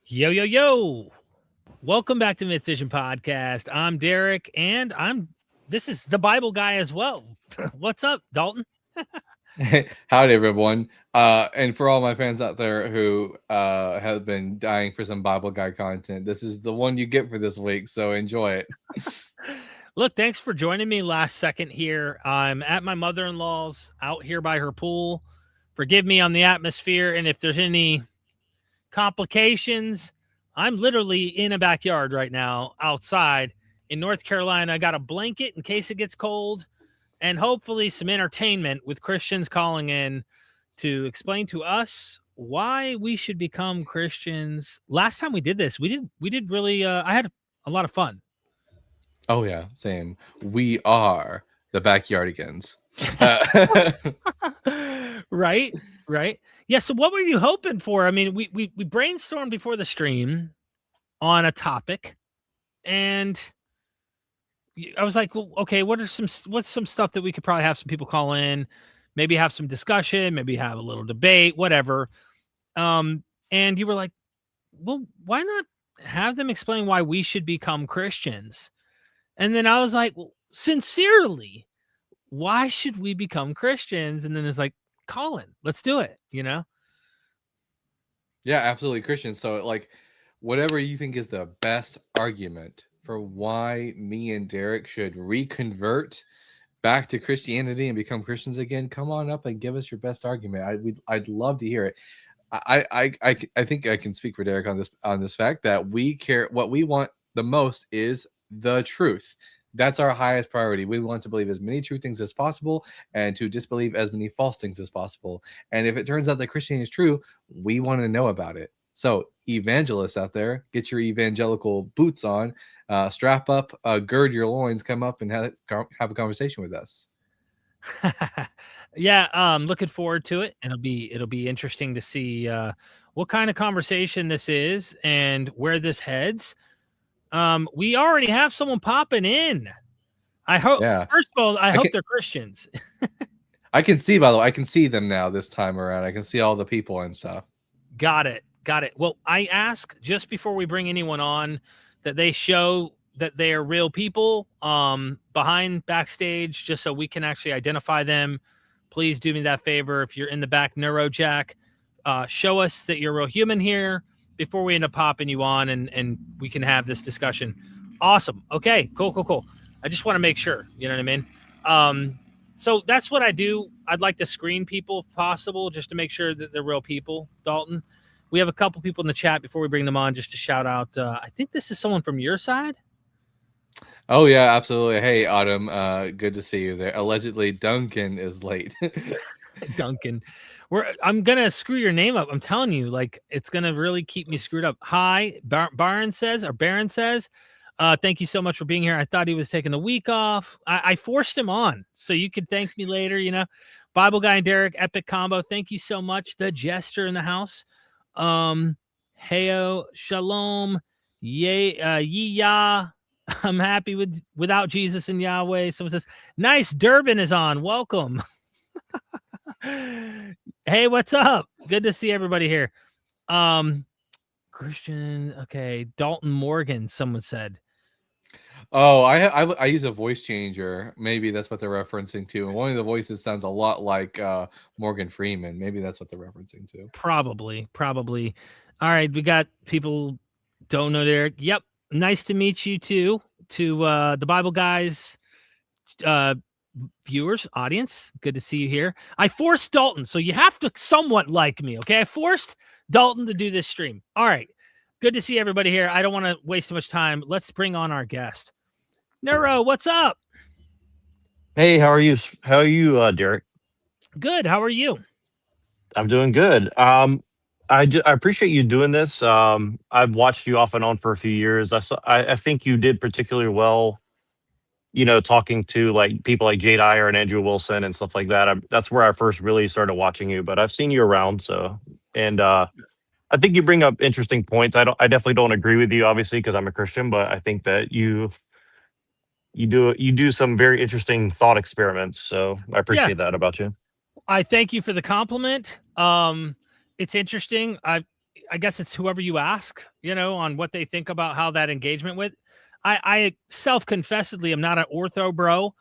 Yo, yo, yo. Welcome back to Myth Vision Podcast. I'm Derek, and this is the Bible guy as well. What's up, Dalton? Howdy, everyone. And for all my fans out there who have been dying for some Bible Guy content, this is the one you get for this week, so enjoy it. Look, thanks for joining me last second here. I'm at my mother-in-law's out here by her pool. Forgive me on the atmosphere, and if there's any complications, I'm literally in a backyard right now outside in North Carolina. I got a blanket in case it gets cold, and hopefully some entertainment with Christians calling in to explain to us why we should become Christians. Last time we did this, we did really I had a lot of fun. Oh yeah, same. We are the Backyardigans. Right? Yeah, so what were you hoping for? I mean, we brainstormed before the stream on a topic, and I was like, well, okay, what's some stuff that we could probably have some people call in, maybe have some discussion, maybe have a little debate, whatever. And you were like, well, why not have them explain why we should become Christians? And then I was like, well, sincerely, why should we become Christians? And then it's like, Colin, let's do it, Yeah, absolutely, Christian. So, like, whatever you think is the best argument for why me and Derek should reconvert back to Christianity and become Christians again, come on up and give us your best argument. I'd love to hear it. I think I can speak for Derek on this fact that we care. What we want the most is the truth. That's our highest priority. We want to believe as many true things as possible and to disbelieve as many false things as possible. And if it turns out that Christianity is true, we want to know about it. So evangelists out there, get your evangelical boots on, strap up, gird your loins, come up and have a conversation with us. Yeah, looking forward to it. It'll be interesting to see what kind of conversation this is and where this heads. We already have someone popping in. I hope. Yeah. First of all, I hope they're Christians. I can see, by the way, I can see them now this time around. I can see all the people and stuff. Got it. Well, I ask just before we bring anyone on that they show that they are real people behind backstage, just so we can actually identify them. Please do me that favor. If you're in the back, Neurojack, show us that you're a real human here before we end up popping you on and we can have this discussion. Awesome. Okay, cool. I just want to make sure, you know what I mean? So that's what I do. I'd like to screen people if possible, just to make sure that they're real people, Dalton. We have a couple people in the chat before we bring them on, just to shout out. I think this is someone from your side. Oh yeah, absolutely. Hey, Autumn, good to see you there. Allegedly, Duncan is late. Duncan, I'm gonna screw your name up. I'm telling you, like it's gonna really keep me screwed up. Hi, Baron says, thank you so much for being here. I thought he was taking the week off. I forced him on, so you could thank me later. You know, Bible guy and Derek, epic combo. Thank you so much. The jester in the house. Heyo, shalom, yah. I'm happy without Jesus and Yahweh. Someone says, nice. Durbin is on. Welcome. Hey, what's up? Good to see everybody here. Christian. Okay. Dalton Morgan, someone said. Oh, I use a voice changer. Maybe that's what they're referencing to. And one of the voices sounds a lot like Morgan Freeman. Maybe that's what they're referencing to. Probably. All right. We got people don't know Derek. Yep. Nice to meet you too. To the Bible guys, viewers, audience. Good to see you here. I forced Dalton, so you have to somewhat like me. Okay. I forced Dalton to do this stream. All right. Good to see everybody here. I don't want to waste too much time. Let's bring on our guest. Neuro, what's up? Hey, how are you? How are you, Derek? Good. How are you? I'm doing good. I appreciate you doing this. I've watched you off and on for a few years. I think you did particularly well, you know, talking to like people like Jade Iyer and Andrew Wilson and stuff like that. That's where I first really started watching you, but I've seen you around. So, and I think you bring up interesting points. I definitely don't agree with you, obviously, because I'm a Christian, but I think that you do some very interesting thought experiments. So I appreciate that about you. I thank you for the compliment. It's interesting. I guess it's whoever you ask, on what they think about how that engagement with. I self-confessedly am not an ortho bro.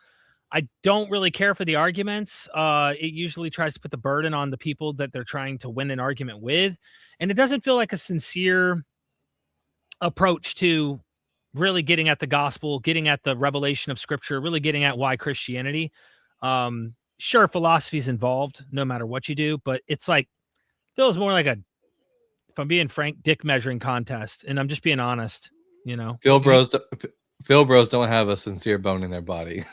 I don't really care for the arguments. It usually tries to put the burden on the people that they're trying to win an argument with. And it doesn't feel like a sincere approach to really getting at the gospel, getting at the revelation of scripture, really getting at why Christianity. Sure, philosophy is involved no matter what you do, but it's like, feels more like if I'm being frank, dick measuring contest. And I'm just being honest, Phil bros don't have a sincere bone in their body.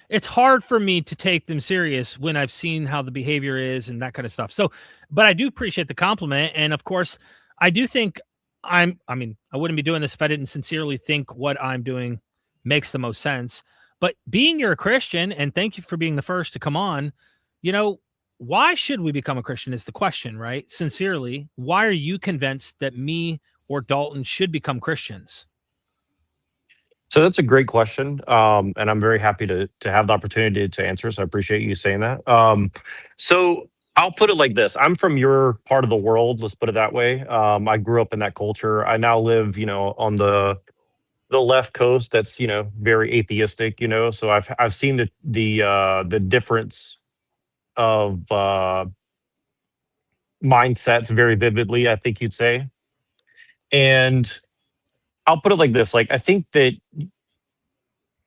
It's hard for me to take them serious when I've seen how the behavior is and that kind of stuff. So, but I do appreciate the compliment. And of course, I do think I wouldn't be doing this if I didn't sincerely think what I'm doing makes the most sense. But being you're a Christian, and thank you for being the first to come on, why should we become a Christian is the question, right? Sincerely, why are you convinced that me or Dalton should become Christians? So that's a great question, and I'm very happy to have the opportunity to answer. So I appreciate you saying that. So I'll put it like this: I'm from your part of the world. Let's put it that way. I grew up in that culture. I now live, on the left coast. That's very atheistic. So I've seen the difference of mindsets very vividly, I think you'd say. And I'll put it like this: like, I think that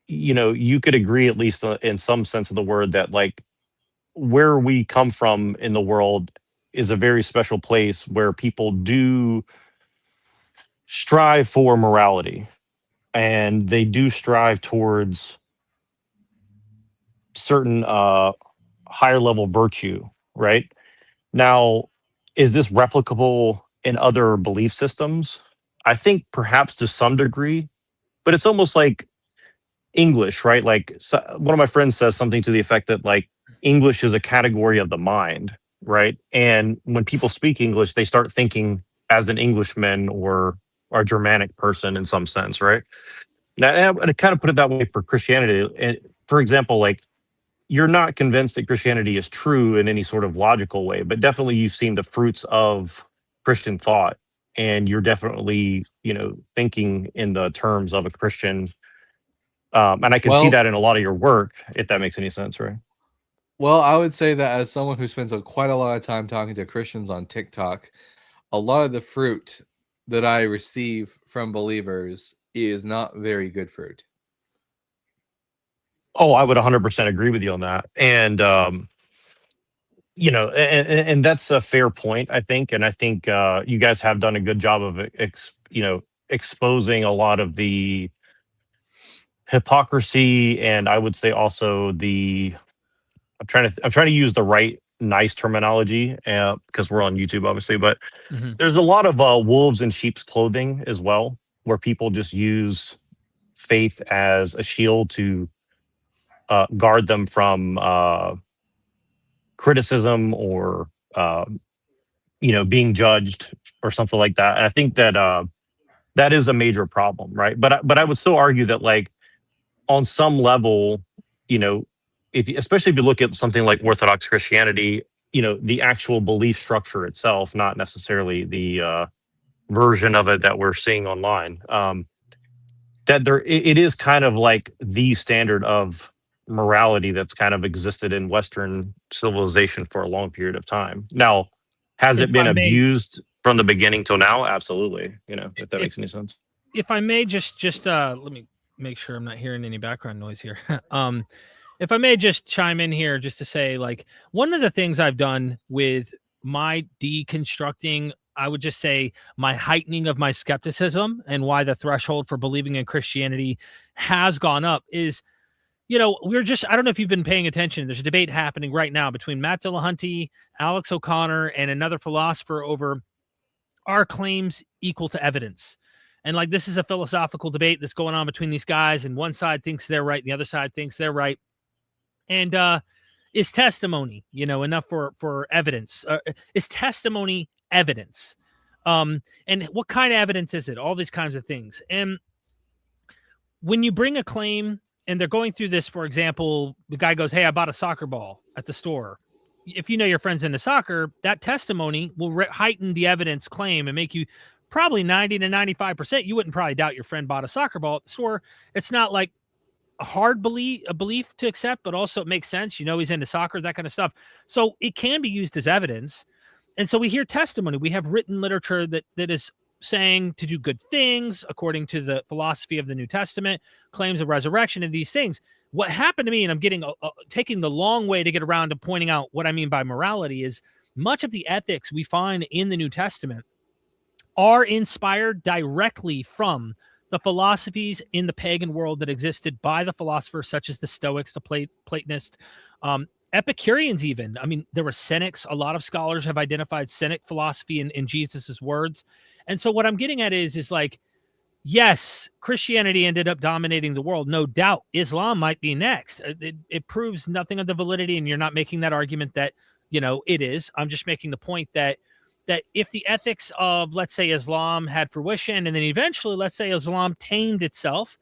you could agree, at least in some sense of the word, that like where we come from in the world is a very special place where people do strive for morality, and they do strive towards certain higher level virtue, right? Now, is this replicable in other belief systems? I think perhaps to some degree, but it's almost like English, right? Like, so one of my friends says something to the effect that like English is a category of the mind, right? And when people speak English, they start thinking as an Englishman or a Germanic person in some sense, right? Now, I kind of put it that way for Christianity. And for example, like, you're not convinced that Christianity is true in any sort of logical way, but definitely you've seen the fruits of Christian thought, and you're definitely, thinking in the terms of a Christian. And I can see that in a lot of your work, if that makes any sense, right? Well, I would say that as someone who spends quite a lot of time talking to Christians on TikTok, a lot of the fruit that I receive from believers is not very good fruit. Oh, I would 100% agree with you on that. And, and that's a fair point, I think. And I think you guys have done a good job of, exposing a lot of the hypocrisy, and I would say also I'm trying to use the right nice terminology because we're on YouTube, obviously, but there's a lot of wolves in sheep's clothing as well, where people just use faith as a shield to guard them from criticism or being judged or something like that. And I think that that is a major problem, right? But I would still argue that, like, on some level, especially if you look at something like Orthodox Christianity, the actual belief structure itself, not necessarily the version of it that we're seeing online, that it is kind of like the standard of morality that's kind of existed in Western civilization for a long period of time. Now, has it been abused from the beginning till now? Absolutely. If that makes any sense. If I may just let me make sure I'm not hearing any background noise here. If I may just chime in here just to say, like, one of the things I've done with my deconstructing, I would just say my heightening of my skepticism and why the threshold for believing in Christianity has gone up is, I don't know if you've been paying attention. There's a debate happening right now between Matt Dillahunty, Alex O'Connor, and another philosopher over are claims equal to evidence. And like, this is a philosophical debate that's going on between these guys, and one side thinks they're right, and the other side thinks they're right. And is testimony, enough for evidence? Is testimony evidence? And what kind of evidence is it? All these kinds of things. And when you bring a claim, and they're going through this, for example, the guy goes, "Hey, I bought a soccer ball at the store." if you know your friends into soccer, that testimony will heighten the evidence claim and make you probably 90 to 95%. You wouldn't probably doubt your friend bought a soccer ball at the store. It's not like a hard belief to accept, but also it makes sense. He's into soccer, that kind of stuff. So it can be used as evidence. And so we hear testimony. We have written literature that is saying to do good things according to the philosophy of the New Testament, claims of resurrection and these things. What happened to me, and I'm getting taking the long way to get around to pointing out what I mean by morality, is much of the ethics we find in the New Testament are inspired directly from the philosophies in the pagan world that existed by the philosophers such as the Stoics, the Platonists, Epicureans even. I mean, there were Cynics. A lot of scholars have identified Cynic philosophy in Jesus's words. And so what I'm getting at is like, yes, Christianity ended up dominating the world. No doubt. Islam might be next. It proves nothing of the validity, and you're not making that argument that, it is. I'm just making the point that if the ethics of, let's say, Islam had fruition, and then eventually, let's say, Islam tamed itself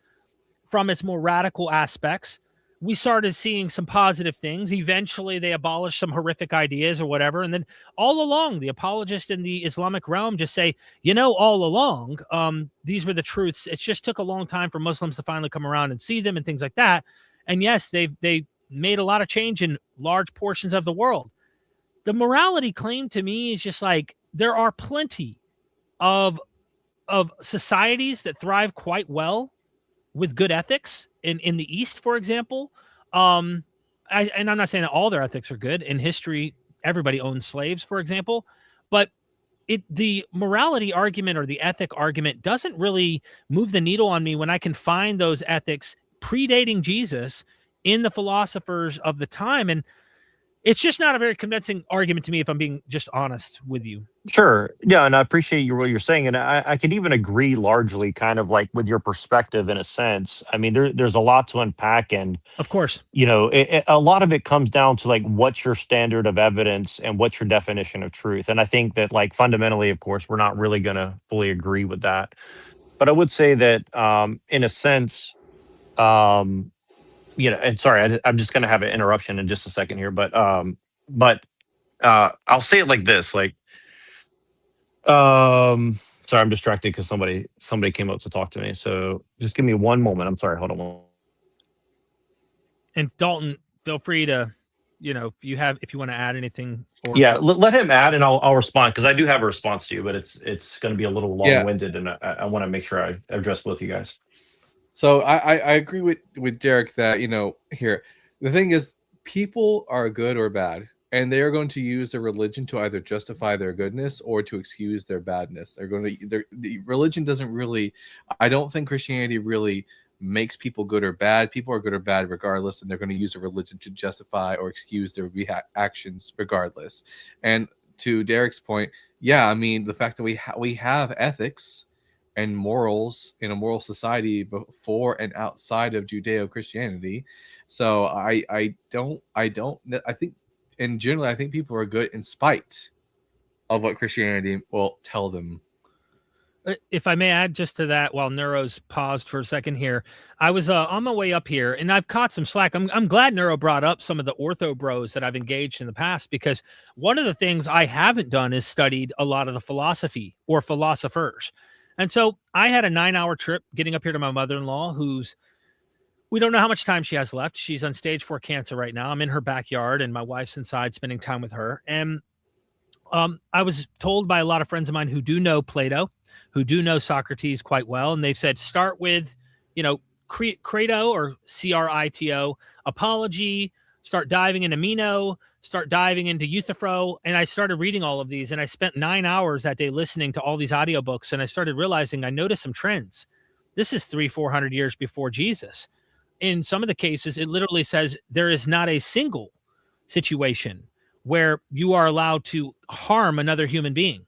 from its more radical aspects, we started seeing some positive things. Eventually, they abolished some horrific ideas or whatever. And then all along, the apologists in the Islamic realm just say, all along, these were the truths. It just took a long time for Muslims to finally come around and see them and things like that. And yes, they made a lot of change in large portions of the world. The morality claim to me is just like, there are plenty of societies that thrive quite well with good ethics in the East, for example. And I'm not saying that all their ethics are good. In history, everybody owned slaves, for example. But the morality argument or the ethic argument doesn't really move the needle on me when I can find those ethics predating Jesus in the philosophers of the time. And it's just not a very convincing argument to me, if I'm being just honest with you. Sure. Yeah, and I appreciate what you're saying. And I could even agree largely kind of like with your perspective in a sense. I mean, there's a lot to unpack. And, of course, a lot of it comes down to like, what's your standard of evidence and what's your definition of truth? And I think that like fundamentally, of course, we're not really going to fully agree with that. But I would say that in a sense, and sorry, I'm just going to have an interruption in just a second here. But I'll say it like this, like, sorry, I'm distracted because somebody came up to talk to me. So just give me one moment. I'm sorry. Hold on. And Dalton, feel free to, if you want to add anything. Let him add, and I'll respond, because I do have a response to you, but it's going to be a little long-winded, and I want to make sure I address both of you guys. So I agree with Derek that, here, the thing is, people are good or bad, and they are going to use their religion to either justify their goodness or to excuse their badness. The religion doesn't really, I don't think Christianity really makes people good or bad. People are good or bad regardless, and they're going to use a religion to justify or excuse their actions regardless. And to Derek's point, I mean, the fact that we have ethics and morals in a moral society before and outside of Judeo-Christianity. So I think in general, I think people are good in spite of what Christianity will tell them. If I may add just to that, while Neuro's paused for a second here, I was on my way up here, and I've caught some slack. I'm glad Neuro brought up some of the ortho bros that I've engaged in the past, because one of the things I haven't done is studied a lot of the philosophy or philosophers. And so I had a 9-hour trip getting up here to my mother-in-law, we don't know how much time she has left. She's on stage 4 cancer right now. I'm in her backyard, and my wife's inside spending time with her. And I was told by a lot of friends of mine who do know Plato, who do know Socrates quite well. And they've said, start with, Crito or Crito, Apology, start diving into Meno, start diving into Euthyphro. And I started reading all of these, and I spent 9 hours that day listening to all these audiobooks. And I started realizing I noticed some trends. This is 300-400 years before Jesus. In some of the cases, it literally says there is not a single situation where you are allowed to harm another human being.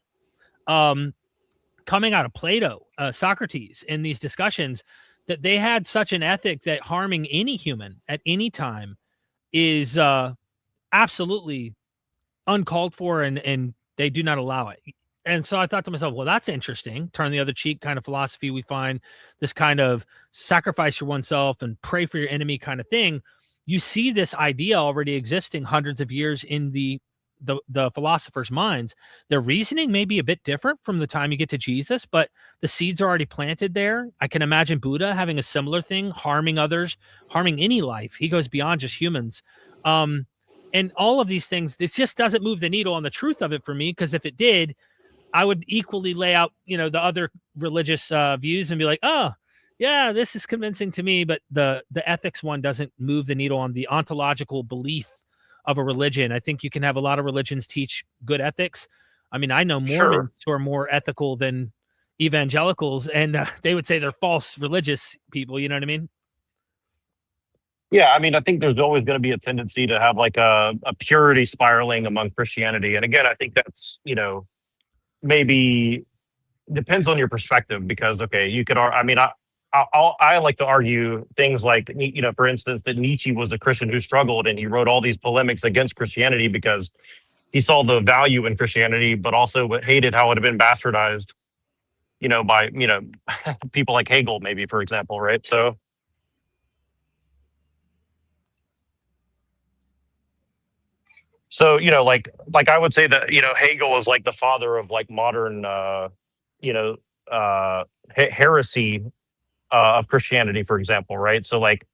Coming out of Plato, Socrates, in these discussions, that they had such an ethic that harming any human at any time is absolutely uncalled for, and they do not allow it. And so I thought to myself, well, that's interesting. Turn the other cheek kind of philosophy. We find this kind of sacrifice for oneself and pray for your enemy kind of thing. You see this idea already existing hundreds of years in the the philosophers' minds, their reasoning may be a bit different from the time you get to Jesus, but the seeds are already planted there. I can imagine Buddha having a similar thing, harming others, harming any life. He goes beyond just humans. And all of these things, it just doesn't move the needle on the truth of it for me, because if it did, I would equally lay out, the other religious views and be like, oh, yeah, this is convincing to me, but the ethics one doesn't move the needle on the ontological belief of a religion. I think you can have a lot of religions teach good ethics. I mean, I know Mormons who are more ethical than evangelicals, and they would say they're false religious people. You know what I mean? Yeah, I mean, I think there's always going to be a tendency to have like a purity spiraling among Christianity. And again, I think that's, maybe depends on your perspective, because, okay, you could, I mean, I like to argue things like, for instance, that Nietzsche was a Christian who struggled, and he wrote all these polemics against Christianity because he saw the value in Christianity, but also hated how it had been bastardized, by, people like Hegel, maybe, for example, right? So, like I would say that, Hegel is like the father of like modern, heresy of Christianity, for example, right? So like,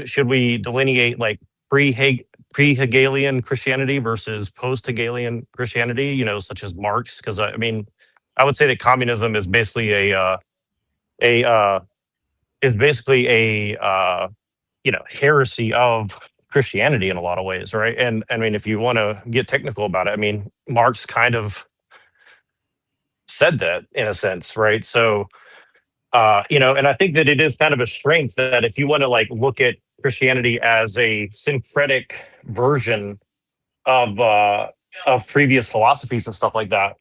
should we delineate like pre-Hegelian Christianity versus post-Hegelian Christianity, such as Marx? Because I mean, I would say that communism is basically a heresy of Christianity in a lot of ways, right? And I mean, if you want to get technical about it, I mean, Marx kind of said that in a sense, right? So, and I think that it is kind of a strength that if you want to like look at Christianity as a syncretic version of previous philosophies and stuff like that,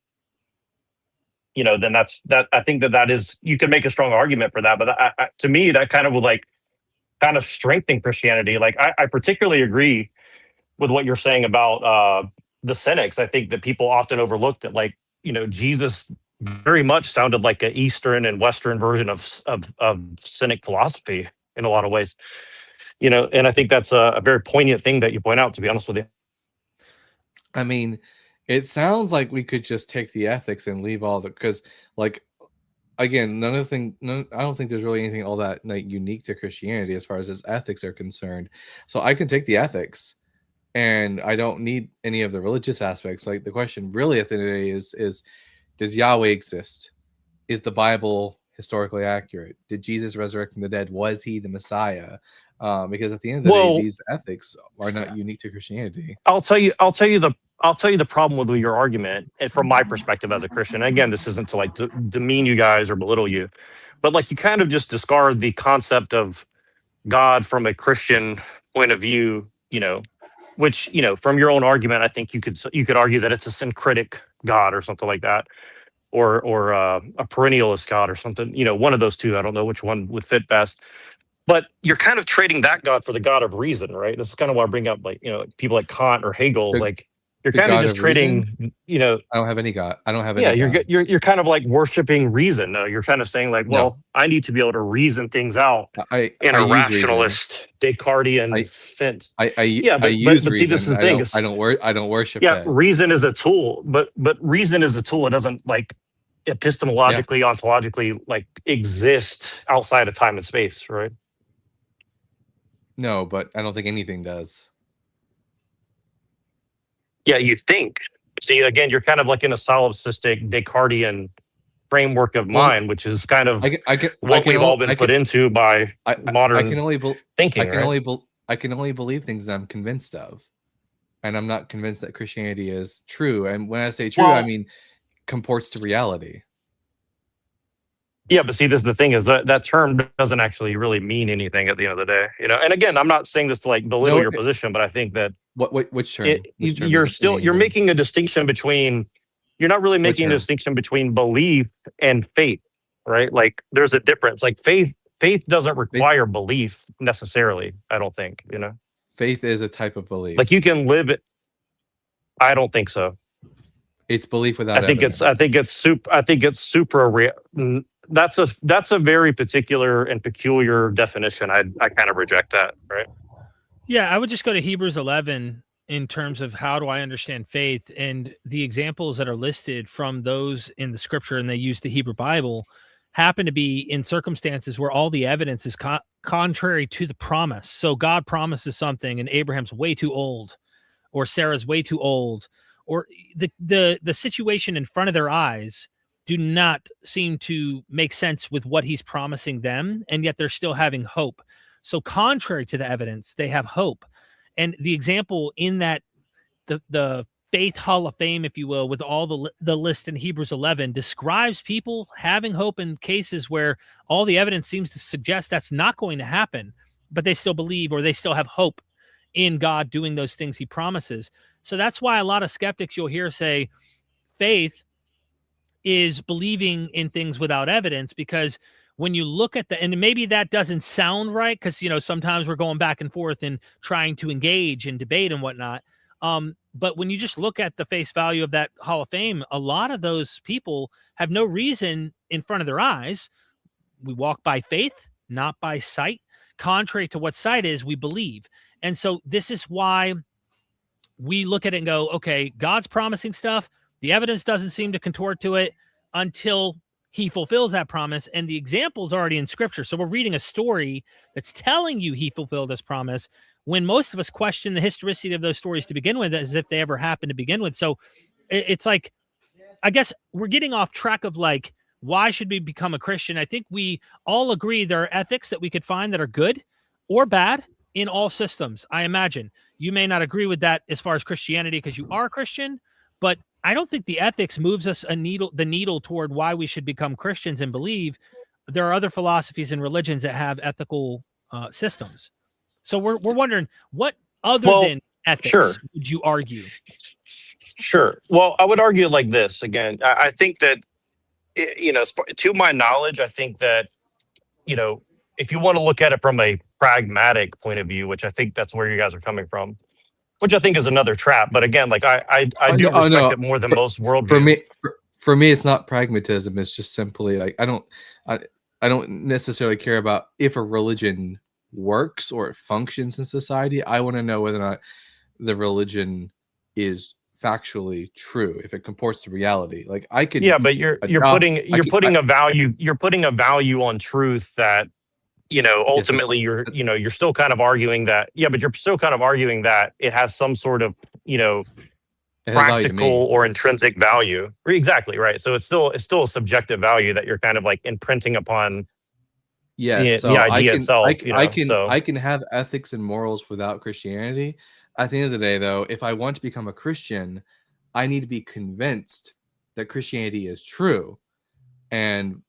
then that. I think that is, you can make a strong argument for that. But to me, that kind of would like kind of strengthen Christianity. Like I particularly agree with what you're saying about the Cynics. I think that people often overlook that, like, Jesus very much sounded like an Eastern and Western version of Cynic philosophy in a lot of ways. And I think that's a very poignant thing that you point out, to be honest with you. I mean, it sounds like we could just take the ethics and leave all the, because like, again, I don't think there's really anything all that like unique to Christianity as far as its ethics are concerned. So I can take the ethics, and I don't need any of the religious aspects. Like, the question really at the end of the day is does Yahweh exist? Is the Bible historically accurate? Did Jesus resurrect from the dead? Was he the Messiah? Because at the end of the day, these ethics are not unique to Christianity. I'll tell you the problem with your argument, and from my perspective as a Christian. And again, this isn't to like demean you guys or belittle you, but like, you kind of just discard the concept of God from a Christian point of view, which, from your own argument, I think you could argue that it's a syncretic God or something like that, or a perennialist God or something, one of those two. I don't know which one would fit best. But you're kind of trading that God for the God of reason, right? This is kind of why I bring up, like, people like Kant or Hegel. Like, you're kind of just trading, I don't have any God. I don't have any. Yeah, you're kind of like worshiping reason. No, you're kind of saying like, well, I need to be able to reason things out in a rationalist, Descartesian sense. But see, this is the thing. I don't worship. Yeah, reason is a tool, but reason is a tool. It doesn't like epistemologically, ontologically, like exist outside of time and space, right? No, but I don't think anything does. Yeah, you think. See, again, you're kind of like in a solipsistic Descartesian framework of mind, which is kind of what we've all been put into by modern thinking. I can only believe things that I'm convinced of, and I'm not convinced that Christianity is true. And when I say true, I mean comports to reality. Yeah, but see, this is the thing, is that term doesn't actually really mean anything at the end of the day, And again, I'm not saying this to like belittle your position, but I think that which term? You're making a distinction between. You're not really making a distinction between belief and faith, right? Like, there's a difference. Like, faith doesn't require belief necessarily. I don't think. Faith is a type of belief. Like, you can live it. I don't think so. It's belief without. I think it's super. That's a very particular and peculiar definition. I kind of reject that, right? Yeah, I would just go to Hebrews 11 in terms of how do I understand faith, and the examples that are listed from those in the scripture, and they use the Hebrew Bible, happen to be in circumstances where all the evidence is contrary to the promise. So God promises something and Abraham's way too old, or Sarah's way too old, or the situation in front of their eyes do not seem to make sense with what he's promising them, and yet they're still having hope. So contrary to the evidence, they have hope. And the example in that, the faith hall of fame, if you will, with all the list in Hebrews 11, describes people having hope in cases where all the evidence seems to suggest that's not going to happen, but they still believe, or they still have hope in God doing those things he promises. So that's why a lot of skeptics you'll hear say faith is believing in things without evidence, because when you look at and maybe that doesn't sound right, because, you know, sometimes we're going back and forth and trying to engage and debate and whatnot. But when you just look at the face value of that Hall of Fame, a lot of those people have no reason in front of their eyes. We walk by faith, not by sight. Contrary to what sight is, we believe. And so this is why we look at it and go, okay, God's promising stuff. The evidence doesn't seem to contort to it until he fulfills that promise. And the example's already in scripture. So we're reading a story that's telling you he fulfilled his promise, when most of us question the historicity of those stories to begin with, as if they ever happened to begin with. So it's like, I guess we're getting off track of like, why should we become a Christian? I think we all agree there are ethics that we could find that are good or bad in all systems. I imagine you may not agree with that as far as Christianity because you are a Christian, but I don't think the ethics moves us the needle toward why we should become Christians and believe. There are other philosophies and religions that have ethical systems. So we're wondering, what other than ethics would you argue? Sure. Well, I would argue like this again. I think that, you know, to my knowledge, I think that, you know, if you want to look at it from a pragmatic point of view, which I think that's where you guys are coming from, which I think is another trap. But again, like I do respect it more than most worldviews. For me, it's not pragmatism. It's just simply like I don't necessarily care about if a religion works or it functions in society. I want to know whether or not the religion is factually true, if it comports to reality. Like I could, but you're putting a value on truth that, you know, ultimately you're still kind of arguing that, but you're still kind of arguing that it has some sort of, you know, practical or intrinsic value. Exactly, right. So it's still a subjective value that you're kind of like imprinting upon the idea itself. I can have ethics and morals without Christianity. At the end of the day, though, if I want to become a Christian, I need to be convinced that Christianity is true. And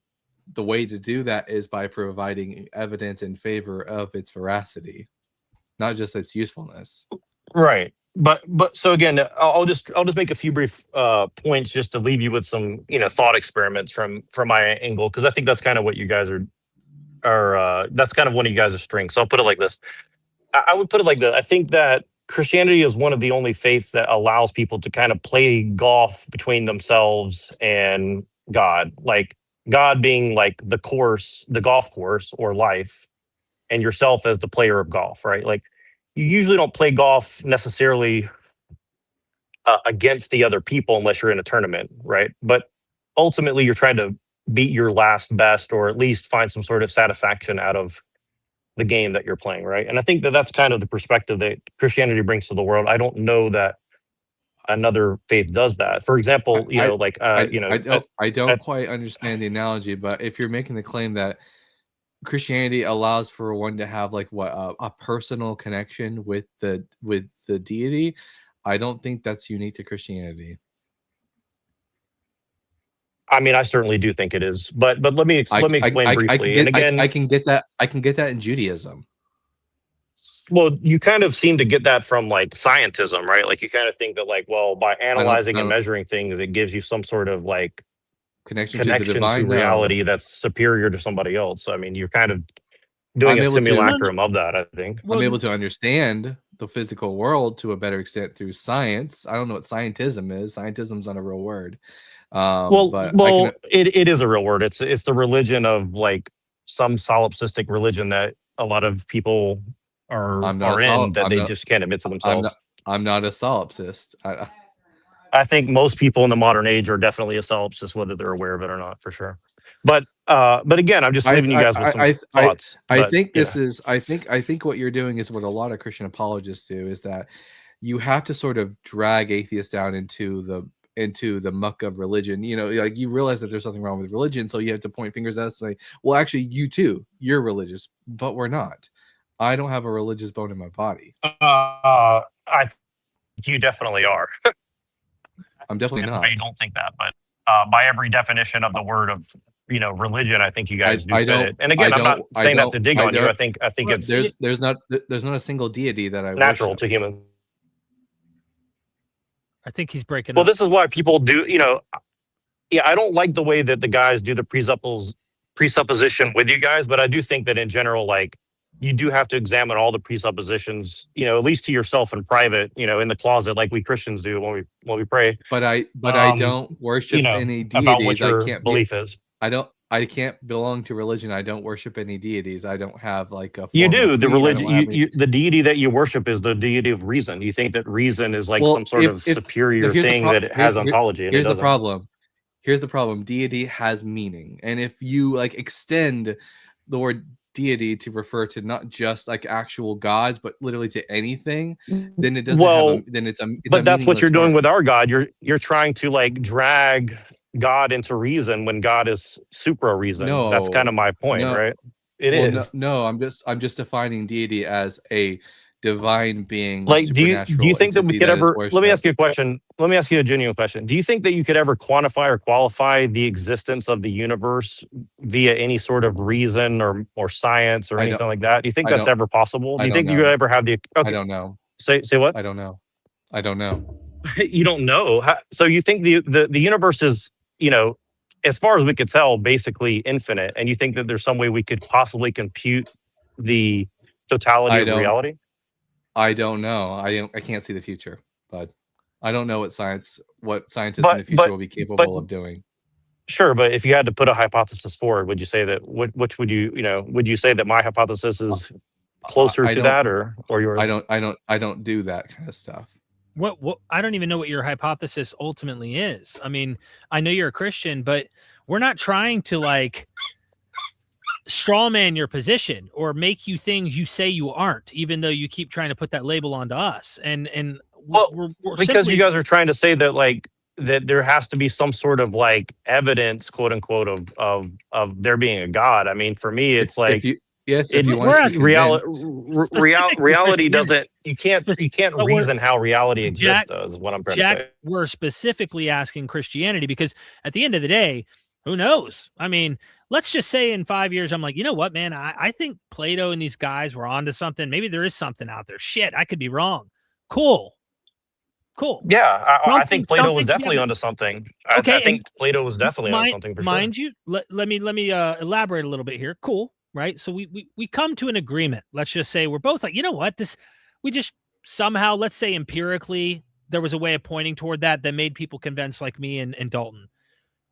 the way to do that is by providing evidence in favor of its veracity, not just its usefulness. Right. But so again, I'll just make a few brief points just to leave you with some, you know, thought experiments from my angle, because I think that's kind of what you guys are that's kind of one of you guys' strengths. So I'll put it like this. I would put it like this. I think that Christianity is one of the only faiths that allows people to kind of play golf between themselves and God, like God being like the golf course or life, and yourself as the player of golf, right? Like you usually don't play golf necessarily against the other people unless you're in a tournament, right? But ultimately you're trying to beat your last best, or at least find some sort of satisfaction out of the game that you're playing, right? And I think that that's kind of the perspective that Christianity brings to the world. I don't know that another faith does that. For example, I don't quite understand the analogy, but if you're making the claim that Christianity allows for one to have like a personal connection with the deity, I don't think that's unique to Christianity. I mean, I certainly do think it is, but let me explain briefly. I can get that in Judaism. Well, you kind of seem to get that from like scientism, right? Like you kind of think that like, well, by analyzing and measuring things, it gives you some sort of like connection to the divine, to reality that's superior to somebody else. I mean, you're kind of doing a simulacrum of that, I think. I'm able to understand the physical world to a better extent through science. I don't know what scientism is. Scientism's not a real word. It is a real word. It's the religion of like some solipsistic religion that a lot of people are in that they just can't admit to themselves. I'm not a solipsist. I think most people in the modern age are definitely a solipsist, whether they're aware of it or not, for sure. But again, I'm just leaving you guys with some thoughts. I But, think you this know. is I think what you're doing is what a lot of Christian apologists do, is that you have to sort of drag atheists down into the muck of religion. You know, like you realize that there's something wrong with religion, so you have to point fingers at us and say, well, actually, you too, you're religious, but we're not. I don't have a religious bone in my body. I you definitely are. I'm definitely not. I don't think that, but by every definition of the word of religion, I think you guys do fit it. And again, I'm not saying that to dig on you. I think it's there's not a single deity that I natural worship. to humans. I think he's breaking Well, up. this is why people do, I don't like the way that the guys do the presupposition with you guys, but I do think that in general, like, you do have to examine all the presuppositions, at least to yourself in private, in the closet, like we Christians do when we pray. But I don't worship any deities. About what your belief is. I can't belong to religion. I don't worship any deities. I don't have like a. You do. The religion, the deity that you worship is the deity of reason. You think that reason is like some sort of superior thing that has ontology. Here's the problem. Here's the problem. Deity has meaning, and if you like extend the word deity to refer to not just like actual gods, but literally to anything, then it doesn't. But that's what you're doing with our God. You're trying to like drag God into reason when God is supra reason. No, that's kind of my point, right? It is. No, I'm just defining deity as a divine being. Like, do you think that we could ever? Let me ask you a question. Let me ask you a genuine question. Do you think that you could ever quantify or qualify the existence of the universe via any sort of reason or science or anything like that? Do you think that's ever possible? Do you think you could ever have the? Okay. I don't know. Say what? I don't know. I don't know. You don't know. So you think the universe is, as far as we could tell, basically infinite, and you think that there's some way we could possibly compute the totality of reality? I don't know. I can't see the future, but I don't know what scientists in the future will be capable of doing. Sure, but if you had to put a hypothesis forward, would you say that which would you would you say that my hypothesis is closer to that or yours? I don't do that kind of stuff. What I don't even know what your hypothesis ultimately is. I mean, I know you're a Christian, but we're not trying to like straw man your position or make you things you say you aren't, even though you keep trying to put that label onto us. And we're because you guys are trying to say that like that there has to be some sort of like evidence, quote unquote, of there being a God. I mean, for me, it's like reality doesn't. You can't reason how reality exists. Is what I'm trying to say. We're specifically asking Christianity because at the end of the day, who knows? I mean, let's just say in 5 years, I'm like, you know what, man? I think Plato and these guys were onto something. Maybe there is something out there. Shit, I could be wrong. Cool. Yeah, I think Plato was definitely onto something. Okay, I think Plato was definitely onto something for sure. Mind you, let me elaborate a little bit here. Cool, right? So we come to an agreement. Let's just say we're both like, you know what? We just somehow, let's say empirically, there was a way of pointing toward that made people convinced like me and Dalton.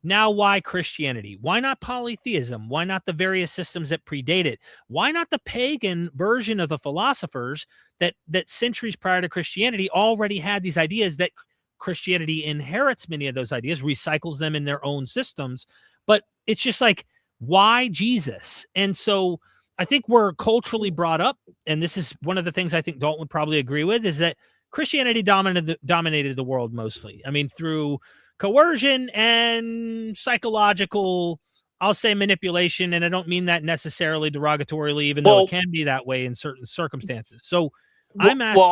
Now, why Christianity? Why not polytheism? Why not the various systems that predate it? Why not the pagan version of the philosophers that centuries prior to Christianity already had these ideas that Christianity inherits many of those ideas, recycles them in their own systems. But it's just like, why Jesus? And so I think we're culturally brought up, and this is one of the things I think Dalton would probably agree with, is that Christianity dominated the world mostly. I mean, through coercion and psychological, I'll say manipulation, and I don't mean that necessarily derogatorily, even though it can be that way in certain circumstances. So I'm asking. Well,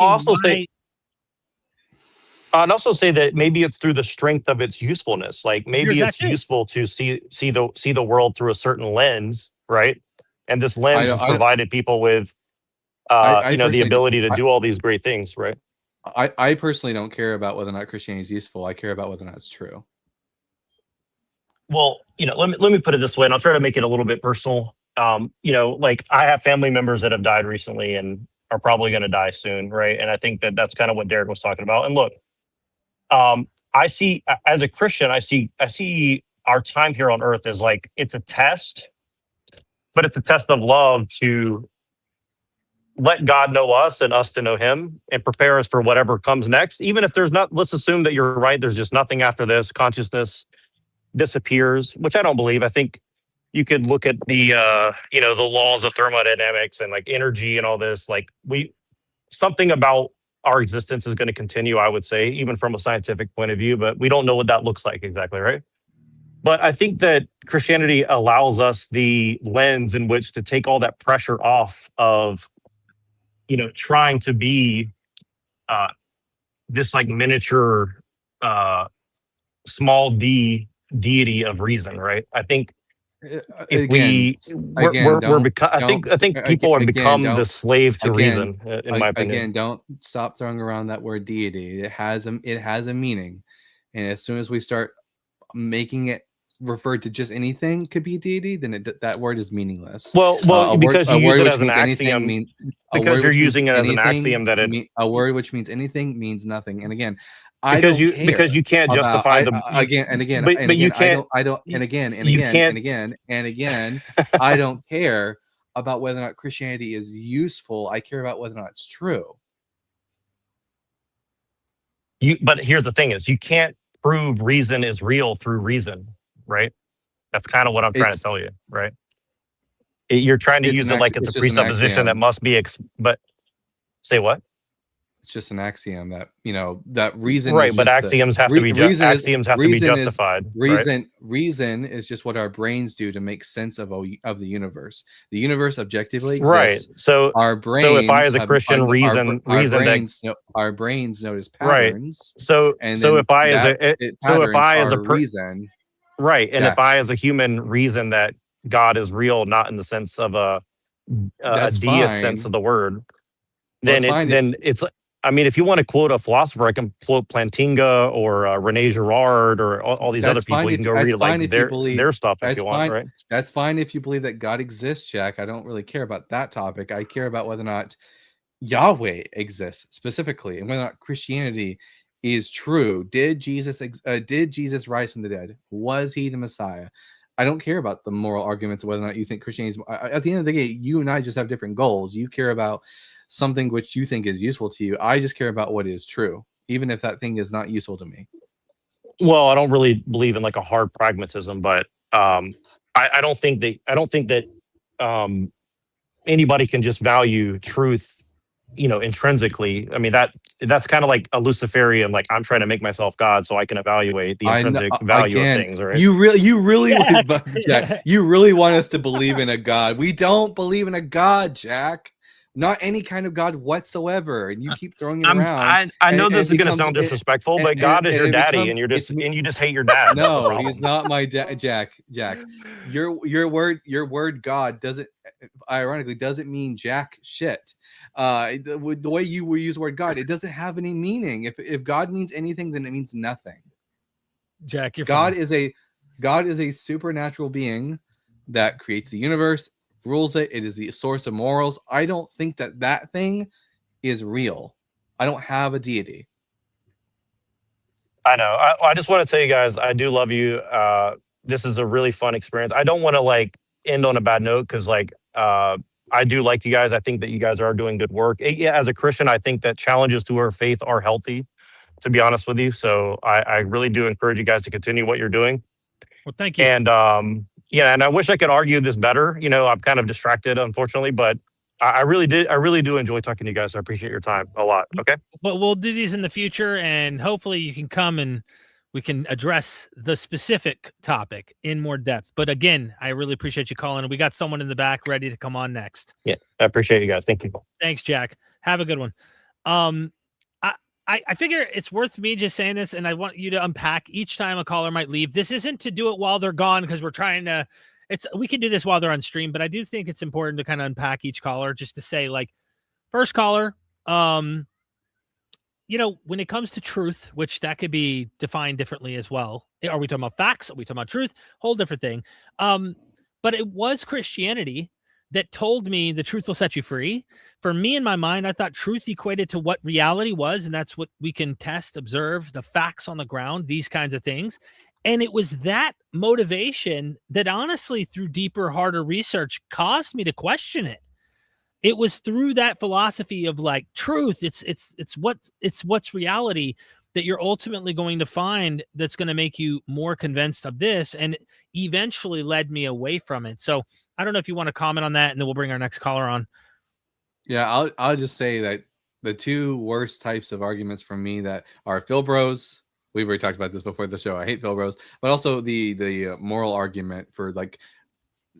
I'd also say that maybe it's through the strength of its usefulness. Like maybe it's useful to see the world through a certain lens, right? And this lens has provided people with, the ability to do all these great things, right? I personally don't care about whether or not Christianity is useful. I care about whether or not it's true. Well, let me put it this way, and I'll try to make it a little bit personal. Like I have family members that have died recently and are probably going to die soon, right? And I think that that's kind of what Derek was talking about. And look, I see, as a Christian, I see our time here on earth as like it's a test, but it's a test of love to let God know us and us to know him and prepare us for whatever comes next. Even if there's not, let's assume that you're right. There's just nothing after this. Consciousness disappears, which I don't believe. I think you could look at the, the laws of thermodynamics and like energy and all this. Like something about our existence is going to continue, I would say, even from a scientific point of view, but we don't know what that looks like exactly, right? But I think that Christianity allows us the lens in which to take all that pressure off of, trying to be this like miniature, small d deity of reason, right? I think if I think people have become the slave to reason, in my opinion. Again, don't stop throwing around that word deity. It has a meaning, and as soon as we start making it refer to just anything could be deity, then that word is meaningless. Well, because you use it as an axiom. Because you're using it as an axiom that a word which means anything means nothing. And again, because you can't justify but you can't. I don't. And again, I don't care about whether or not Christianity is useful. I care about whether or not it's true. But here's the thing: is you can't prove reason is real through reason, right? That's kind of what I'm trying to tell you, right? You're trying to use it like it's a presupposition that must be. But say what? It's just an axiom that that reason, right? But axioms have to be justified. Reason is just what our brains do to make sense of the universe. The universe objectively exists. Right. So our brains. So if I, as a Christian, our brains notice patterns. Right. So if I as a reason. Right. And if I as a human reason that God is real, not in the sense of a deist sense of the word, then it's. I mean, if you want to quote a philosopher, I can quote Plantinga or Rene Girard or all these other people. You can go read like their stuff if you want, right? That's fine if you believe that God exists, Jack. I don't really care about that topic. I care about whether or not Yahweh exists specifically, and whether or not Christianity is true. Did Jesus rise from the dead? Was he the Messiah? I don't care about the moral arguments of whether or not you think Christianity is. At the end of the day, you and I just have different goals. You care about something which you think is useful to you. I just care about what is true, even if that thing is not useful to me. Well, I don't really believe in like a hard pragmatism, but I don't think that anybody can just value truth, intrinsically. I mean, that's kind of like a Luciferian, like I'm trying to make myself God so I can evaluate the intrinsic value of things, right? You really Jack, you really want us to believe in a God. We don't believe in a God, Jack. Not any kind of God whatsoever, and you keep throwing it around. I know this is going to sound disrespectful, but God is your daddy, and you just hate your dad. No, he's not my dad, Jack. Your word God doesn't mean jack shit. The way you use the word God, it doesn't have any meaning. If God means anything, then it means nothing. Jack, God is a supernatural being that creates the universe. Rules it. It is the source of morals. I don't think that thing is real. I don't have a deity. I know. I just want to tell you guys, I do love you. This is a really fun experience. I don't want to like end on a bad note because I do like you guys. I think that you guys are doing good work. As a Christian, I think that challenges to our faith are healthy, to be honest with you. So I really do encourage you guys to continue what you're doing. Well, thank you. And and I wish I could argue this better. I'm kind of distracted, unfortunately, but I really do enjoy talking to you guys. So I appreciate your time a lot. Okay. But we'll do these in the future, and hopefully you can come and we can address the specific topic in more depth. But again, I really appreciate you calling. We got someone in the back ready to come on next. Yeah, I appreciate you guys. Thank you. Thanks, Jack. Have a good one. I figure it's worth me just saying this, and I want you to unpack each time a caller might leave. This isn't to do it while they're gone because we're trying to. We can do this while they're on stream, but I do think it's important to kind of unpack each caller just to say, like, first caller, when it comes to truth, which that could be defined differently as well. Are we talking about facts? Are we talking about truth? Whole different thing. But it was Christianity that told me the truth will set you free. For me, in my mind, I thought truth equated to what reality was, and that's what we can test, observe, the facts on the ground, these kinds of things. And it was that motivation that honestly, through deeper, harder research, caused me to question it. it was through that philosophy of like truth. It's what's reality that you're ultimately going to find that's going to make you more convinced of this, and eventually led me away from it. So I don't know if you want to comment on that, and then we'll bring our next caller on. Yeah, I'll just say that the two worst types of arguments for me that are Phil Bros. We've already talked about this before the show. I hate Phil Bros, but also the moral argument for like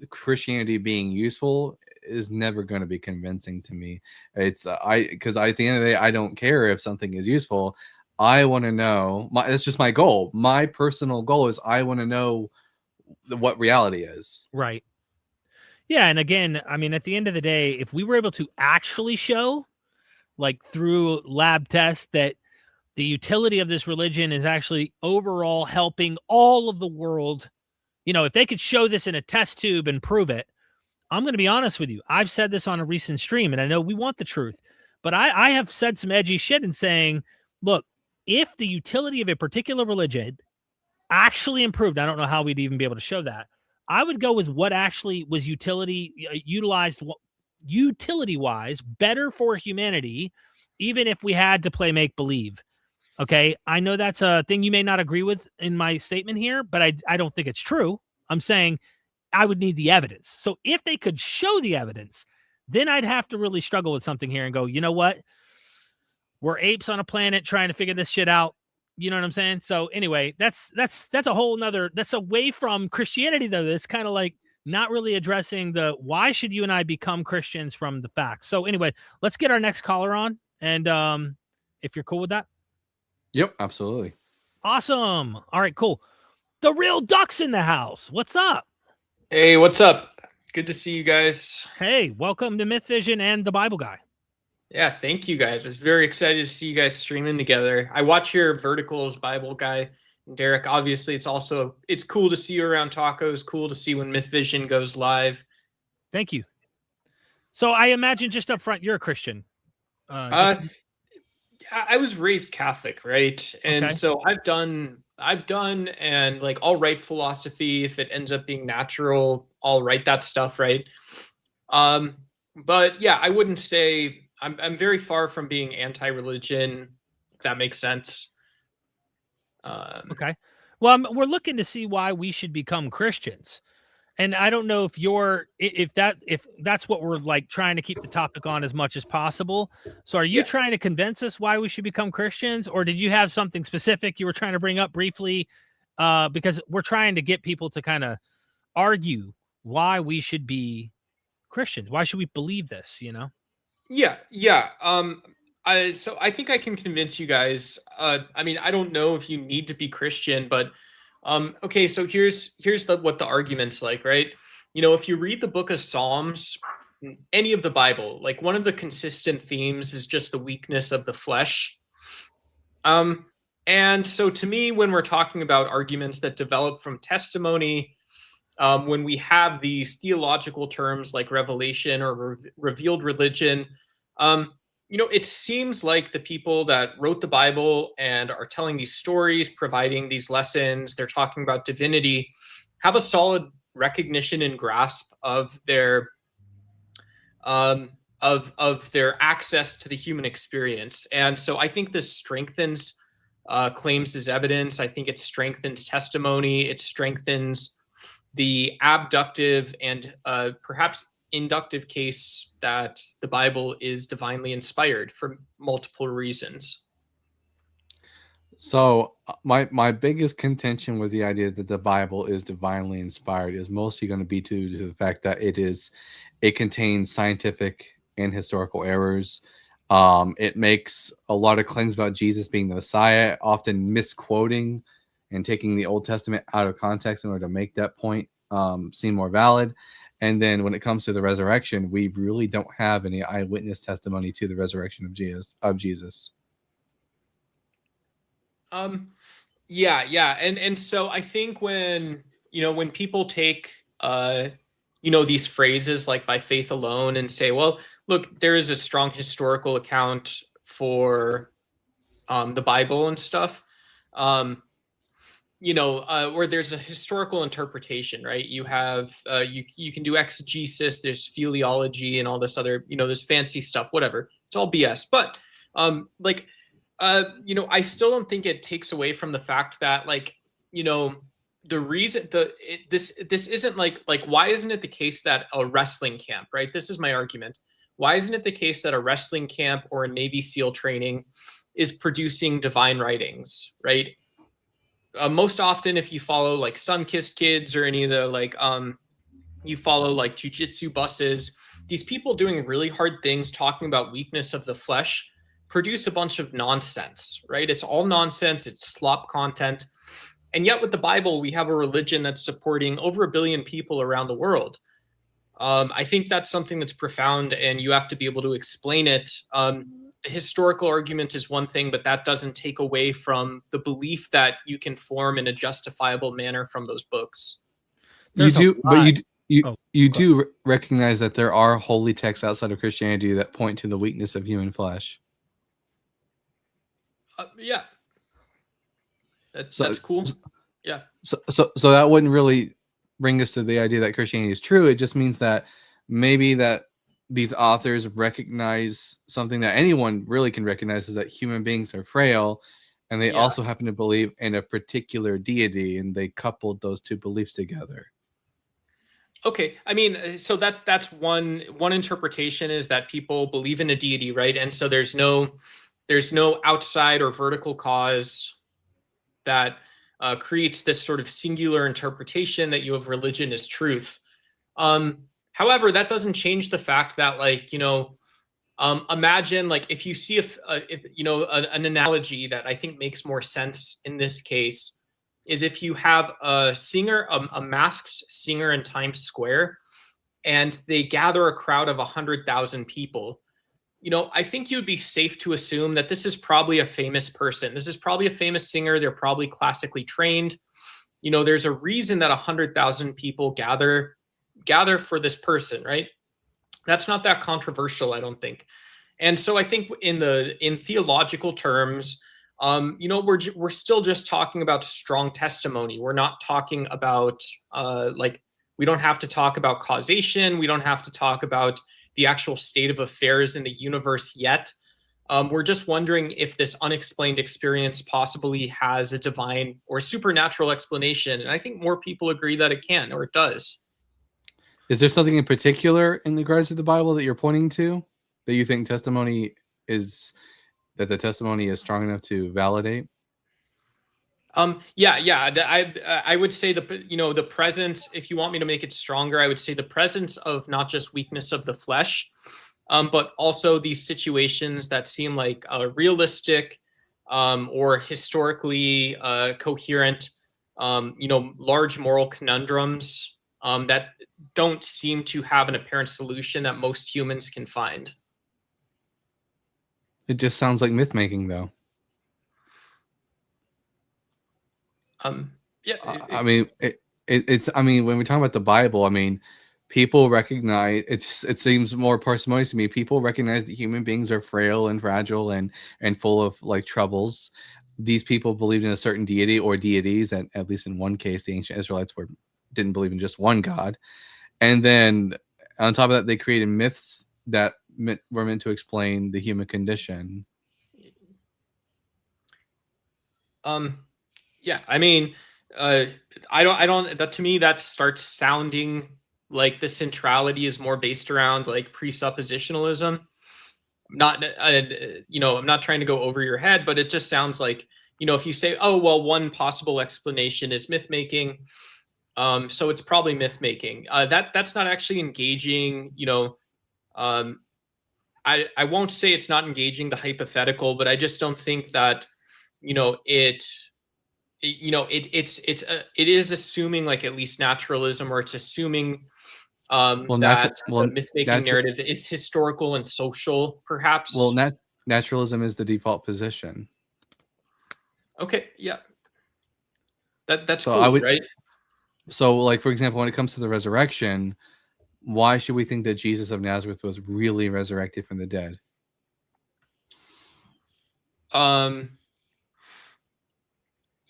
Christianity being useful is never going to be convincing to me. It's because at the end of the day, I don't care if something is useful. I want to know. That's just my goal. My personal goal is I want to know what reality is. Right. Yeah, and again, I mean, at the end of the day, if we were able to actually show, like through lab tests, that the utility of this religion is actually overall helping all of the world, if they could show this in a test tube and prove it, I'm going to be honest with you. I've said this on a recent stream, and I know we want the truth, but I have said some edgy shit in saying, look, if the utility of a particular religion actually improved, I don't know how we'd even be able to show that. I would go with what actually was utilized utility-wise better for humanity, even if we had to play make-believe. Okay, I know that's a thing you may not agree with in my statement here, but I don't think it's true. I'm saying I would need the evidence. So if they could show the evidence, then I'd have to really struggle with something here and go, you know what? We're apes on a planet trying to figure this shit out. You know what I'm saying? So anyway, that's a whole nother, that's away from Christianity though. That's kind of like not really addressing the why should you and I become Christians from the facts. So anyway, let's get our next caller on. And if you're cool with that. Yep, absolutely. Awesome. All right, cool. The real duck's in the house. What's up? Hey, what's up? Good to see you guys. Hey, welcome to Myth Vision and the Bible Guy. Yeah, thank you guys. I was very excited to see you guys streaming together. I watch your verticals, Bible Guy, and Derek. Obviously, it's cool to see you around tacos. Cool to see when Myth Vision goes live. Thank you. So I imagine just up front, you're a Christian. I was raised Catholic, right? And Okay. so I've done and like I'll write philosophy if it ends up being natural. I'll write that stuff, right? But yeah, I wouldn't say I'm very far from being anti-religion, if that makes sense. Okay. Well, we're looking to see why we should become Christians. And I don't know if that's what we're like trying to keep the topic on as much as possible. So are you trying to convince us why we should become Christians, or did you have something specific you were trying to bring up briefly? Because we're trying to get people to kind of argue why we should be Christians. Why should we believe this, Yeah. So I think I can convince you guys. I mean, I don't know if you need to be Christian, but okay. So here's what the argument's like, right? If you read the book of Psalms, any of the Bible, like one of the consistent themes is just the weakness of the flesh. And so to me, when we're talking about arguments that develop from testimony, when we have these theological terms like revelation or revealed religion, it seems like the people that wrote the Bible and are telling these stories, providing these lessons, they're talking about divinity, have a solid recognition and grasp of their of their access to the human experience. And so I think this strengthens claims as evidence. I think it strengthens testimony. It strengthens the abductive and perhaps inductive case that the Bible is divinely inspired for multiple reasons. So my biggest contention with the idea that the Bible is divinely inspired is mostly going to be due to the fact that it contains scientific and historical errors. It makes a lot of claims about Jesus being the Messiah, often misquoting and taking the Old Testament out of context in order to make that point seem more valid. And then when it comes to the resurrection, we really don't have any eyewitness testimony to the resurrection of Jesus. Yeah. And so I think when people take, these phrases like by faith alone and say, well, look, there is a strong historical account for the Bible and stuff. where there's a historical interpretation, right? You have you can do exegesis, there's philology, and all this other, this fancy stuff, whatever. It's all BS. But I still don't think it takes away from the fact that, the reason this isn't like why isn't it the case that a wrestling camp, right? This is my argument. Why isn't it the case that a wrestling camp or a Navy SEAL training is producing divine writings, right? Most often, if you follow like Sun-Kissed Kids or any of the you follow like jujitsu buses, these people doing really hard things, talking about weakness of the flesh, produce a bunch of nonsense, right? It's all nonsense. It's slop content. And yet with the Bible, we have a religion that's supporting over 1 billion people around the world. I think that's something that's profound, and you have to be able to explain it. The historical argument is one thing, but that doesn't take away from the belief that you can form in a justifiable manner from those books. You do recognize that there are holy texts outside of Christianity that point to the weakness of human flesh. Yeah. That's cool. Yeah. So that wouldn't really bring us to the idea that Christianity is true. It just means that maybe that these authors recognize something that anyone really can recognize, is that human beings are frail, and they also happen to believe in a particular deity, and they coupled those two beliefs together. Okay, I mean, so that's one interpretation, is that people believe in a deity, right? And so there's no outside or vertical cause that creates this sort of singular interpretation that you have religion as truth. However, that doesn't change the fact that, imagine if you see an analogy that I think makes more sense in this case is if you have a singer, a masked singer in Times Square, and they gather a crowd of 100,000 people. I think you'd be safe to assume that this is probably a famous person. This is probably a famous singer. They're probably classically trained. There's a reason that 100,000 people gather for this person, right? That's not that controversial, I don't think. And so I think in theological terms, we're still just talking about strong testimony. We're not talking about we don't have to talk about causation. We don't have to talk about the actual state of affairs in the universe yet. We're just wondering if this unexplained experience possibly has a divine or supernatural explanation. And I think more people agree that it can, or it does. Is there something in particular in regards to the Bible that you're pointing to that you think the testimony is strong enough to validate? I would say the presence, if you want me to make it stronger, I would say the presence of not just weakness of the flesh, but also these situations that seem like realistic or historically coherent, large moral conundrums that don't seem to have an apparent solution that most humans can find. It just sounds like myth making, though. I mean, when we talk about the Bible, I mean, people recognize it seems more parsimonious to me. People recognize that human beings are frail and fragile and full of troubles. These people believed in a certain deity or deities, and at least in one case, the ancient Israelites didn't believe in just one God. And then on top of that, they created myths that were meant to explain the human condition. Yeah, I mean, I don't. That, to me, that starts sounding like the centrality is more based around presuppositionalism. I'm not trying to go over your head, but it just sounds like, if you say, oh well, one possible explanation is myth making, so it's probably myth making. That's not actually engaging. I won't say it's not engaging the hypothetical, but I just don't think that it is assuming at least naturalism, or it's assuming the myth-making narrative is historical and social, perhaps. Well, naturalism is the default position. Okay, yeah, that's so cool, right? So, for example, when it comes to the resurrection, why should we think that Jesus of Nazareth was really resurrected from the dead?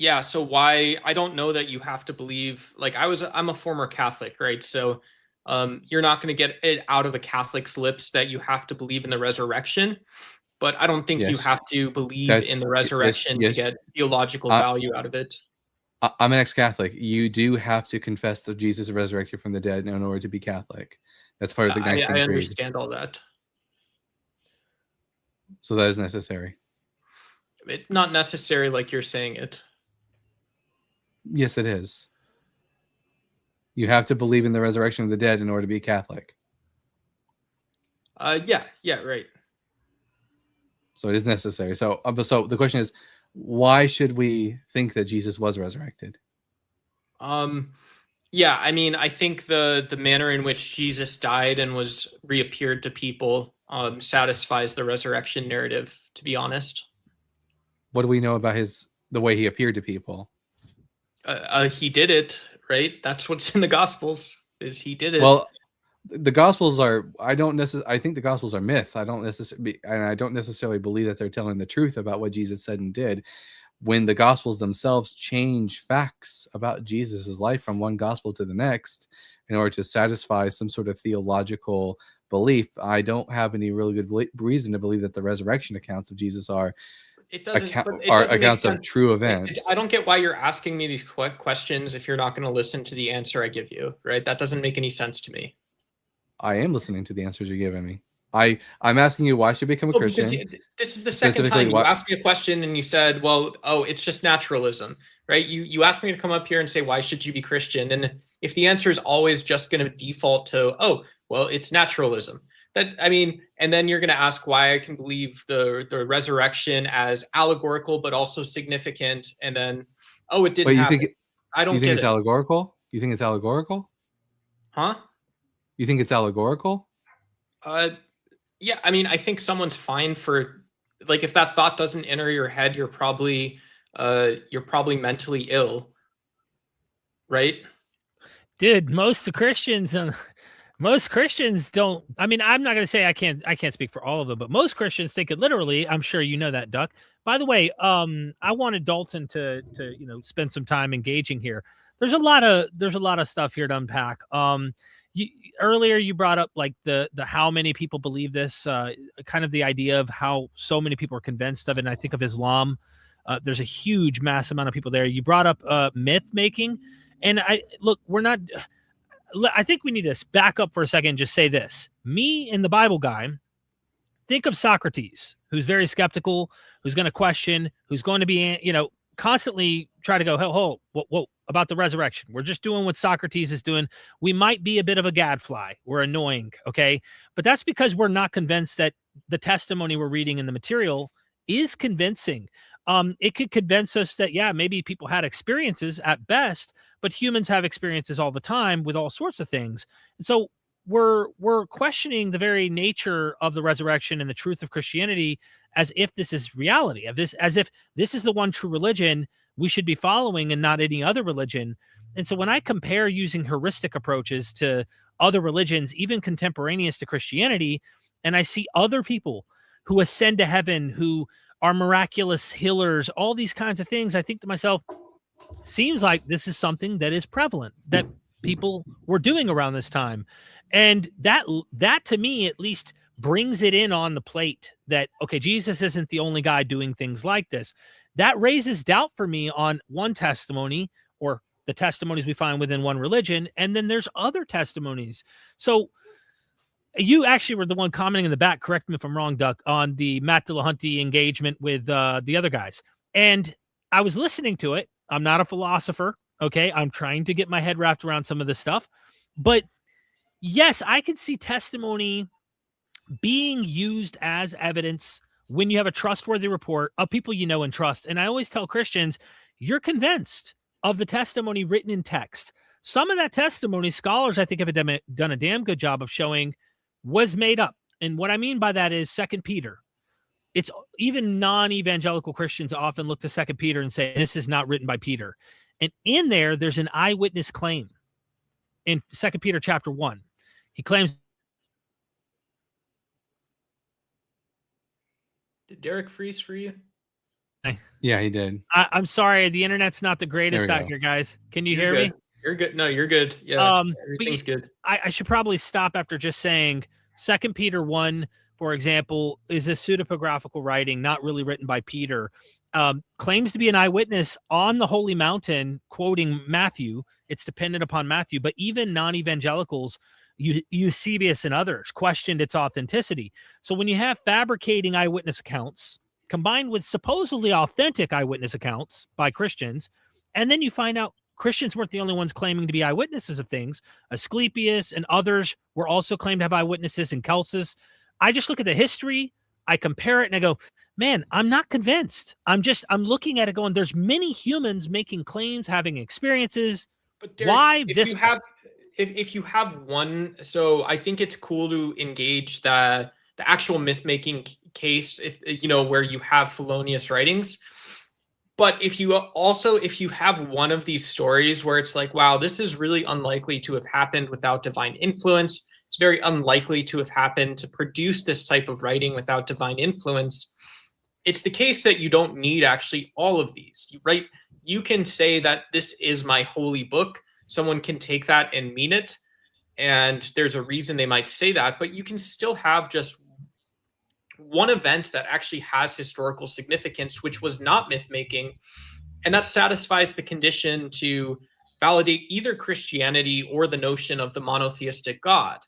Yeah, so why I don't know that you have to believe, like I'm a former Catholic, right? So you're not going to get it out of a Catholic's lips that you have to believe in the resurrection, but I don't think you Yes, have to believe in that's the yes, resurrection to yes. get theological I, value out of it. I'm an ex-Catholic. You do have to confess that Jesus resurrected from the dead in order to be Catholic. That's part of the Nicene I Creed. understand all that. So that is necessary. Not necessary like you're saying it. Yes, it is. You have to believe in the resurrection of the dead in order to be Catholic. Yeah, right. So it is necessary. So the question is, why should we think that Jesus was resurrected? Yeah, I mean, I think the manner in which Jesus died and was reappeared to people satisfies the resurrection narrative, to be honest. What do we know about the way he appeared to people? He did it, right? That's what's in the Gospels, is he did it. Well, the Gospels are, I think the Gospels are myth. I don't necessarily believe that they're telling the truth about what Jesus said and did. When the Gospels themselves change facts about Jesus's life from one Gospel to the next in order to satisfy some sort of theological belief, I don't have any really good reason to believe that the resurrection accounts of Jesus are accounts of true events. I don't get why you're asking me these questions if you're not going to listen to the answer I give you, right? That doesn't make any sense to me. I am listening to the answers you're giving me. I'm asking you, why I should become a Christian? This is the second time you asked me a question and you said, well, it's just naturalism, right? You asked me to come up here and say, why should you be Christian? And if the answer is always just going to default to, oh, well, it's naturalism. And then you're going to ask why I can believe the resurrection as allegorical, but also significant. And then, oh, it didn't happen. I don't get it. You think it's allegorical? You think it's allegorical? Huh? You think it's allegorical? Yeah, I mean, I think someone's fine for, like, if that thought doesn't enter your head, you're probably mentally ill, right? Dude, most Christians don't. I mean, I'm not going to say I can't speak for all of them, but most Christians think it literally. I'm sure you know that, Duck. By the way, I wanted Dalton to spend some time engaging here. There's a lot of stuff here to unpack. Earlier you brought up like the how many people believe this, kind of the idea of how so many people are convinced of it. And I think of Islam. There's a huge mass amount of people there. You brought up myth making, and I think we need to back up for a second and just say this. Me and the Bible guy, think of Socrates, who's very skeptical, who's going to question, who's going to be, constantly try to go, whoa, about the resurrection. We're just doing what Socrates is doing. We might be a bit of a gadfly. We're annoying, okay? But that's because we're not convinced that the testimony we're reading in the material is convincing. It could convince us that, yeah, maybe people had experiences at best, but humans have experiences all the time with all sorts of things. And so we're questioning the very nature of the resurrection and the truth of Christianity as if this is reality, as if this is the one true religion we should be following and not any other religion. And so when I compare using heuristic approaches to other religions, even contemporaneous to Christianity, and I see other people who ascend to heaven, who are miraculous healers, all these kinds of things, I think to myself, seems like this is something that is prevalent, that people were doing around this time. And that to me, at least, brings it in on the plate that, okay, Jesus isn't the only guy doing things like this. That raises doubt for me on one testimony, or the testimonies we find within one religion. And then there's other testimonies. So you actually were the one commenting in the back, correct me if I'm wrong, Duck, on the Matt Dillahunty engagement with the other guys. And I was listening to it. I'm not a philosopher, okay? I'm trying to get my head wrapped around some of this stuff. But yes, I can see testimony being used as evidence when you have a trustworthy report of people you know and trust. And I always tell Christians, you're convinced of the testimony written in text. Some of that testimony, scholars, I think, have done a damn good job of showing was made up. And what I mean by that is 2 Peter. It's even non-evangelical Christians often look to 2 Peter and say, this is not written by Peter. And in there's an eyewitness claim in 2 Peter chapter 1. He claims. Did Derek freeze for you? Yeah, he did. I'm sorry, the internet's not the greatest There we out go. here, guys. Can you You're hear good. me? You're good. No, you're good. Yeah, But everything's good. I should probably stop after just saying 2 Peter 1, for example, is a pseudepigraphical writing, not really written by Peter. Claims to be an eyewitness on the holy mountain, quoting Matthew. It's dependent upon Matthew, but even non-evangelicals, Eusebius and others, questioned its authenticity. So when you have fabricating eyewitness accounts combined with supposedly authentic eyewitness accounts by Christians, and then you find out Christians weren't the only ones claiming to be eyewitnesses of things. Asclepius and others were also claimed to have eyewitnesses, and Celsus. I just look at the history, I compare it, and I go, man, I'm not convinced. I'm looking at it going, there's many humans making claims, having experiences. But Derek, Why if this? if you have one, so I think it's cool to engage the actual myth making case, if where you have felonious writings. But if you have one of these stories where it's like, wow, this is really unlikely to have happened without divine influence. It's very unlikely to have happened to produce this type of writing without divine influence. It's the case that you don't need actually all of these, right? You can say that this is my holy book. Someone can take that and mean it. And there's a reason they might say that, but you can still have just one event that actually has historical significance, which was not myth making, and that satisfies the condition to validate either Christianity or the notion of the monotheistic God,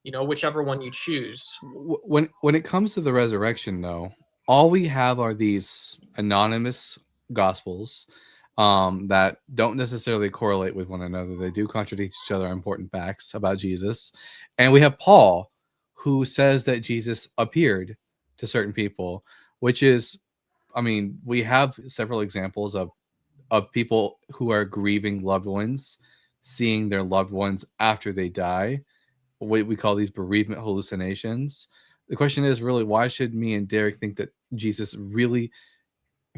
whichever one you choose. When it comes to the resurrection, though, all we have are these anonymous gospels that don't necessarily correlate with one another. They do contradict each other on important facts about Jesus, and we have Paul, who says that Jesus appeared to certain people, which is, I mean, we have several examples of people who are grieving loved ones, seeing their loved ones after they die. We call these bereavement hallucinations. The question is really, why should me and Derek think that Jesus really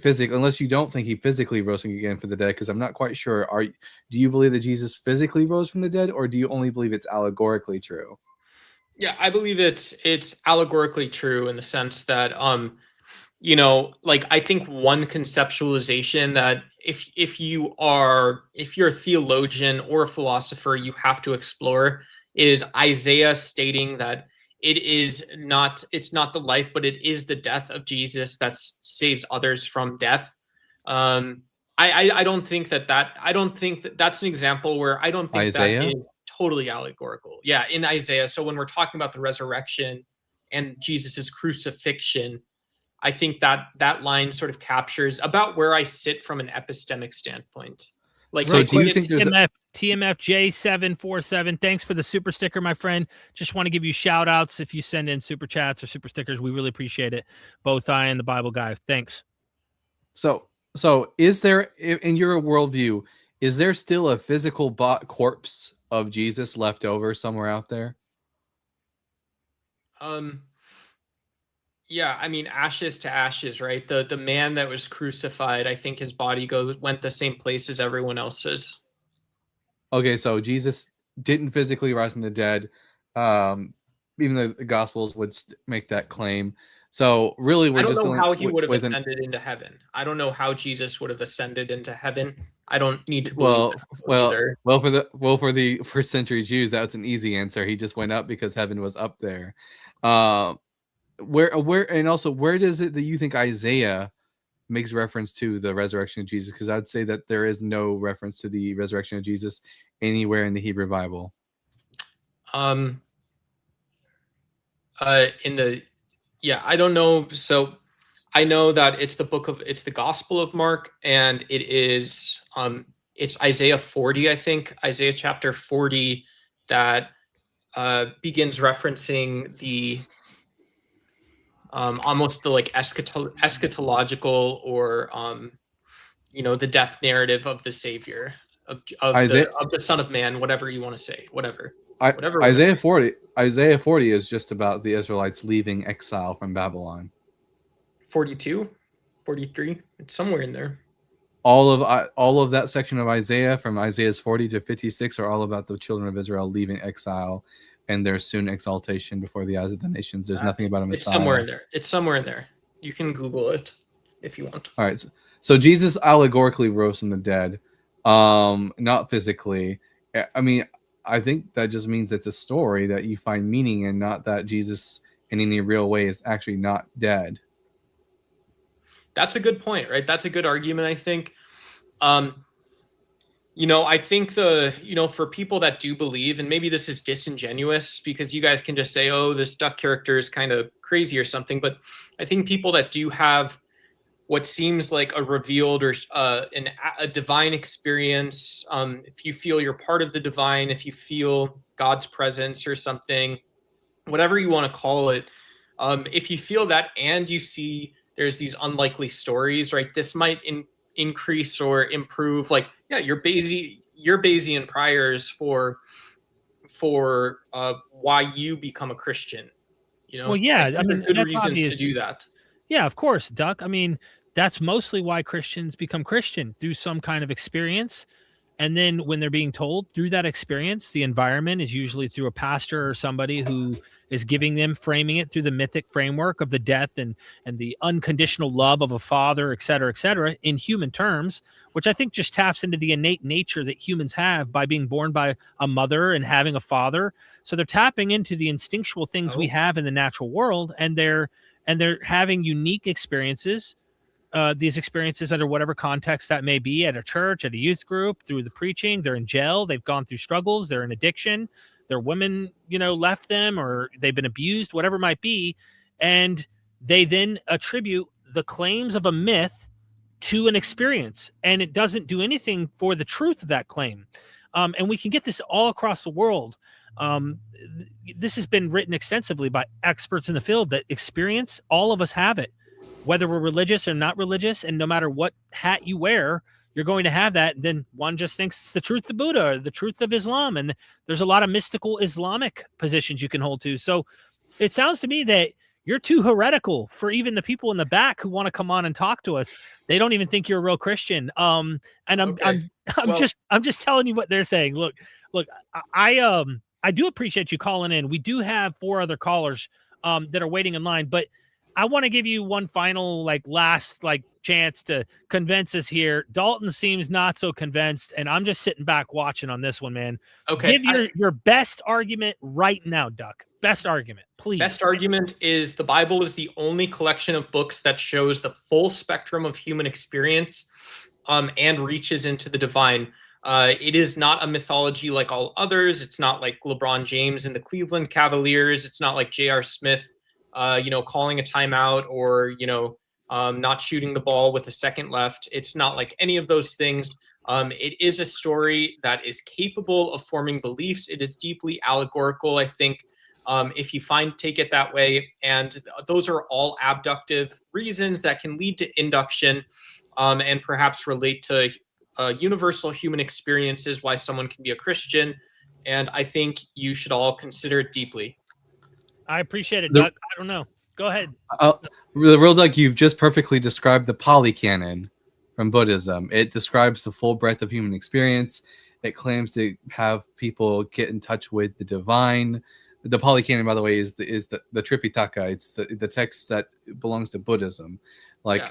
physically, unless you don't think he physically rose again for the dead, because I'm not quite sure. Do you believe that Jesus physically rose from the dead, or do you only believe it's allegorically true? Yeah, I believe it's allegorically true in the sense that I think one conceptualization that if you're a theologian or a philosopher, you have to explore is Isaiah stating that it's not the life, but it is the death of Jesus that saves others from death. I don't think that's an example where I don't think Isaiah? that is totally allegorical. Yeah, in Isaiah. So when we're talking about the resurrection and Jesus's crucifixion, I think that line sort of captures about where I sit from an epistemic standpoint. Like, so do you think there's TMFJ747? Thanks for the super sticker, my friend. Just want to give you shout outs if you send in super chats or super stickers. We really appreciate it. Both I and the Bible guy. Thanks. So is there, in your worldview, is there still a physical corpse of Jesus left over somewhere out there? Yeah, I mean, ashes to ashes, right? The man that was crucified, I think his body went the same place as everyone else's. Okay, so Jesus didn't physically rise from the dead, even though the Gospels would make that claim. So really, I don't know how he would have ascended into heaven. I don't know how Jesus would have ascended into heaven. I don't need to believe for century Jews, that's an easy answer. He just went up because heaven was up there. Where does it that you think Isaiah makes reference to the resurrection of Jesus? Because I'd say that there is no reference to the resurrection of Jesus anywhere in the Hebrew Bible. I don't know. So I know that it's the Gospel of Mark, and it is it's Isaiah 40, I think, Isaiah chapter 40, that begins referencing the almost the like eschatological or the death narrative of the Savior of the Son of Man, whatever you want to say, whatever. Isaiah 40 is just about the Israelites leaving exile from Babylon. 42, 43, it's somewhere in there. All of that section of Isaiah, from Isaiah's 40 to 56, are all about the children of Israel leaving exile and their soon exaltation before the eyes of the nations. There's nothing about a Messiah. It's somewhere in there. You can Google it. if you want. All right. So Jesus allegorically rose from the dead, not physically. I mean, I think that just means it's a story that you find meaning in, not that Jesus in any real way is actually not dead. That's a good point, right? That's a good argument, I think. I think for people that do believe, and maybe this is disingenuous because you guys can just say, oh, this duck character is kind of crazy or something. But I think people that do have what seems like a revealed or a divine experience, if you feel you're part of the divine, if you feel God's presence or something, whatever you want to call it, if you feel that and you see there's these unlikely stories, right? This might increase or improve, like, yeah, your Bayesian priors for why you become a Christian. Well, yeah, I mean, good that's reasons obvious to do that. Yeah, of course, Duck. I mean, that's mostly why Christians become Christian, through some kind of experience. And then when they're being told through that experience, the environment is usually through a pastor or somebody who is giving them, framing it through the mythic framework of the death and the unconditional love of a father, et cetera, in human terms, which I think just taps into the innate nature that humans have by being born by a mother and having a father. So they're tapping into the instinctual things we have in the natural world, and they're having unique experiences, these experiences under whatever context that may be, at a church, at a youth group, through the preaching. They're in jail. They've gone through struggles. They're in addiction. Their women, left them, or they've been abused, whatever it might be. And they then attribute the claims of a myth to an experience, and it doesn't do anything for the truth of that claim. And we can get this all across the world. This has been written extensively by experts in the field, that experience, all of us have it, whether we're religious or not religious. And no matter what hat you wear, you're going to have that. And then one just thinks it's the truth of Buddha or the truth of Islam. And there's a lot of mystical Islamic positions you can hold to. So it sounds to me that you're too heretical for even the people in the back who want to come on and talk to us. They don't even think you're a real Christian. And I'm just telling you what they're saying. Look, I do appreciate you calling in. We do have 4 other callers that are waiting in line, but I want to give you one final, last chance to convince us here. Dalton seems not so convinced, and I'm just sitting back watching on this one, man. Okay. Give your best argument right now, Duck. Best argument, please. Best argument is the Bible is the only collection of books that shows the full spectrum of human experience and reaches into the divine. It is not a mythology like all others. It's not like LeBron James and the Cleveland Cavaliers. It's not like J.R. Smith, calling a timeout or, not shooting the ball with a second left. It's not like any of those things. It is a story that is capable of forming beliefs. It is deeply allegorical, I think, if you take it that way. And those are all abductive reasons that can lead to induction and perhaps relate to universal human experiences, why someone can be a Christian. And I think you should all consider it deeply. I appreciate it, Doug. I don't know. Go ahead. The real Doug, you've just perfectly described the polycanon from Buddhism. It describes the full breadth of human experience. It claims to have people get in touch with the divine. The polycanon, by the way, is the Tripitaka. It's the text that belongs to Buddhism.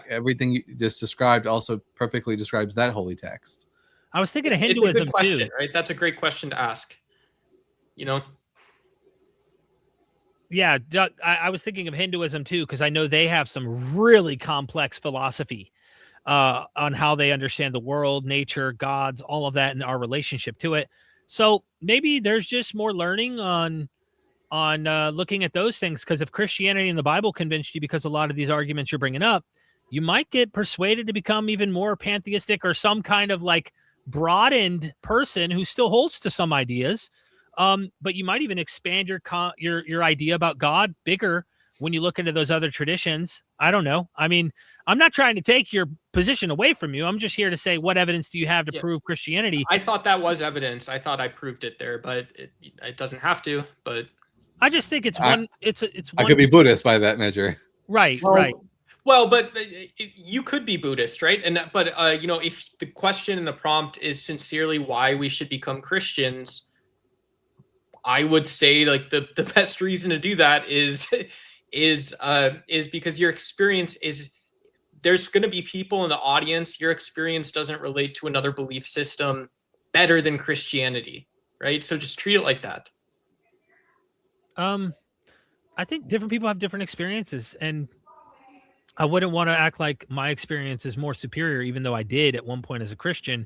Everything you just described also perfectly describes that holy text. I was thinking of Hinduism, it's a good question, too. Right? That's a great question to ask. Yeah, Doug, I was thinking of Hinduism, too, because I know they have some really complex philosophy on how they understand the world, nature, gods, all of that, and our relationship to it. So maybe there's just more learning on looking at those things, because if Christianity and the Bible convinced you, because a lot of these arguments you're bringing up, you might get persuaded to become even more pantheistic or some kind of broadened person who still holds to some ideas. But you might even expand your idea about God bigger when you look into those other traditions. I don't know. I mean, I'm not trying to take your position away from you. I'm just here to say, what evidence do you have to prove Christianity? I thought that was evidence. I thought I proved it there, but it doesn't have to. But I just think it's one. It's one. I could be Buddhist by that measure. Right. Right. Well, but you could be Buddhist, right? But if the question in the prompt is sincerely why we should become Christians, I would say the best reason to do that is because your experience is there's going to be people in the audience. Your experience doesn't relate to another belief system better than Christianity, right? So just treat it like that. I think different people have different experiences, and I wouldn't want to act like my experience is more superior, even though I did at one point as a Christian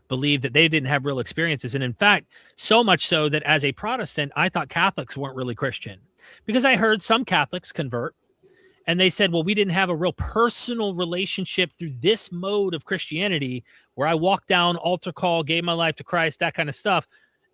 believe that they didn't have real experiences. And in fact, so much so that as a Protestant, I thought Catholics weren't really Christian, because I heard some Catholics convert and they said, well, we didn't have a real personal relationship through this mode of Christianity where I walked down, altar call, gave my life to Christ, that kind of stuff.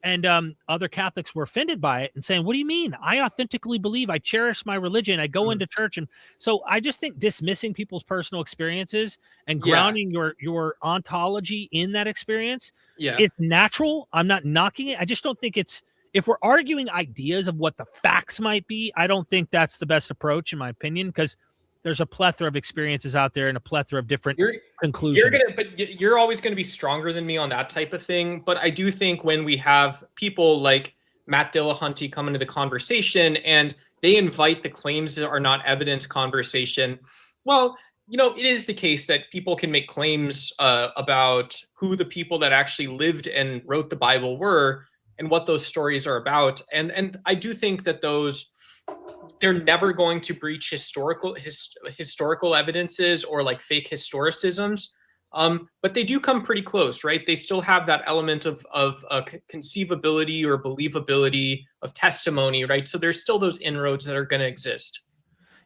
And other Catholics were offended by it and saying, what do you mean? I authentically believe, I cherish my religion, I go into church. And so I just think dismissing people's personal experiences and grounding your ontology in that experience is natural. I'm not knocking it. I just don't think it's, if we're arguing ideas of what the facts might be, I don't think that's the best approach, in my opinion, because there's a plethora of experiences out there and a plethora of different conclusions. You're always going to be stronger than me on that type of thing. But I do think when we have people like Matt Dillahunty come into the conversation and they invite the claims that are not evidence conversation, well, you know, it is the case that people can make claims about who the people that actually lived and wrote the Bible were and what those stories are about. And I do think that they're never going to breach historical evidences or like fake historicisms. But they do come pretty close, right? They still have that element of conceivability or believability of testimony, right? So there's still those inroads that are going to exist.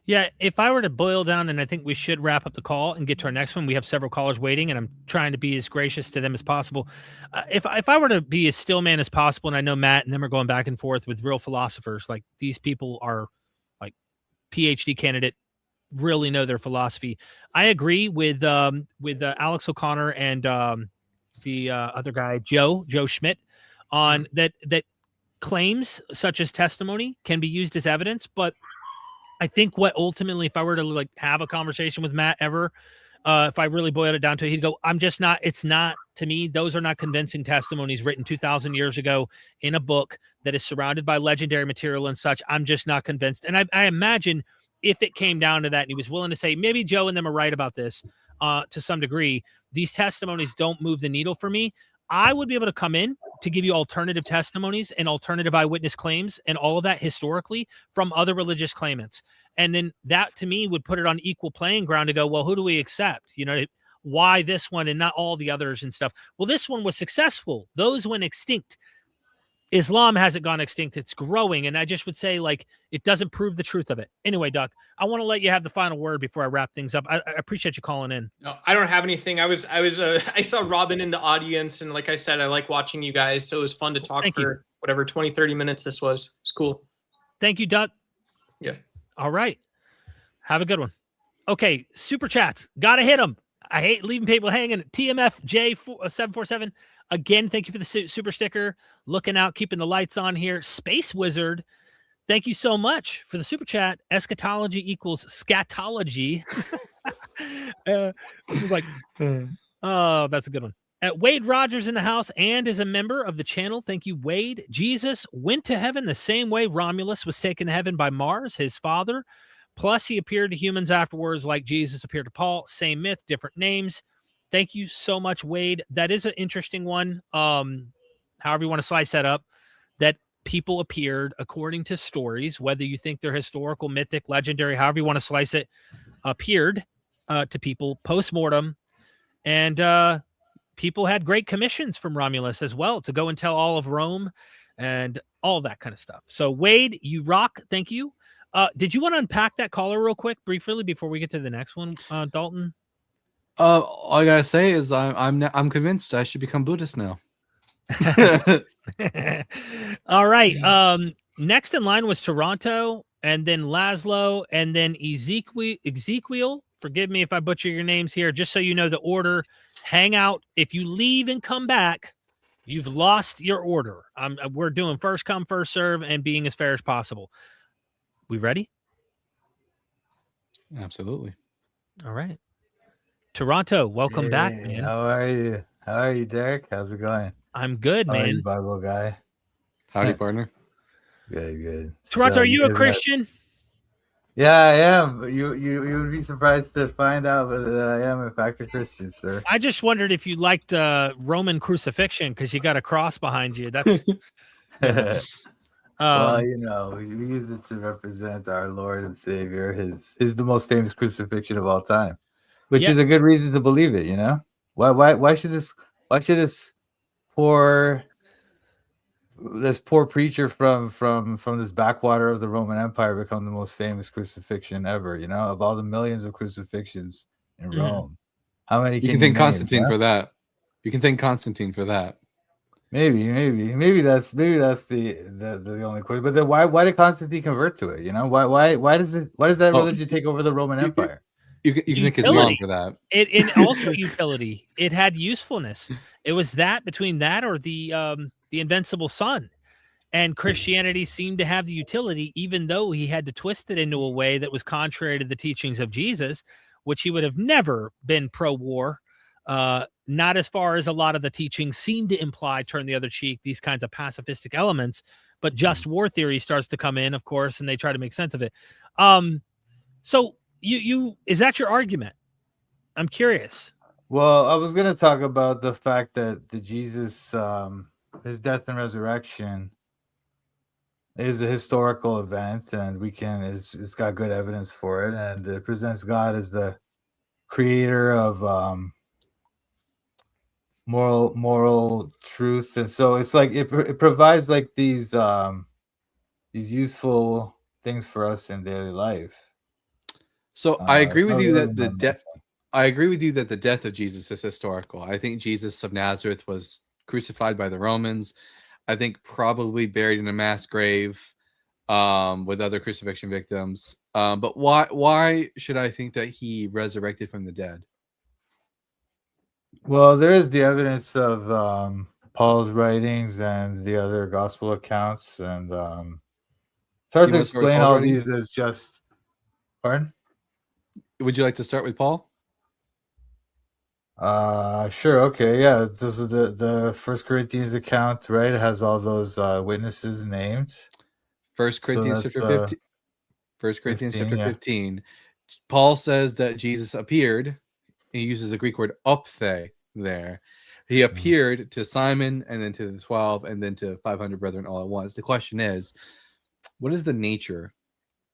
Yeah, if I were to boil down, and I think we should wrap up the call and get to our next one. We have several callers waiting, and I'm trying to be as gracious to them as possible. If I were to be as still man as possible, and I know Matt and them are going back and forth with real philosophers, like these people are like PhD candidate, really know their philosophy. I agree with Alex O'Connor and the other guy, Joe Schmidt, on that claims such as testimony can be used as evidence, but I think what ultimately, if I were to like have a conversation with Matt ever, if I really boiled it down to it, he'd go, I'm just not, it's not, to me, those are not convincing testimonies written 2,000 years ago in a book that is surrounded by legendary material and such. I'm just not convinced. And I imagine if it came down to that and he was willing to say, maybe Joe and them are right about this to some degree, these testimonies don't move the needle for me, I would be able to come in to give you alternative testimonies and alternative eyewitness claims and all of that historically from other religious claimants. And then that to me would put it on equal playing ground to go, well, who do we accept? You know, why this one and not all the others and stuff? Well, this one was successful. Those went extinct. Islam hasn't gone extinct. It's growing. And I just would say, like, it doesn't prove the truth of it. Anyway, Doc, I want to let you have the final word before I wrap things up. I appreciate you calling in. No, I don't have anything. I saw Robyn in the audience. And like I said, I like watching you guys. So it was fun to talk for whatever, 20, 30 minutes this was. It's cool. Thank you, Doc. Yeah. All right. Have a good one. Okay. Super chats. Got to hit them. I hate leaving people hanging. TMFJ747. Again, thank you for the super sticker. Looking out, keeping the lights on here. Space Wizard, thank you so much for the super chat. Eschatology equals scatology. This is like, oh, that's a good one. Wade Rogers in the house and is a member of the channel. Thank you, Wade. Jesus went to heaven the same way Romulus was taken to heaven by Mars, his father. Plus, he appeared to humans afterwards like Jesus appeared to Paul. Same myth, different names. Thank you so much, Wade. That is an interesting one. However you want to slice that up, that people appeared according to stories, whether you think they're historical, mythic, legendary, however you want to slice it, appeared to people post-mortem. And people had great commissions from Romulus as well to go and tell all of Rome and all that kind of stuff. So, Wade, you rock. Thank you. Did you want to unpack that caller real quick, briefly, before we get to the next one, Dalton? All I gotta say is I'm convinced I should become Buddhist now. All right. Next in line was Toronto, and then Laszlo, and then Ezekiel. Forgive me if I butcher your names here. Just so you know the order. Hang out. If you leave and come back, you've lost your order. We're doing first come, first serve, and being as fair as possible. We ready? Absolutely. All right. Toronto, welcome back, man. How are you? How are you, Derek? How's it going? I'm good, man. How are you, Bible guy? Howdy, partner. Good. Toronto, are you a Christian? Yeah, I am. You would be surprised to find out that I am in fact a Christian, sir. I just wondered if you liked Roman crucifixion because you got a cross behind you. That's Well, you know, we use it to represent our Lord and Savior. His the most famous crucifixion of all time, which Yeah. is a good reason to believe it. You know, why should this poor preacher from this backwater of the Roman Empire become the most famous crucifixion ever? You know, of all the millions of crucifixions in Rome, how many You can can thank name, Constantine huh? for that. You can thank Constantine for that. Maybe that's the only question. But then why did Constantine convert to it? You know, why does that Oh, religion take over the Roman Empire? You can thank his mom Utility. for that. It and also utility. It had usefulness. It was that between that or the invincible sun. And Christianity seemed to have the utility, even though he had to twist it into a way that was contrary to the teachings of Jesus, which he would have never been pro-war. Not as far as a lot of the teachings seem to imply turn the other cheek, these kinds of pacifistic elements, but just war theory starts to come in, of course, and they try to make sense of it. So you is that your argument? I'm curious. Well, I was going to talk about the fact that the Jesus, his death and resurrection, is a historical event, and it's got good evidence for it, and it presents God as the creator of moral truth, and so it's like it provides like these useful things for us in daily life. So I agree with you really that the death. I agree with you that the death of Jesus is historical. I think Jesus of Nazareth was crucified by the Romans. I think probably buried in a mass grave with other crucifixion victims. But why should I think that he resurrected from the dead? Well, there is the evidence of Paul's writings and the other gospel accounts, and it's hard to explain all these as just. Pardon? Would you like to start with Paul? Sure. Okay. Yeah. This is the First Corinthians account, right? It has all those witnesses named. 1 Corinthians chapter 15. 1 Corinthians chapter 15. Yeah. Paul says that Jesus appeared. He uses the Greek word opthe there. He appeared to Simon and then to the 12 and then to 500 brethren all at once. The question is, what is the nature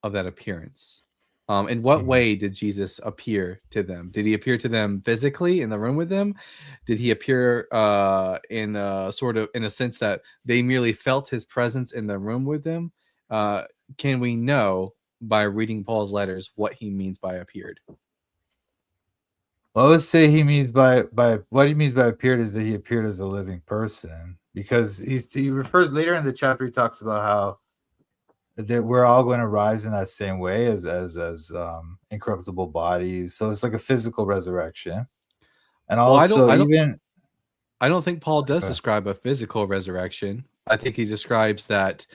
of that appearance? In what way did Jesus appear to them? Did he appear to them physically in the room with them? Did he appear in a sense that they merely felt his presence in the room with them? Can we know by reading Paul's letters what he means by appeared? Well, I would say he means by what he means by appeared is that he appeared as a living person, because he refers later in the chapter. He talks about how that we're all going to rise in that same way as incorruptible bodies. So it's like a physical resurrection. And also, I don't think Paul does describe a physical resurrection. I think he describes that,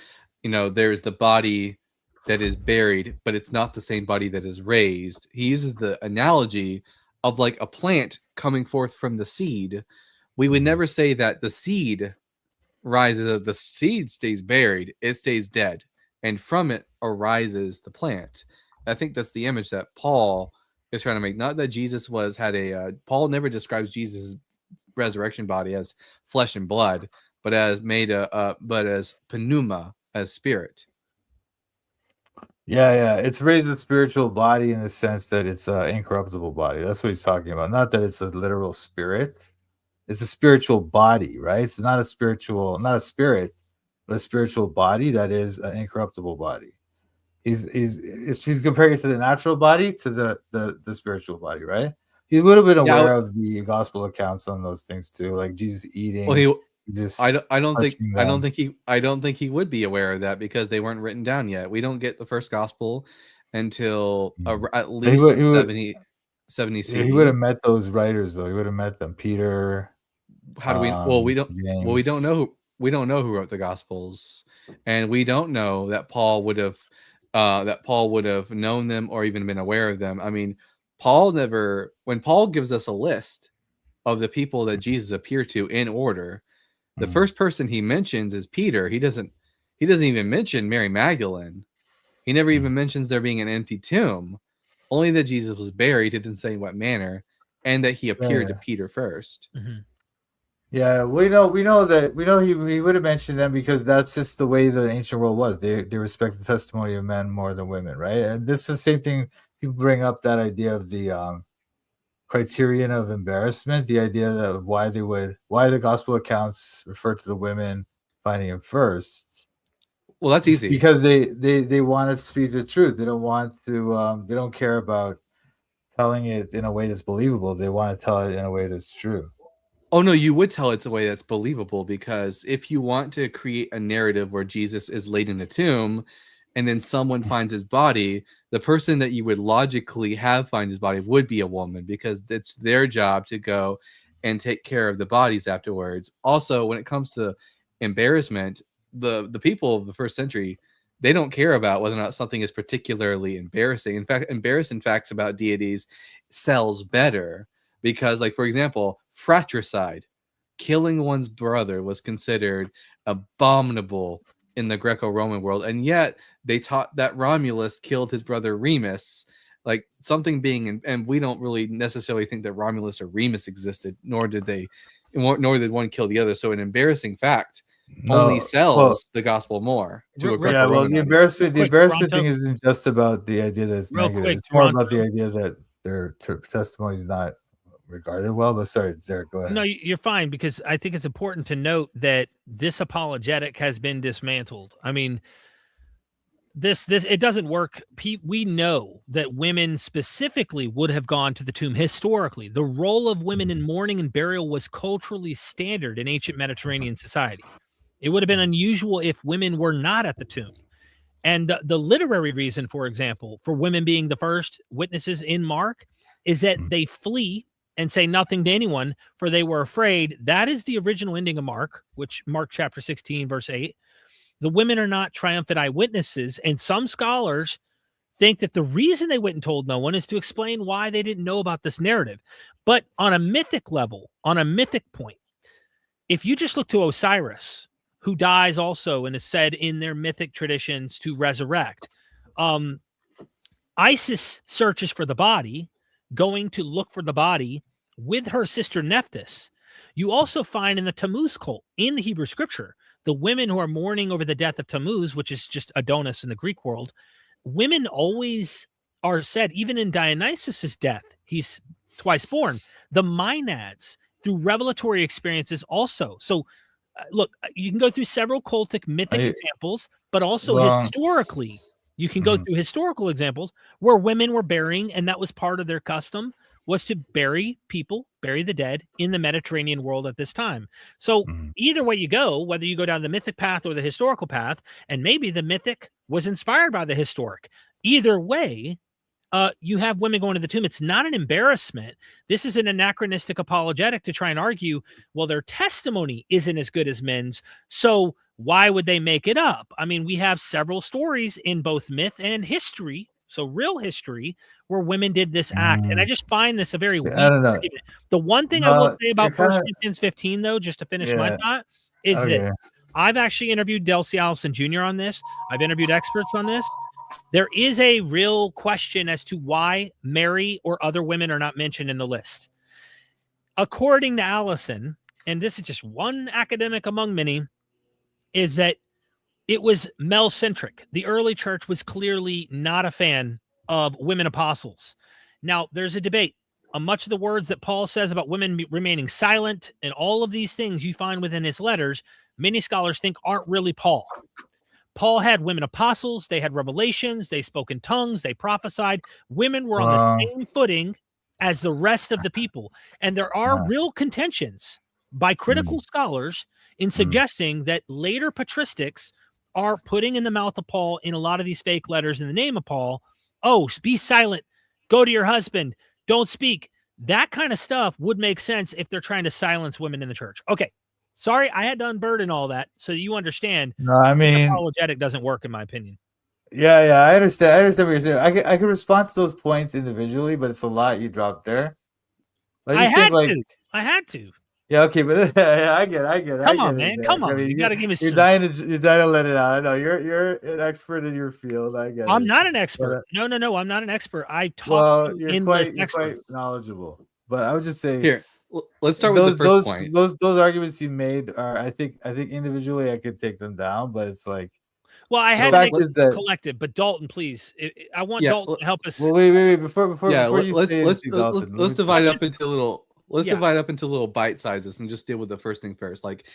there's the body that is buried, but it's not the same body that is raised. He uses the analogy of like a plant coming forth from the seed. We would never say that the seed rises, the seed stays buried, it stays dead, and from it arises the plant. I think that's the image that Paul is trying to make. Not that Jesus Paul never describes Jesus' resurrection body as flesh and blood, but as but as pneuma, as spirit. Yeah, it's raised a spiritual body in the sense that it's an incorruptible body. That's what he's talking about. Not that it's a literal spirit. It's a spiritual body, right? It's not a spirit, but a spiritual body that is an incorruptible body. He's comparing it to the natural body to the spiritual body, right? He would have been aware of the gospel accounts on those things too, like Jesus eating. Well, I don't think he would be aware of that because they weren't written down yet. We don't get the first gospel until at least 70 CE. Yeah, he would have met those writers though. He would have met them. Peter. How do we? Well, we don't. James. Well, we don't know. We don't know who wrote the gospels, and we don't know that Paul would have known them or even been aware of them. I mean, when Paul gives us a list of the people that Jesus appeared to in order, the first person he mentions is Peter. He doesn't even mention Mary Magdalene. He never even mentions there being an empty tomb, only that Jesus was buried. It didn't say in what manner, and that he appeared to Peter first. Mhm. Yeah, we know he would have mentioned them because that's just the way the ancient world was. They respect the testimony of men more than women, right? And this is the same thing. People bring up that idea of the criterion of embarrassment, the idea of why the gospel accounts refer to the women finding him first. Well, that's It's easy because they want to speak the truth. They don't want to. They don't care about telling it in a way that's believable. They want to tell it in a way that's true. Oh no, you would tell it's a way that's believable, because if you want to create a narrative where Jesus is laid in a tomb and then someone finds his body, the person that you would logically have find his body would be a woman, because it's their job to go and take care of the bodies afterwards. Also, when it comes to embarrassment, the people of the first century, they don't care about whether or not something is particularly embarrassing. In fact, embarrassing facts about deities sells better. Because, like, for example, fratricide, killing one's brother, was considered abominable in the Greco-Roman world, and yet they taught that Romulus killed his brother Remus. Like, something being, and we don't really necessarily think that Romulus or Remus existed, nor did one kill the other. So an embarrassing fact only sells the gospel more to a Real- Yeah, well, Greco-Roman the audience. embarrassment Quick, thing Toronto. isn't just about the idea that it's Real negative. quick, It's more about the Toronto. idea that their testimony is not regarded well. But sorry, Derek, go ahead. No, you're fine, because I think it's important to note that this apologetic has been dismantled. I mean, this it doesn't work. We know that women specifically would have gone to the tomb historically. The role of women in mourning and burial was culturally standard in ancient Mediterranean society. It would have been unusual if women were not at the tomb. And the literary reason, for example, for women being the first witnesses in Mark is that they flee and say nothing to anyone, for they were afraid. That is the original ending of Mark, which Mark chapter 16, verse 8. The women are not triumphant eyewitnesses, and some scholars think that the reason they went and told no one is to explain why they didn't know about this narrative. But on a mythic level, on a mythic point, if you just look to Osiris, who dies also and is said in their mythic traditions to resurrect, Isis searches for the body, going to look for the body with her sister Nephthys. You also find in the Tammuz cult, in the Hebrew scripture, the women who are mourning over the death of Tammuz, which is just Adonis in the Greek world, women always are said, even in Dionysus's death, he's twice born, the Maenads, through revelatory experiences also. So, look, you can go through several cultic mythic examples, but also historically, you can go through historical examples where women were burying, and that was part of their custom, was to bury people, bury the dead in the Mediterranean world at this time. So either way you go, whether you go down the mythic path or the historical path, and maybe the mythic was inspired by the historic, either way, you have women going to the tomb. It's not an embarrassment. This is an anachronistic apologetic to try and argue, well, their testimony isn't as good as men's, so why would they make it up? I mean, we have several stories in both myth and history, so real history, where women did this act. And I just find this a very weak argument. The one thing I will say about 1 Corinthians 15, though, just to finish my thought, is that I've actually interviewed Delcy Allison Jr. on this. I've interviewed experts on this. There is a real question as to why Mary or other women are not mentioned in the list. According to Allison, and this is just one academic among many, is that it was male-centric. The early church was clearly not a fan of women apostles. Now, there's a debate on much of the words that Paul says about women remaining silent, and all of these things you find within his letters, many scholars think aren't really Paul. Paul had women apostles, they had revelations, they spoke in tongues, they prophesied. Women were on the same footing as the rest of the people. And there are real contentions by critical scholars in suggesting that later patristics are putting in the mouth of Paul in a lot of these fake letters in the name of Paul, oh, be silent, go to your husband, don't speak. That kind of stuff would make sense if they're trying to silence women in the church. Okay. Sorry, I had to unburden all that so that you understand. No, I mean, apologetic doesn't work, in my opinion. Yeah, I understand. I understand what you're saying. I can respond to those points individually, but it's a lot you dropped there. I had to. Yeah, okay, but yeah, I get Come on, it, man. Derek. Come I on. mean, You got to give me you're some. dying to let it out. I know you're an expert in your field. I get I'm it. not an But, expert. No. I'm not an expert. I talk well, to you're endless quite experts. knowledgeable. But I would just say Here, let's start with the first point. those arguments you made are I think individually I could take them down, but it's like Well, I the had to fact make is it that collective, but Dalton, please. I want Yeah, Dalton to help us. well wait before Yeah, you say anything, Dalton, let's divide up into little Yeah. divide up into little bite sizes and just deal with the first thing first. Like,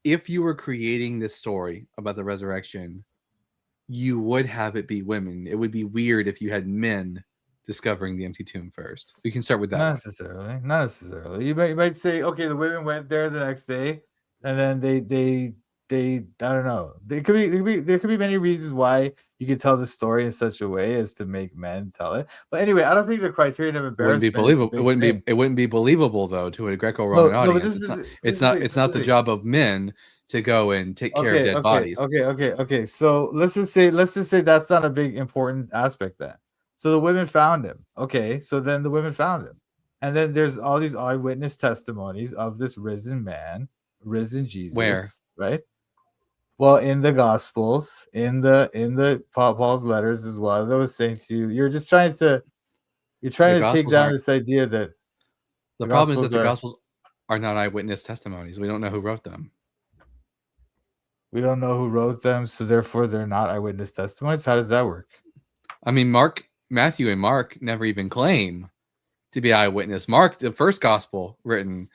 if you were creating this story about the resurrection, you would have it be women. It would be weird if you had men discovering the empty tomb first. We can start with that. Not necessarily. You might say, okay, the women went there the next day, and then they I don't know. There could be many reasons why you could tell the story in such a way as to make men tell it. But anyway, I don't think the criterion of It wouldn't be embarrassment believable. is a big thing. It wouldn't be believable though to a Greco-Roman No, but audience. It's not the job of men to go and take care of dead bodies. Okay. So let's just say that's not a big important aspect then. So the women found him. Okay, so then the women found him, and then there's all these eyewitness testimonies of this risen man, risen Jesus. Where? Right? Well, in the Gospels, in the Paul's letters as well. As I was saying to you, you're trying to take Gospels down aren't- this idea that The problem is that Gospels the are- Gospels are not eyewitness testimonies. We don't know who wrote them. we don't know who wrote them, so therefore they're not eyewitness testimonies. How does that work? I mean, Matthew and Mark never even claim to be eyewitness. Mark, the first gospel written,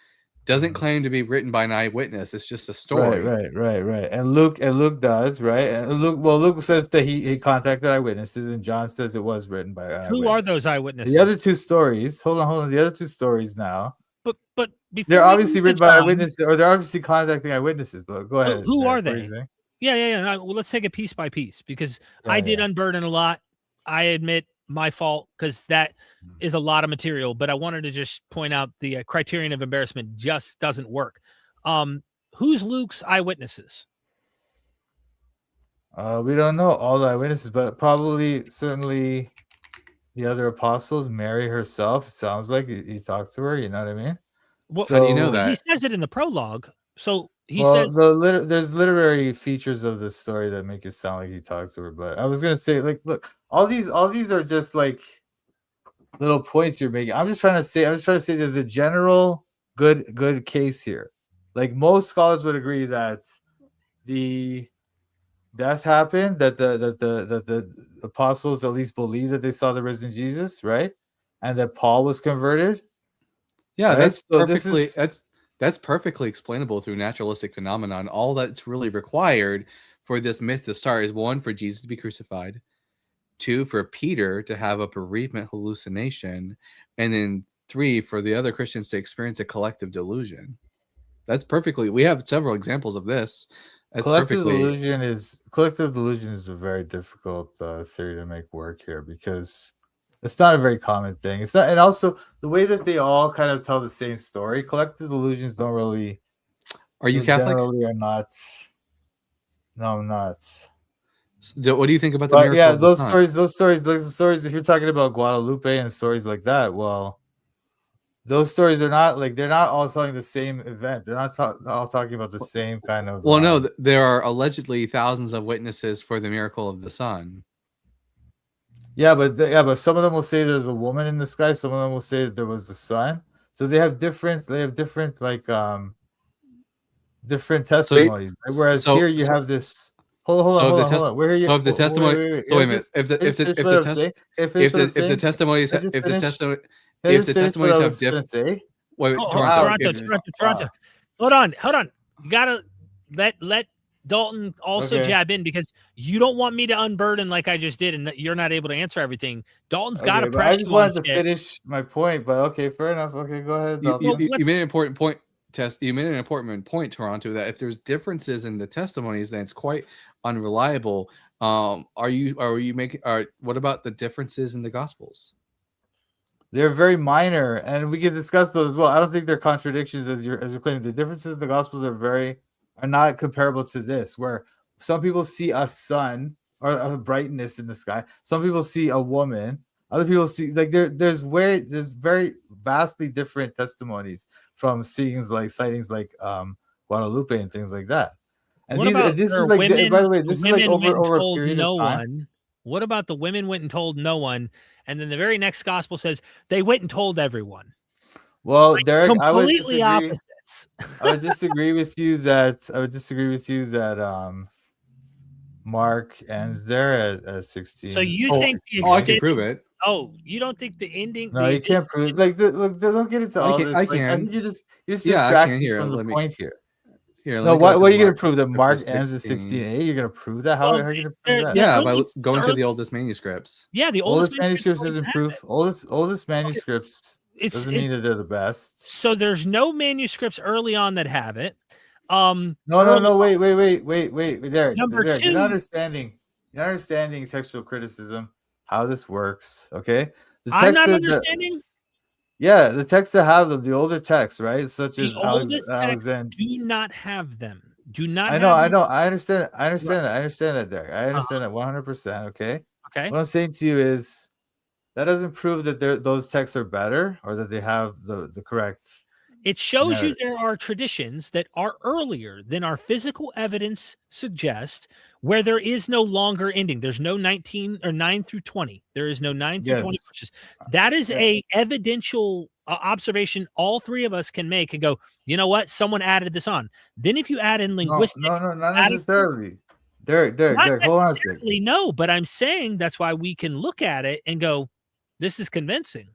doesn't claim to be written by an eyewitness. It's just a story. Right. And Luke does, right? And Luke says that he contacted eyewitnesses, and John says it was written by eyewitnesses. Who are those eyewitnesses? The other two stories? Hold on. The other two stories now. But before They're we obviously get to written by John- eyewitnesses, or they're obviously contacting eyewitnesses. But go ahead. Who Derek, are what they? you saying? Yeah. Well, let's take it piece by piece because Yeah, I did yeah. unburden a lot. I admit my fault because that is a lot of material. But I wanted to just point out the criterion of embarrassment just doesn't work. Who's Luke's eyewitnesses? We don't know all the eyewitnesses, but certainly the other apostles, Mary herself. It sounds like he talked to her. You know what I mean? Well, How do you know So- that? He says it in the prologue. So he well, said, there's literary features of this story that make it sound like he talked to her. But I was gonna say, like, look, all these are just like little points you're making. I'm just trying to say there's a general good case here. Like most scholars would agree that the death happened, that the apostles at least believed that they saw the risen Jesus, right? And that Paul was converted. Yeah, Right? that's So this perfectly is- that's perfectly explainable through naturalistic phenomenon. All that's really required for this myth to start is one, for Jesus to be crucified, two, for Peter to have a bereavement hallucination, and then three, for the other Christians to experience a collective delusion. That's perfectly. We have several examples of this. That's collective perfectly. delusion is a very difficult theory to make work here because it's not a very common thing. It's not, and also the way that they all kind of tell the same story. Collective delusions don't really. Are you they Catholic? Generally, are not. No, I'm not. What do you think about the But miracle? yeah, of the sun? those stories. If you're talking about Guadalupe and stories like that, well, those stories are not like they're not all telling the same event. They're not all talking about the same kind of. Well, no, there are allegedly thousands of witnesses for the miracle of the sun. Yeah, but some of them will say there's a woman in the sky. Some of them will say that there was the sun. So they have different like different testimonies. Right? Whereas here you have this. Hold on. Where are you? So if the testimony, wait. so wait a minute. If the testimonies have different. Wait, Toronto. Hold on. You gotta let Dalton also Okay. jab in because you don't want me to unburden like I just did, and you're not able to answer everything. Dalton's got to Okay, but press. I just wanted to finish my point, but okay, fair enough. Okay, go ahead. Dalton. You made an important point. You made an important point, Toronto. That if there's differences in the testimonies, then it's quite unreliable. What about the differences in the Gospels? They're very minor, and we can discuss those as well. I don't think they're contradictions as you're claiming. The differences in the Gospels are not comparable to this, where some people see a sun or a brightness in the sky. Some people see a woman, Other people see like there's very vastly different testimonies from sightings like Guadalupe and things like that. And What about this their is like women? by the way, The this is like women went and over a told period no of time. one. What about the women went and told no one, and then the very next gospel says they went and told everyone? Well, Derek, Completely opposites. I would disagree with you that Mark ends there at 16. So you Oh, think the oh, I can extended? prove it. Oh, you don't think the ending? No, the you can't prove it. Like, look, don't get into I all can- this. I Like, I can. think you just Yeah, I distract can. me Here, from the let me- point here. Here, No, let me go what to are you going to Mark prove? That chapter Mark ends at 16. 16a? You're going to prove that? How Well, are you going to prove that? Yeah, early- by going the to the oldest manuscripts. Yeah, the Oldest oldest manuscripts always isn't have proof. it. Oldest manuscripts It's doesn't mean that they're the best. so there's no manuscripts early on that have it. No, wait, Derek. Number Derek, two- you're not understanding textual criticism, how this works, okay? The I'm not text that- understanding. Yeah, the texts that have them, the older texts, right? Such The as oldest texts Alexander. do not have them. Do not. I know. have them. I understand that, Derek. I understand that 100%. Okay. Okay. What I'm saying to you is that doesn't prove that those texts are better or that they have the correct. It shows you narrative. there are traditions that are earlier than our physical evidence suggests, where there is no longer ending. There's no 19 or 9 through 20. There is no 9 through 20 Yes. verses. That is Yeah. a evidential observation all three of us can make and go, you know what? Someone added this on. Then if you add in linguistics, No, not adding- necessarily. Derek, not hold on a necessarily, second. no, but I'm saying that's why we can look at it and go, this is convincing.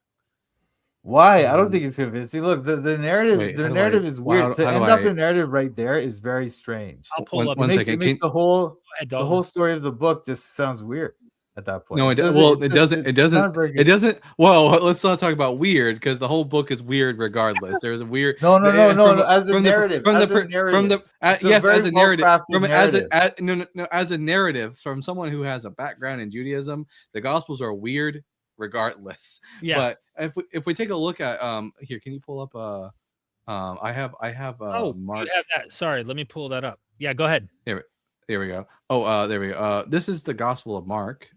Why? I don't think it's convincing. Look, the narrative, Wait, the how do narrative I- is well, weird. how To do end off I- the narrative right there is very strange. I'll pull up. One It second. makes the whole Go ahead, the Dalton. whole story of the book just sounds weird at that point. No, it doesn't- well, it's it just- doesn't. It it's doesn't. not very It good. doesn't. Well, let's not talk about weird because the whole book is weird regardless. There's a weird. No, from- as a from the- narrative, from as the a per- narrative. from the It's a yes, very as a narrative. well-crafted From narrative. as a narrative from someone who has a background in Judaism, the Gospels are weird regardless. Yeah. But if we take a look at here, can you pull up I have Oh, Mark. you have that. Sorry, let me pull that up. Yeah, go ahead. There we go. Oh, there we go. This is the Gospel of Mark.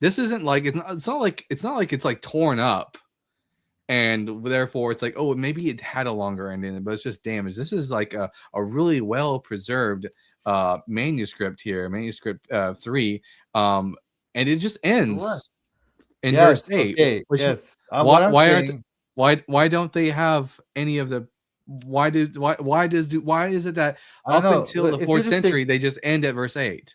This isn't like it's not like it's like torn up, and therefore it's like, oh, maybe it had a longer ending, but it's just damaged. This is like a really well preserved manuscript here, manuscript 3, and it just ends in verse 8. Okay, which- yes. Why don't they have any of the? Why is it that I don't up know, until but the it's 4th interesting- century they just end at verse 8?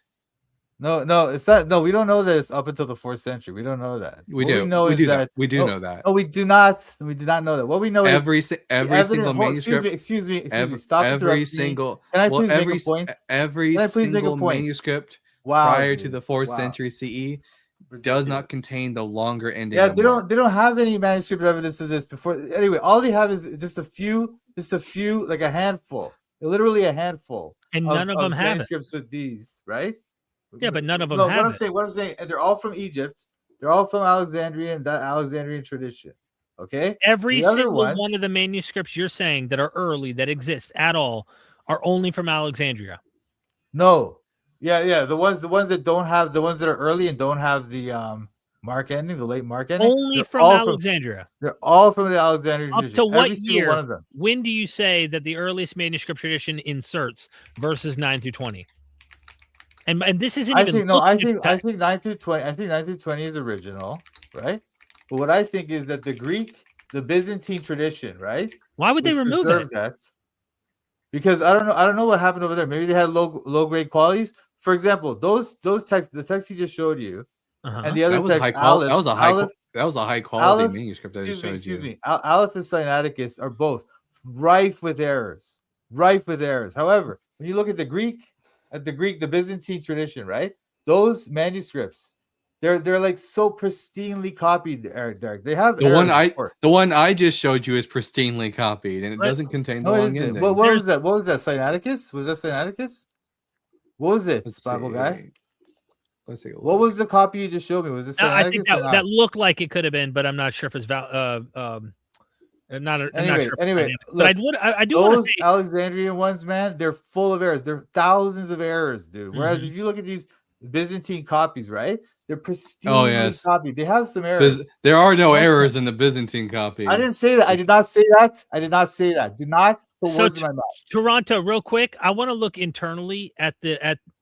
No, it's not. No, we don't know that it's up until the 4th century. We don't know that. We What do. We know we is do that. We do no, know that. No, we do not. We do not know that. What we know is Every evidence- single hold- manuscript. Excuse me. Every, Stop every interrupting me. single. Can I well, please every make a point? every Can I please make a single point? manuscript Wow, prior to dude. the 4th Wow. century CE does Ridiculous. not contain the longer ending. Yeah, of they Mark. don't have any manuscript evidence of this before. Anyway, all they have is just a few, like a handful, literally a handful. And none of them have it. manuscripts with these, right? Yeah, but none of them No, have what I'm saying, and they're all from Egypt. They're all from Alexandria and that Alexandrian tradition. Okay. Every The other single ones- one of the manuscripts you're saying that are early that exist at all are only from Alexandria. No. Yeah. The ones that don't have the ones that are early and don't have the Mark ending, the late Mark ending. Only they're from all Alexandria. They're all from the Alexandrian Up tradition. to what Every single year? one of them. When do you say that the earliest manuscript tradition inserts verses 9 through 20? And this isn't I even. think no. looking I at think text. 9 through 20. I think 9 through 20 is original, right? But what I think is that the Byzantine tradition, right? Why would they which remove it? preserved that. Because I don't know what happened over there. Maybe they had low grade qualities. For example, those texts, the text he just showed you, Uh-huh. and the other That was text, high quality. That was a high. Aleph, That was a high quality Aleph- manuscript that I just excuse showed you. me. Aleph and Sinaiticus are both rife with errors. However, when you look at the Greek, the Byzantine tradition, right? Those manuscripts, they're like so pristinely copied. Derek, they have The one errors, of course. The one I just showed you is pristinely copied, and it But- doesn't contain the No, it long isn't. ending. What was that? What was that? Sinaiticus? Was that Sinaiticus? What was it, Let's Bible see. guy? Let's take a look. What was the copy you just showed me? Was it I Sinaiticus think or not? that looked like it could have been, but I'm not sure if it's I'm not sure. Anyway, But I do want to those say Alexandrian ones, man, they're full of errors. They're thousands of errors, dude. Whereas Mhm. if you look at these Byzantine copies, right? They're pristinely Oh, yes. copied. They have some errors. There are no That's errors in the Byzantine copy. I didn't say that. I did not say that. I did not say that. Do not put So words in my mouth. Toronto, real quick, I want to look internally at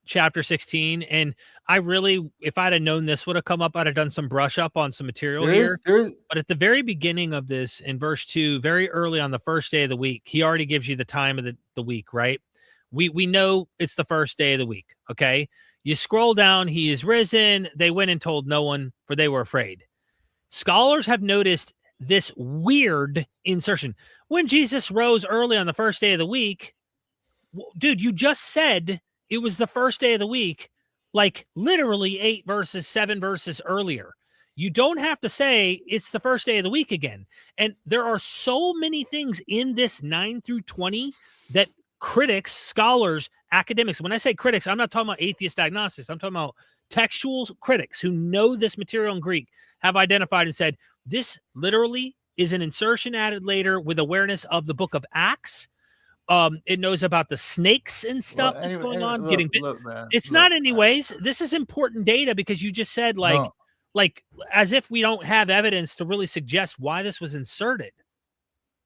chapter 16, and I really, if I'd have known this would have come up, I'd have done some brush up on some material here. But at the very beginning of this, in verse 2, very early on the first day of the week, he already gives you the time of the week, right? We know it's the first day of the week, okay? You scroll down, he is risen. They went and told no one, for they were afraid. Scholars have noticed this weird insertion. When Jesus rose early on the first day of the week, dude, you just said it was the first day of the week, like literally 7 verses earlier. You don't have to say it's the first day of the week again. And there are so many things in this 9 through 20 that critics, scholars, academics, when I say critics, I'm not talking about atheist agnostics. I'm talking about textual critics who know this material in Greek, have identified and said, this literally is an insertion added later with awareness of the book of Acts. It knows about the snakes and stuff that's going on. It's not anyways. This is important data because you just said like as if we don't have evidence to really suggest why this was inserted.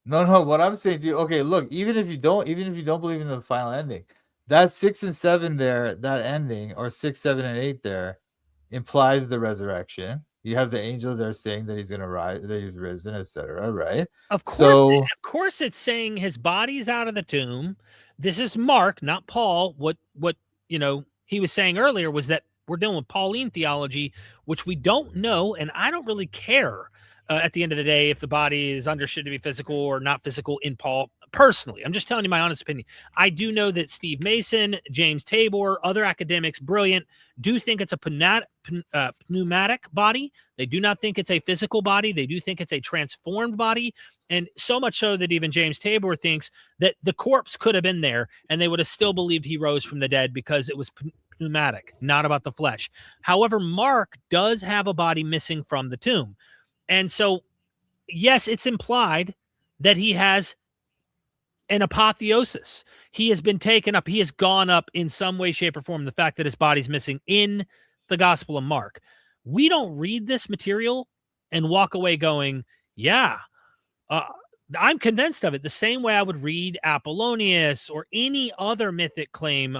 No. What I'm saying to you, okay, look, even if you don't believe in the final ending, that 6 and 7 there, that ending, or 6, 7, and 8 there, implies the resurrection. You have the angel there saying that he's going to rise, that he's risen, etc. Right? Of course, it's saying his body's out of the tomb. This is Mark, not Paul. What he was saying earlier was that we're dealing with Pauline theology, which we don't know, and I don't really care at the end of the day if the body is understood to be physical or not physical in Paul. Personally, I'm just telling you my honest opinion. I do know that Steve Mason, James Tabor, other academics, brilliant, do think it's a pneumatic body. They do not think it's a physical body. They do think it's a transformed body. And so much so that even James Tabor thinks that the corpse could have been there and they would have still believed he rose from the dead because it was pneumatic, not about the flesh. However, Mark does have a body missing from the tomb. And so, yes, it's implied that he has an apotheosis. He has been taken up. He has gone up in some way, shape, or form. The fact that his body's missing in the Gospel of Mark. We don't read this material and walk away going, yeah, I'm convinced of it. The same way I would read Apollonius or any other mythic claim.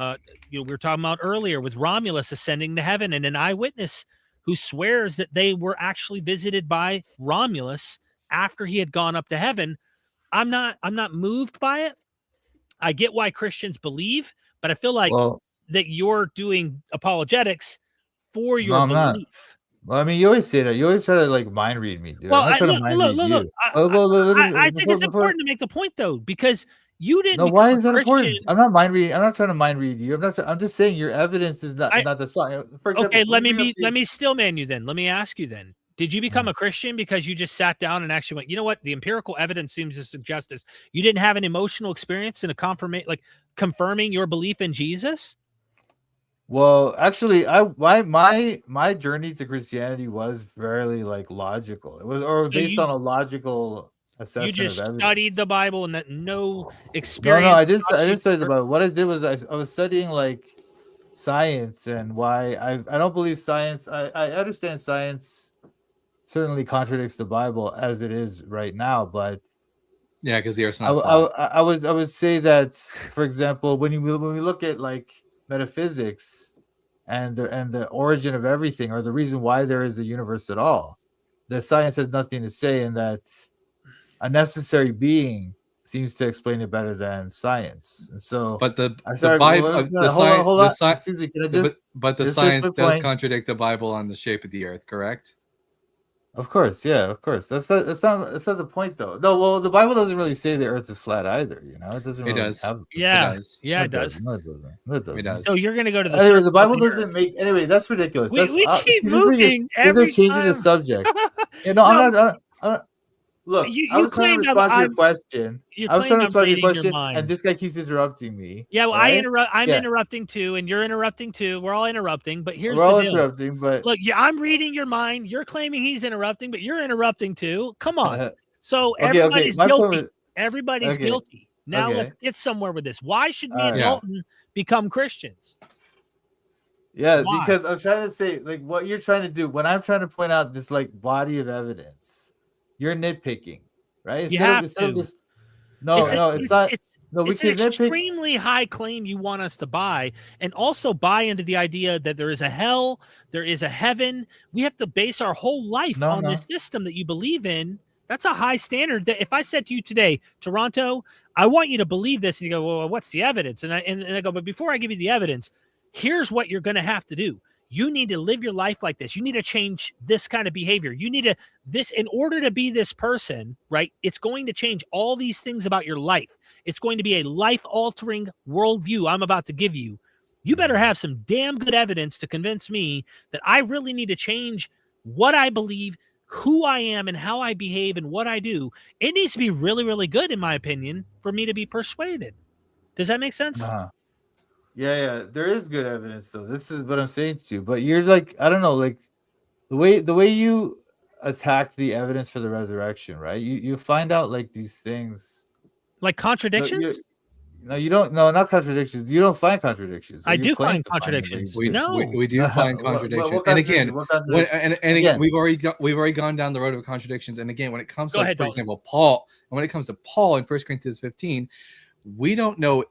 We were talking about earlier with Romulus ascending to heaven and an eyewitness who swears that they were actually visited by Romulus after he had gone up to heaven. I'm not moved by it. I get why Christians believe, but I feel like that you're doing apologetics for your belief. Well, I mean, you always say that. You always try to like mind read me, dude. Well, I think it's important to make the point though, because you didn't. No, why is that important? I'm not mind reading. I'm not trying to mind read you. I'm just saying your evidence is not that strong. For example, okay, let me stillman you then. Let me ask you then. Did you become a Christian because you just sat down and actually went, you know what? The empirical evidence seems to suggest this. You didn't have an emotional experience in confirming your belief in Jesus? Well, actually, my journey to Christianity was fairly like logical. It was based on a logical assessment. You just of evidence. studied the Bible and that no experience. No, I didn't study the Bible. What I did was I was studying like science and why I don't believe science. I understand science certainly contradicts the Bible as it is right now, but yeah, because the Earth's not I would say that, for example, when we look at like metaphysics and the origin of everything, or the reason why there is a universe at all, the science has nothing to say, and that a necessary being seems to explain it better than science. And so, but the science does contradict the Bible on the shape of the Earth, correct? Of course, yeah, of course. That's not the point, though. No, well, the Bible doesn't really say the Earth is flat either. You know, it doesn't. Really it does. It does. No, it doesn't. So you're gonna go to the. Anyway, the Bible doesn't make. Anyway, that's ridiculous. We keep moving. These are changing the subject. I'm not. Look, I was trying to respond to your question. I was trying to respond to your question, and this guy keeps interrupting me. Yeah, well, right? I'm interrupting too, and you're interrupting too. We're all interrupting, but here's we're all interrupting. But look, I'm reading your mind. You're claiming he's interrupting, but you're interrupting too. Come on. So everybody's guilty. Everybody's guilty. Now let's get somewhere with this. Why should me and Dalton become Christians? Yeah, Why? because I'm trying to say, like, what you're trying to do when I'm trying to point out this like body of evidence, you're nitpicking, right? You have Instead of to. just no, no, it's not. No, we It's an can nitpick. extremely high claim you want us to buy, and also buy into the idea that there is a hell, there is a heaven. We have to base our whole life No, on no. this system that you believe in. That's a high standard. That if I said to you today, Toronto, I want you to believe this, and you go, well, what's the evidence? And I go, but before I give you the evidence, here's what you're going to have to do. You need to live your life like this. You need to change this kind of behavior. You need to this in order to be this person, right? It's going to change all these things about your life. It's going to be a life-altering worldview I'm about to give you. You better have some damn good evidence to convince me that I really need to change what I believe, who I am, and how I behave and what I do. It needs to be really, really good, in my opinion, for me to be persuaded. Does that make sense? Yeah, there is good evidence though. This is what I'm saying to you. But you're like, I don't know, like the way you attack the evidence for the resurrection, right? You find out like these things. Like contradictions? No, you don't. No, not contradictions. You don't find contradictions. I do find contradictions. We no, do find contradictions. What and again, again, we've already gone down the road of contradictions. And again, when it comes to, ahead, for example, Paul, and when it comes to Paul in 1 Corinthians 15, we don't know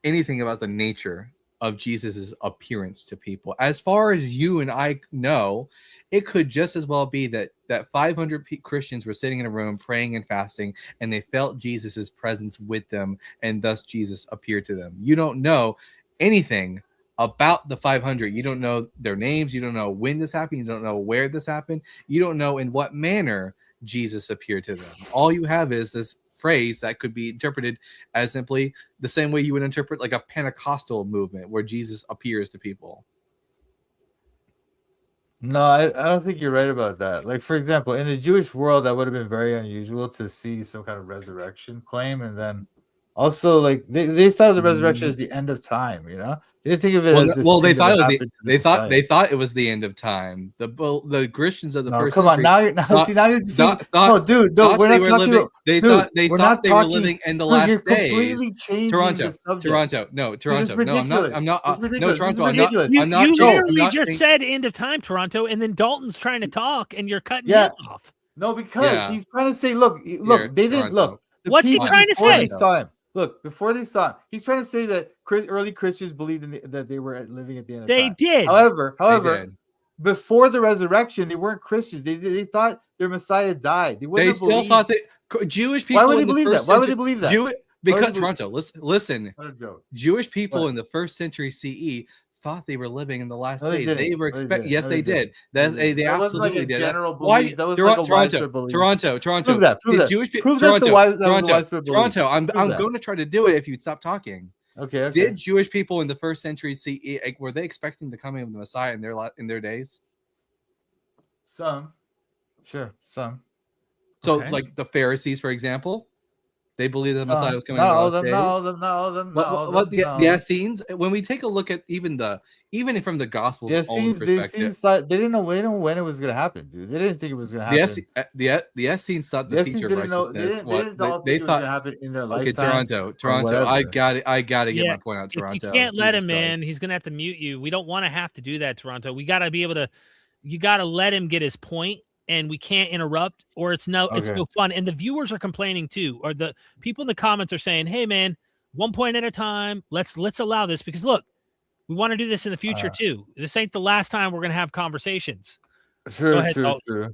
anything about the nature of Jesus's appearance to people. As far as you and I know, it could just as well be that 500 Christians were sitting in a room praying and fasting, and they felt Jesus's presence with them, and thus Jesus appeared to them. You don't know anything about the 500. You don't know their names. You don't know when this happened. You don't know where this happened. You don't know in what manner Jesus appeared to them. All you have is this phrase that could be interpreted as simply the same way you would interpret like a Pentecostal movement where Jesus appears to people. No, I don't think you're right about that. Like, for example, in the Jewish world, that would have been very unusual to see some kind of resurrection claim. And then also, like, they thought of the resurrection as the end of time, you know? They didn't think of it as this. Well, they thing thought that it was happened to the they thought Messiah. they thought it was the end of time. The Christians of the first come on, century now you're no, dude, thought we're they not were talking living. about. They Dude, thought they we're thought not they were talking- living in the dude, last you're days. completely changing Toronto, the subject. Toronto, no, Toronto, no, I'm not. I'm not. It's No, ridiculous. Toronto, This is ridiculous. I'm not. you no, I'm literally not just saying- said end of time, Toronto, and then Dalton's trying to talk, and you're cutting Yeah. him off. No, because Yeah. he's trying to say, look, Here, they didn't Toronto. look. The What's he people trying to before say? They saw him. Look, before they saw him, he's trying to say that early Christians believed that they were living at the end of They time. did. However, They did. before the resurrection, they weren't Christians. They thought their Messiah died. They still thought that Jewish people. Why would they in the believe first that? Why would century- they believe that? Because Toronto, listen. What a joke. Jewish people What? in the first century CE thought they were living in the last No, they days. didn't. They were No, they expecting. didn't. Yes, No, they they did. didn't. They That wasn't like absolutely a did. general Why? belief. That was like a widespread belief. Toronto. Prove that. Prove The that. Jewish people. Prove that's a widespread belief. Toronto. I'm Prove that. going to try to do it if you'd stop talking. Okay. Did Jewish people in the first century CE were they expecting the coming of the Messiah in their days? Some. Sure. Some. So, Okay. like the Pharisees, for example, they believed the Messiah was coming. Not in all the of them. last Not all days. of them. Not all of them. The Essenes, when we take a look at even from the Gospel's own perspective, They didn't know when it was going to happen, dude. They didn't think it was going to happen. the Essenes thought the teacher of righteousness. They thought it happen in their Okay, lifetime. Toronto. I got to get Yeah, my point out. If Toronto. you can't let Jesus him in, Christ. he's gonna have to mute you. We don't want to have to do that, Toronto. We got to be able to. You got to let him get his point, and we can't interrupt, or it's no fun. And the viewers are complaining too, or the people in the comments are saying, "Hey, man, one point at a time. Let's allow this because look, we want to do this in the future too. This ain't the last time we're gonna have conversations." Go ahead, True.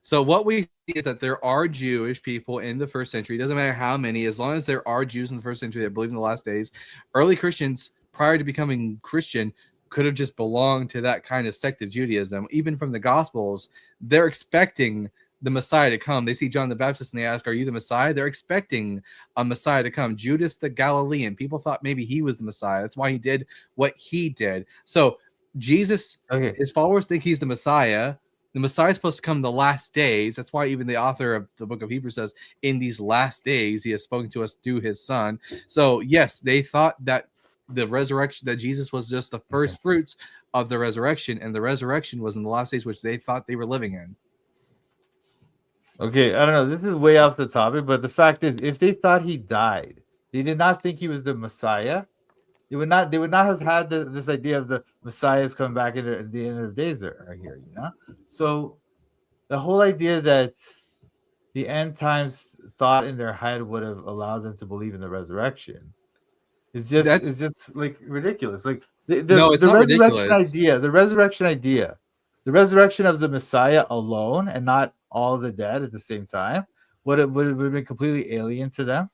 So what we see is that there are Jewish people in the first century. It doesn't matter how many, as long as there are Jews in the first century that believe in the last days. Early Christians, prior to becoming Christian, could have just belonged to that kind of sect of Judaism. Even from the Gospels, they're expecting the Messiah to come. They see John the Baptist and they ask, "Are you the Messiah?" They're expecting a Messiah to come. Judas the Galilean, people thought maybe he was the Messiah. That's why he did what he did. So Jesus, his followers think he's the Messiah. The Messiah is supposed to come in the last days. That's why even the author of the book of Hebrews says, in these last days, he has spoken to us through his son. So yes, they thought that the resurrection, that Jesus was just the first fruits of the resurrection, and the resurrection was in the last days, which they thought they were living in. Okay, I don't know. This is way off the topic, but the fact is, if they thought he died, they did not think he was the Messiah. They would not have had this idea of the Messiah is coming back at the end of the days are here, you know? So the whole idea that the end times thought in their head would have allowed them to believe in the resurrection is just like ridiculous. Like No, it's the not resurrection ridiculous. idea, the resurrection of the Messiah alone and not all of the dead at the same time would have been completely alien to them.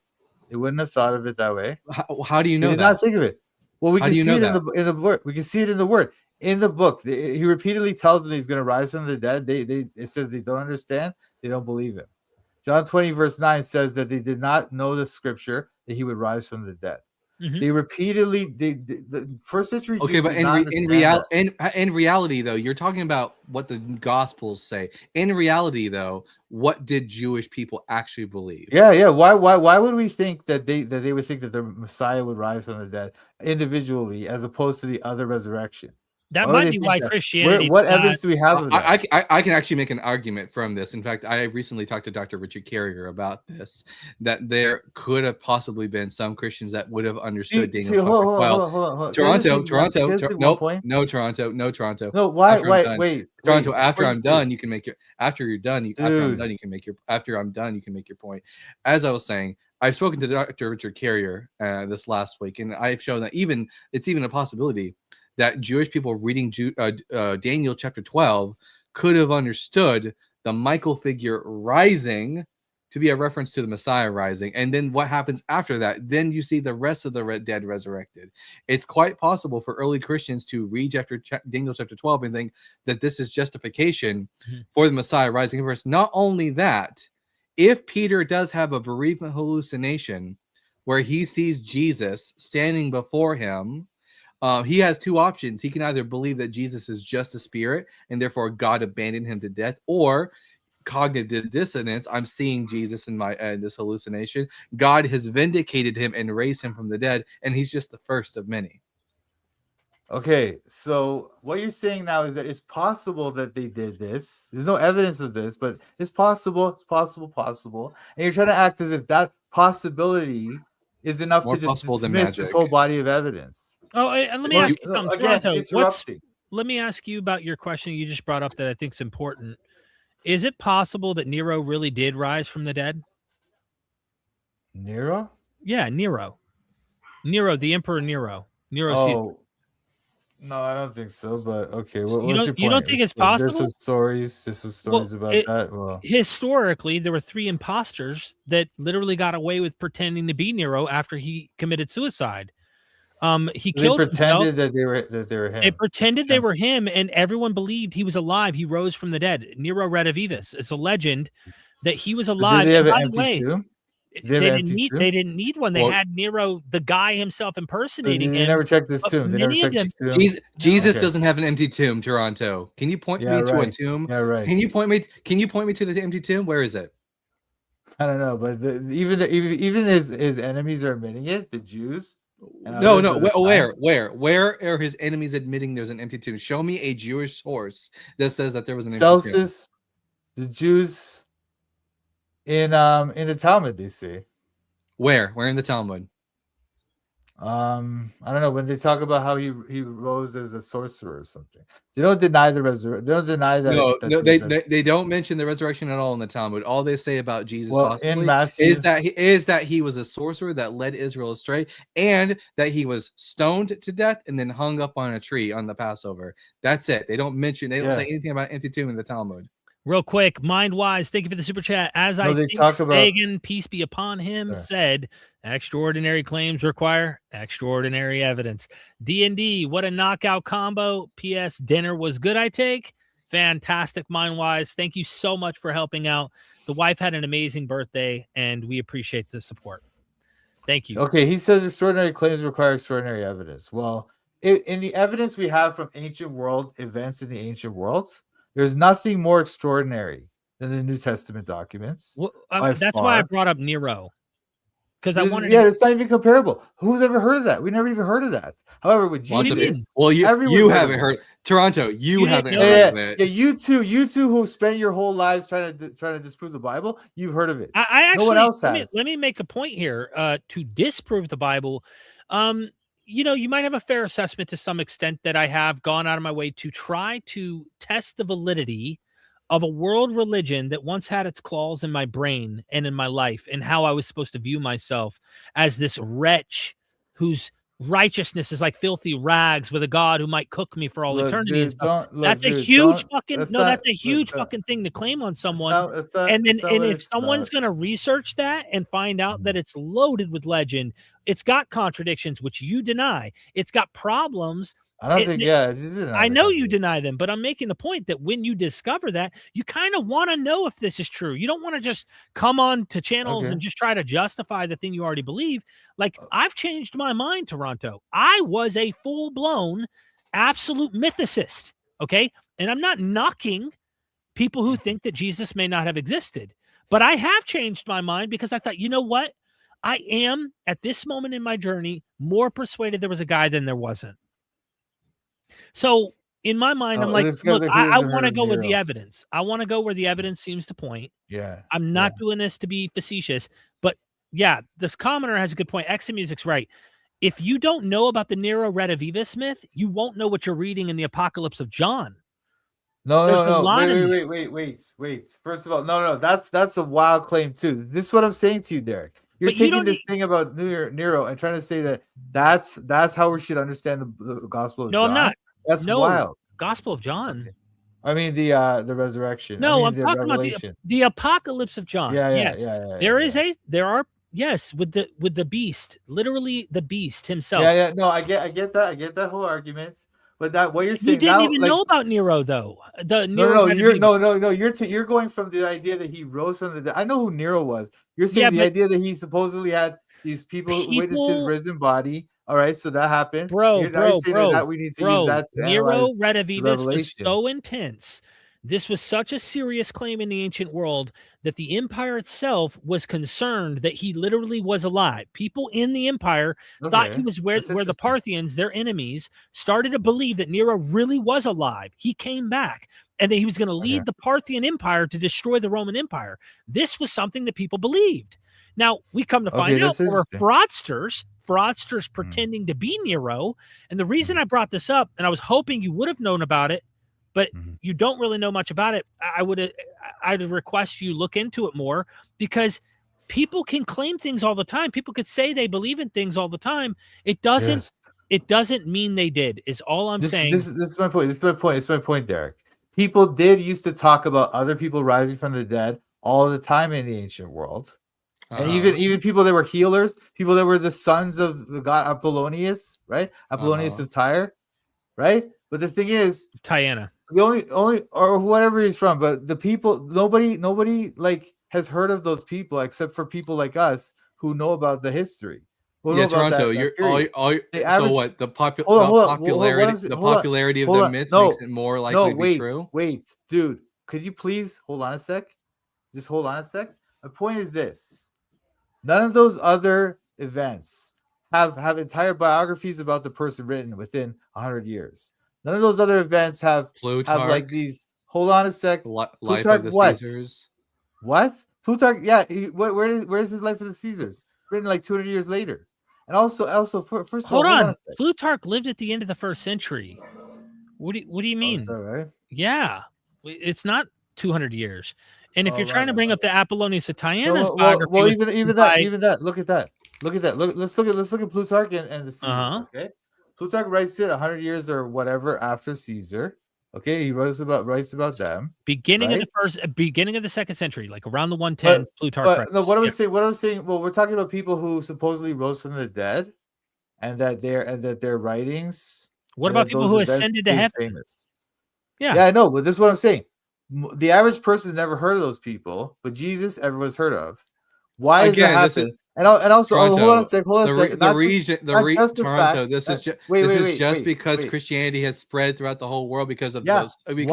They wouldn't have thought of it that way. How do you They know did that? not think of it. Well, we How can do you see know it that? in the word. We can see it in the word. In the book, he repeatedly tells them he's going to rise from the dead. It says they don't understand. They don't believe him. John 20 verse 9 says that they did not know the scripture that he would rise from the dead. Mhm. They repeatedly the first century Okay, Jews but did not understand that. in reality, though, you're talking about what the Gospels say. In reality, though, what did Jewish people actually believe? Yeah. Why would we think that they would think that the Messiah would rise from the dead individually as opposed to the other resurrection? That Why would might they be think why that? Christianity. What does not- evidence do we have of that? I can actually make an argument from this. In fact, I recently talked to Dr. Richard Carrier about this, that there could have possibly been some Christians that would have understood Daniel chapter 12. Hold on. Toronto, Point? no, Toronto. No, why? After I'm done. Wait. Toronto, wait, after before I'm you done, speak. you can make your after you're done, after I'm done, you can make your after I'm done, you can make your point. As I was saying, I've spoken to Dr. Richard Carrier this last week, and I've shown that it's even a possibility that Jewish people reading Daniel chapter 12 could have understood the Michael figure rising to be a reference to the Messiah rising. And then what happens after that? Then you see the rest of the dead resurrected. It's quite possible for early Christians to read Daniel chapter 12 and think that this is justification for the Messiah rising first. Not only that, if Peter does have a bereavement hallucination where he sees Jesus standing before him, he has two options. He can either believe that Jesus is just a spirit and therefore God abandoned him to death, or cognitive dissonance. I'm seeing Jesus in my this hallucination. God has vindicated him and raised him from the dead, and he's just the first of many. Okay, so what you're saying now is that it's possible that they did this. There's no evidence of this, but it's possible. It's possible. And you're trying to act as if that possibility is enough More to just possible than dismiss this magic. whole body of evidence. Oh, and let me ask you something, Again, Toronto. interrupting. Let me ask you about your question you just brought up that I think is important. Is it possible that Nero really did rise from the dead? Nero? Yeah, Nero, the Emperor Nero. Caesar. No, I don't think so. But okay, So what's your point? you don't think it's There's possible? some stories about that. Well, Historically, there were 3 imposters that literally got away with pretending to be Nero after he committed suicide. He killed himself. pretended that they were him. They pretended they were him, and everyone believed he was alive. He rose from the dead. Nero Redivivus. It's a legend that he was alive. Did they have And an by the empty way, tomb? they didn't need one. They had Nero, the guy himself, impersonating They him. never checked his But tomb. They never many of checked his them- tomb. Jesus Okay. doesn't have an empty tomb, Toronto. Can you point me to a tomb? Yeah, right. Can you point me to the empty tomb? Where is it? I don't know, but even his enemies are admitting it. The Jews. No. Where are his enemies admitting there's an empty tomb? Show me a Jewish source that says that there was an empty tomb. Celsus, the Jews in the Talmud, they say. Where in the Talmud? I don't know, when they talk about how he rose as a sorcerer or something. They don't deny the resurrection. They don't deny that. No, they don't mention the resurrection at all in the Talmud. All they say about Jesus in Matthew, is that he was a sorcerer that led Israel astray, and that he was stoned to death and then hung up on a tree on the Passover. That's it. They don't say anything about empty tomb in the Talmud. Real quick, Mind-Wise, thank you for the super chat. As I think Sagan, peace be upon him, said, extraordinary claims require extraordinary evidence. D&D, what a knockout combo. P.S. Dinner was good, I take. Fantastic, Mind-Wise. Thank you so much for helping out. The wife had an amazing birthday, and we appreciate the support. Thank you. Okay, he says extraordinary claims require extraordinary evidence. Well, in the evidence we have from ancient world events in the ancient world, there's nothing more extraordinary than the New Testament documents. Well, that's why I brought up Nero. Because I wanted it's not even comparable. Who's ever heard of that? We never even heard of that. However, with Jesus, you haven't heard Toronto. You haven't heard of it. Yeah, you two who spend your whole lives trying to disprove the Bible, you've heard of it. I actually, no one else has. Let me make a point here to disprove the Bible. you might have a fair assessment to some extent that I have gone out of my way to try to test the validity of a world religion that once had its claws in my brain and in my life, and how I was supposed to view myself as this wretch whose righteousness is like filthy rags with a God who might cook me for all Look, eternity and dude, stuff. don't look, That's a dude, huge don't. fucking That's no. not. That's a Look, huge that- fucking thing to claim on It's someone. not. It's not. And then, it's not and what if it's someone's not. going to research that and find out that it's loaded with legend, it's got contradictions, which you deny. It's got problems. I don't it- think. it- Yeah, you didn't I know you understand. deny them, but I'm making the point that when you discover that, you kind of want to know if this is true. You don't want to just come on to channels Okay. and just try to justify the thing you already believe. Like, I've changed my mind, Toronto. I was a full-blown absolute mythicist, okay? And I'm not knocking people who think that Jesus may not have existed, but I have changed my mind because I thought, you know what? I am, at this moment in my journey, more persuaded there was a guy than there wasn't. So in my mind, I'm Oh, like, it's 'cause look, he I hasn't want to heard go with the Nero. evidence. I want to go where the evidence seems to point. Yeah. I'm not doing this to be facetious, but yeah, this commenter has a good point. Exit Music's right. If you don't know about the Nero Redivivus myth, you won't know what you're reading in the Apocalypse of John. No, There's no, a no. lot in Wait. First of all, no. That's a wild claim too. This is what I'm saying to you, Derek. You're But you taking don't this thing about Nero and trying to say that that's how we should understand the Gospel of No, John. I'm not. That's No, wild. Gospel of John. Okay. I mean the resurrection. No, I I'm mean, the talking about revelation. the Apocalypse of John. Yes. There are yes, with the beast, literally the beast himself. Yeah. No, I get that. I get that whole argument. But that what you're saying You didn't now, even like, know about Nero though. The Nero You're going from the idea that he rose from the dead. I know who Nero was. You're saying Yeah, the but idea that he supposedly had these people who witnessed his risen body. All right, so that happened. Bro, that we need to use that to Nero analyze Redivivus was Revelation. so intense. This was such a serious claim in the ancient world that the empire itself was concerned that he literally was alive. People in the empire thought he was where That's the interesting. Parthians, their enemies, started to believe that Nero really was alive. He came back and that he was going to lead the Parthian Empire to destroy the Roman Empire. This was something that people believed. Now, we come to find out there were fraudsters pretending to be Nero. And the reason I brought this up, and I was hoping you would have known about it, but you don't really know much about it, I'd request you look into it more, because people can claim things all the time. People could say they believe in things all the time. It doesn't mean they did, is all I'm saying. This is my point. It's my point, Derek. People did used to talk about other people rising from the dead all the time in the ancient world. And even people that were healers, people that were the sons of the god Apollonius, right? Apollonius of Tyre, right? But the thing is, Diana. the only or whatever he's from, but the people, nobody like has heard of those people except for people like us who know about the history. Yeah, Toronto, you're all so what the popularity of the myth makes it more likely to be true. Wait, dude, could you please hold on a sec? Just hold on a sec. My point is this: none of those other events have entire biographies about the person written within 100 years. None of those other events have like these. Hold on a sec. Life Plutarch, of the Caesars. What? Plutarch? Yeah. Where's his Life of the Caesars? Written like 200 years later. And also, first of all, hold on. Plutarch lived at the end of the 1st century. What do you mean? Is that right? Yeah, it's not 200 years. And if you're trying to bring up the Apollonius of Tyana's biography, well, even that. Look at that. Let's look at Plutarch and the Caesars. Okay, Plutarch writes it 100 years or whatever after Caesar. Okay, he writes about them. Beginning of the 2nd century, like around the 110. Plutarch. But no, what I was saying. Well, we're talking about people who supposedly rose from the dead, and that their writings. What about people who ascended to heaven? Famous. Yeah, I know, but this is what I'm saying. The average person's never heard of those people, but Jesus, everyone's heard of. Why does that happen? And also, Toronto, hold on a second. Toronto. This is just because Christianity has spread throughout the whole world because of Constantine.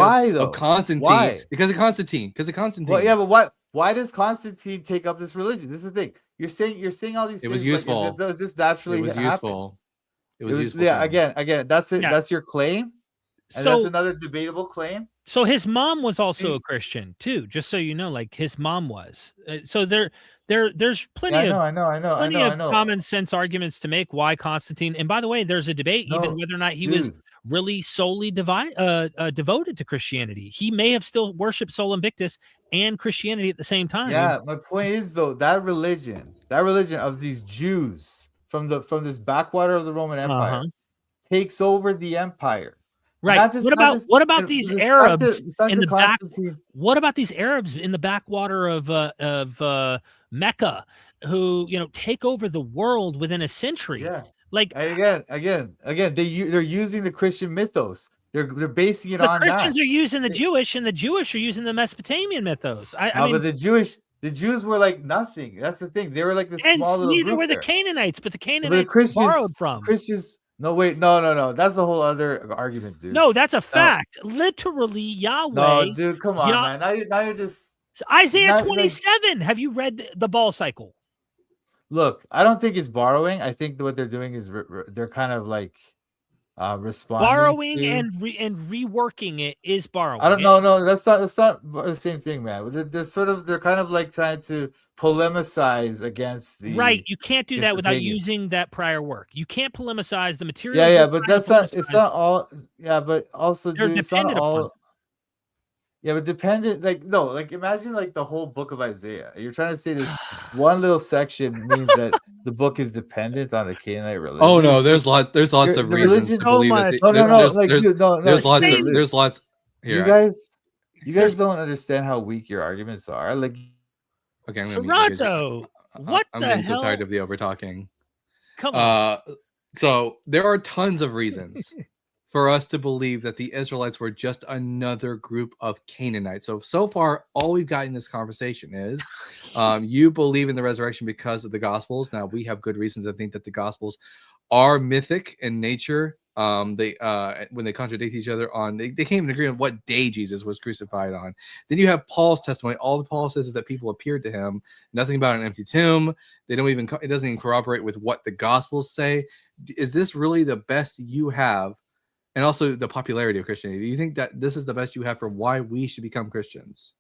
Because of Constantine. Well, yeah, but why does Constantine take up this religion? This is the thing. You're saying all these things. It was useful. Like, it was just naturally. It was useful. It was useful. Yeah. Again, that's it. Yeah. That's your claim. And so that's another debatable claim. So his mom was also See- a Christian too, just so you know, like his mom was. So there's Yeah, plenty I of know. common sense arguments to make why Constantine. And by the way, there's a debate even No, whether or not he was dude. really solely devoted to Christianity. He may have still worshipped Sol Invictus and Christianity at the same time. Yeah, my point is though that religion of these Jews from this backwater of the Roman Empire Uh-huh. takes over the empire. And Right. not just- not just- what about and these the fact Arabs that in the back? Constantine- What about these Arabs in the backwater of Mecca who, you know, take over the world within a century? Yeah. Like And again, they're using the Christian mythos. They're basing it the on Christians that. are using the Jewish, and the Jewish are using the Mesopotamian mythos. I No, mean, but the Jews were like nothing. That's the thing. They were like the and small little neither group were the there. Canaanites, but the But Canaanites the Christians borrowed from. Christians. No, wait, no. That's a whole other argument, dude. No, that's a fact. Literally, Yahweh. No, dude, come on, Yah- man. Now you're just Isaiah not like- 27. Have you read the ball cycle? look. I don't think it's borrowing. I think what they're doing is they're kind of like responding. Borrowing to- and reworking it is borrowing. I don't know. No, that's not the same thing, man. They're kind of like trying to polemicize against the Right, you can't do against that the without pagan. using that prior work. You can't polemicize the material. Yeah, but that's not. It's not all. Yeah, but also, They're dude, it's not dependent upon all. Yeah, but dependent. Like no, like imagine like the whole book of Isaiah. You're trying to say this one little section means that the book is dependent on the Canaanite religion. Oh no, there's lots of the reasons to religion- believe So that. much. No, like dude, no. There's lots explain- of there's lots. Here, You guys don't understand how weak your arguments are. Like okay, I'm gonna mute you 'cause Toronto. What I'm the getting hell? so tired of the over talking. Come on. So there are tons of reasons for us to believe that the Israelites were just another group of Canaanites. So far, all we've got in this conversation is you believe in the resurrection because of the Gospels. Now, we have good reasons to think that the Gospels are mythic in nature. They when they contradict each other on, they can't even agree on what day Jesus was crucified on. Then you have Paul's testimony. All that Paul says is that people appeared to him. Nothing about an empty tomb. They don't even. It doesn't even corroborate with what the Gospels say. Is this really the best you have? And also the popularity of Christianity. Do you think that this is the best you have for why we should become Christians?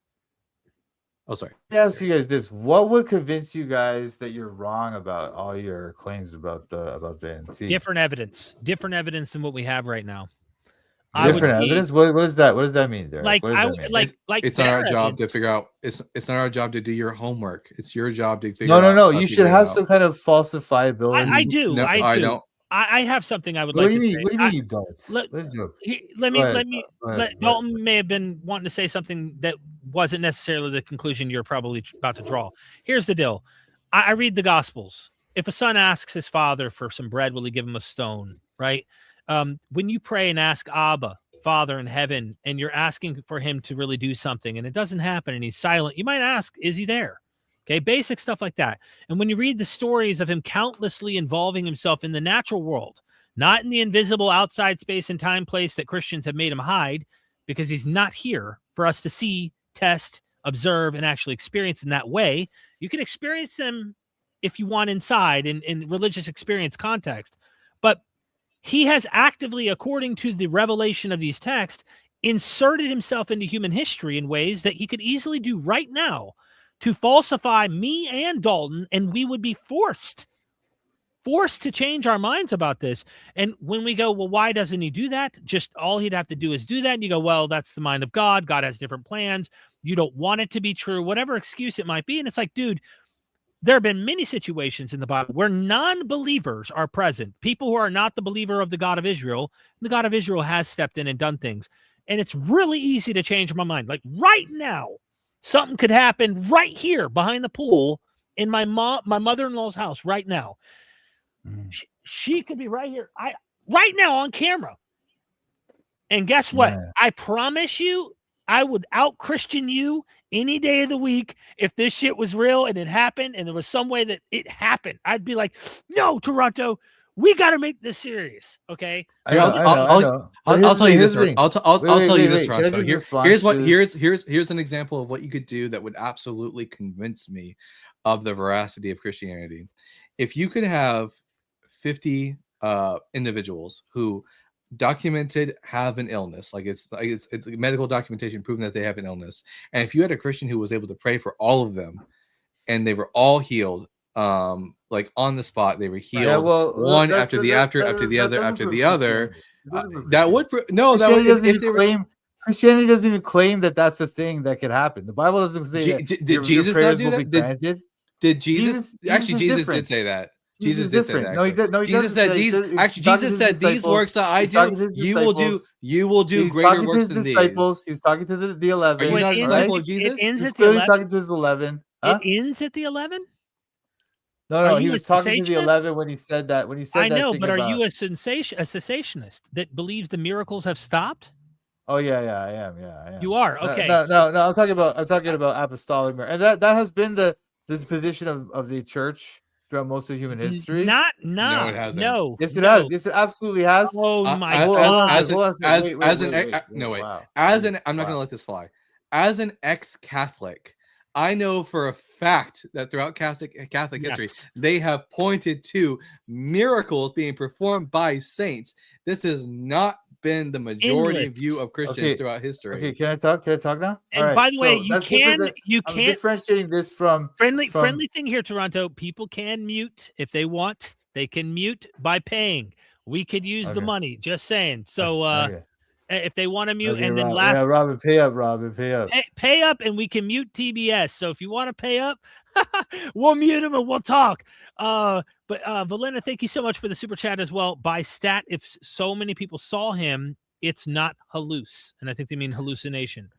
Oh, sorry. let me ask you guys this: what would convince you guys that you're wrong about all your claims about the NT? Different evidence than what we have right now. Different evidence. What does that? What does that mean, Derek? Like What does that mean? like It's not our their job to evidence. figure out. It's not our job to do your homework. It's your job to figure. No. out how You to should figure it have out. some kind of falsifiability. I do. No, I do. don't. I have something I would What like do you to mean? say. What do you mean you don't? let- What is your- Let me Go ahead. Dalton may have been wanting to say something that wasn't necessarily the conclusion you're probably about to draw. Here's the deal. I read the Gospels. If a son asks his father for some bread, will he give him a stone? Right? When you pray and ask Abba, Father in heaven, and you're asking for him to really do something and it doesn't happen and he's silent, you might ask, is he there? Okay, basic stuff like that. And when you read the stories of him countlessly involving himself in the natural world, not in the invisible outside space and time place that Christians have made him hide, because he's not here for us to see, test, observe, and actually experience in that way. You can experience them if you want inside in religious experience context. But he has actively, according to the revelation of these texts, inserted himself into human history in ways that he could easily do right now to falsify me and Dalton, and we would be forced to change our minds about this. And when we go, well, why doesn't he do that? Just all he'd have to do is do that. And you go, well, that's the mind of God. God has different plans. You don't want it to be true, whatever excuse it might be. And it's like, dude, there have been many situations in the Bible where non-believers are present, people who are not the believer of the God of Israel. The God of Israel has stepped in and done things. And it's really easy to change my mind. Like right now, something could happen right here behind the pool in my mother-in-law's house right now. She could be right here, right now on camera. And guess what? Man. I promise you, I would out-Christian you any day of the week if this shit was real and it happened and there was some way that it happened. I'd be like, no, Toronto, we got to make this serious, okay? I know. I'll tell you this. Wait, I'll tell you this, wait. Can I Toronto. just respond Here's what. to- Here's an example of what you could do that would absolutely convince me of the veracity of Christianity. If you could have 50 individuals who documented have an illness, like it's medical documentation proving that they have an illness. And if you had a Christian who was able to pray for all of them and they were all healed, like on the spot, they were healed, Yeah, well, one that's- after the that- after that- after the that other doesn't after prove the other, Christianity. It doesn't prove that would no, that would Christianity doesn't if even they were, claim. Christianity doesn't even claim that that's a thing that could happen. The Bible doesn't say that. Did Jesus not prayers do will that? be granted. Did Jesus? Actually, is Jesus different. did say that. Jesus Jesus did is say different. that. No, he did. No, he Jesus doesn't said say- these. he's Actually, talking to Jesus his said, "These disciples. works that I He's talking to do, his you will do. disciples. You will do He's greater talking to works his than disciples. these." He was talking to the 11. Are you not a It disciple ends- of Jesus? It ends He's at the clearly 11. talking to his 11. Huh? It ends at the 11. No, Are he you a was talking to the cessationist? 11 when he said that. When he said I that know, thing but are about, you a cessationist that believes the miracles have stopped? Oh yeah, I am. Yeah, I am. You are No, okay. No. I'm talking about apostolic miracles, and that has been the position of the church throughout most of human history. Not. No, it hasn't. No. Yes, it no. has. Yes, it absolutely has. Oh my as- god. as Hold on a second. Wow. As an, I'm not going to let this fly. As an ex-Catholic, I know for a fact that throughout Catholic history, Yes. they have pointed to miracles being performed by saints. This has not been the majority Endless. view of Christians Okay. throughout history. Okay, can I talk? Can I talk now? And All right, by the way, so you that's different than- I'm can't differentiating this from friendly thing here, Toronto. People can mute if they want. They can mute by paying. We could use the Okay. money. Just saying. So Okay. if they want to mute, Okay, and then Rob, Robin, pay up, Robin, pay up. pay up, and we can mute TBS. So if you want to pay up, we'll mute them and we'll talk. But Valena, thank you so much for the super chat as well. By stat, if so many people saw him, it's not halluc, and I think they mean hallucination.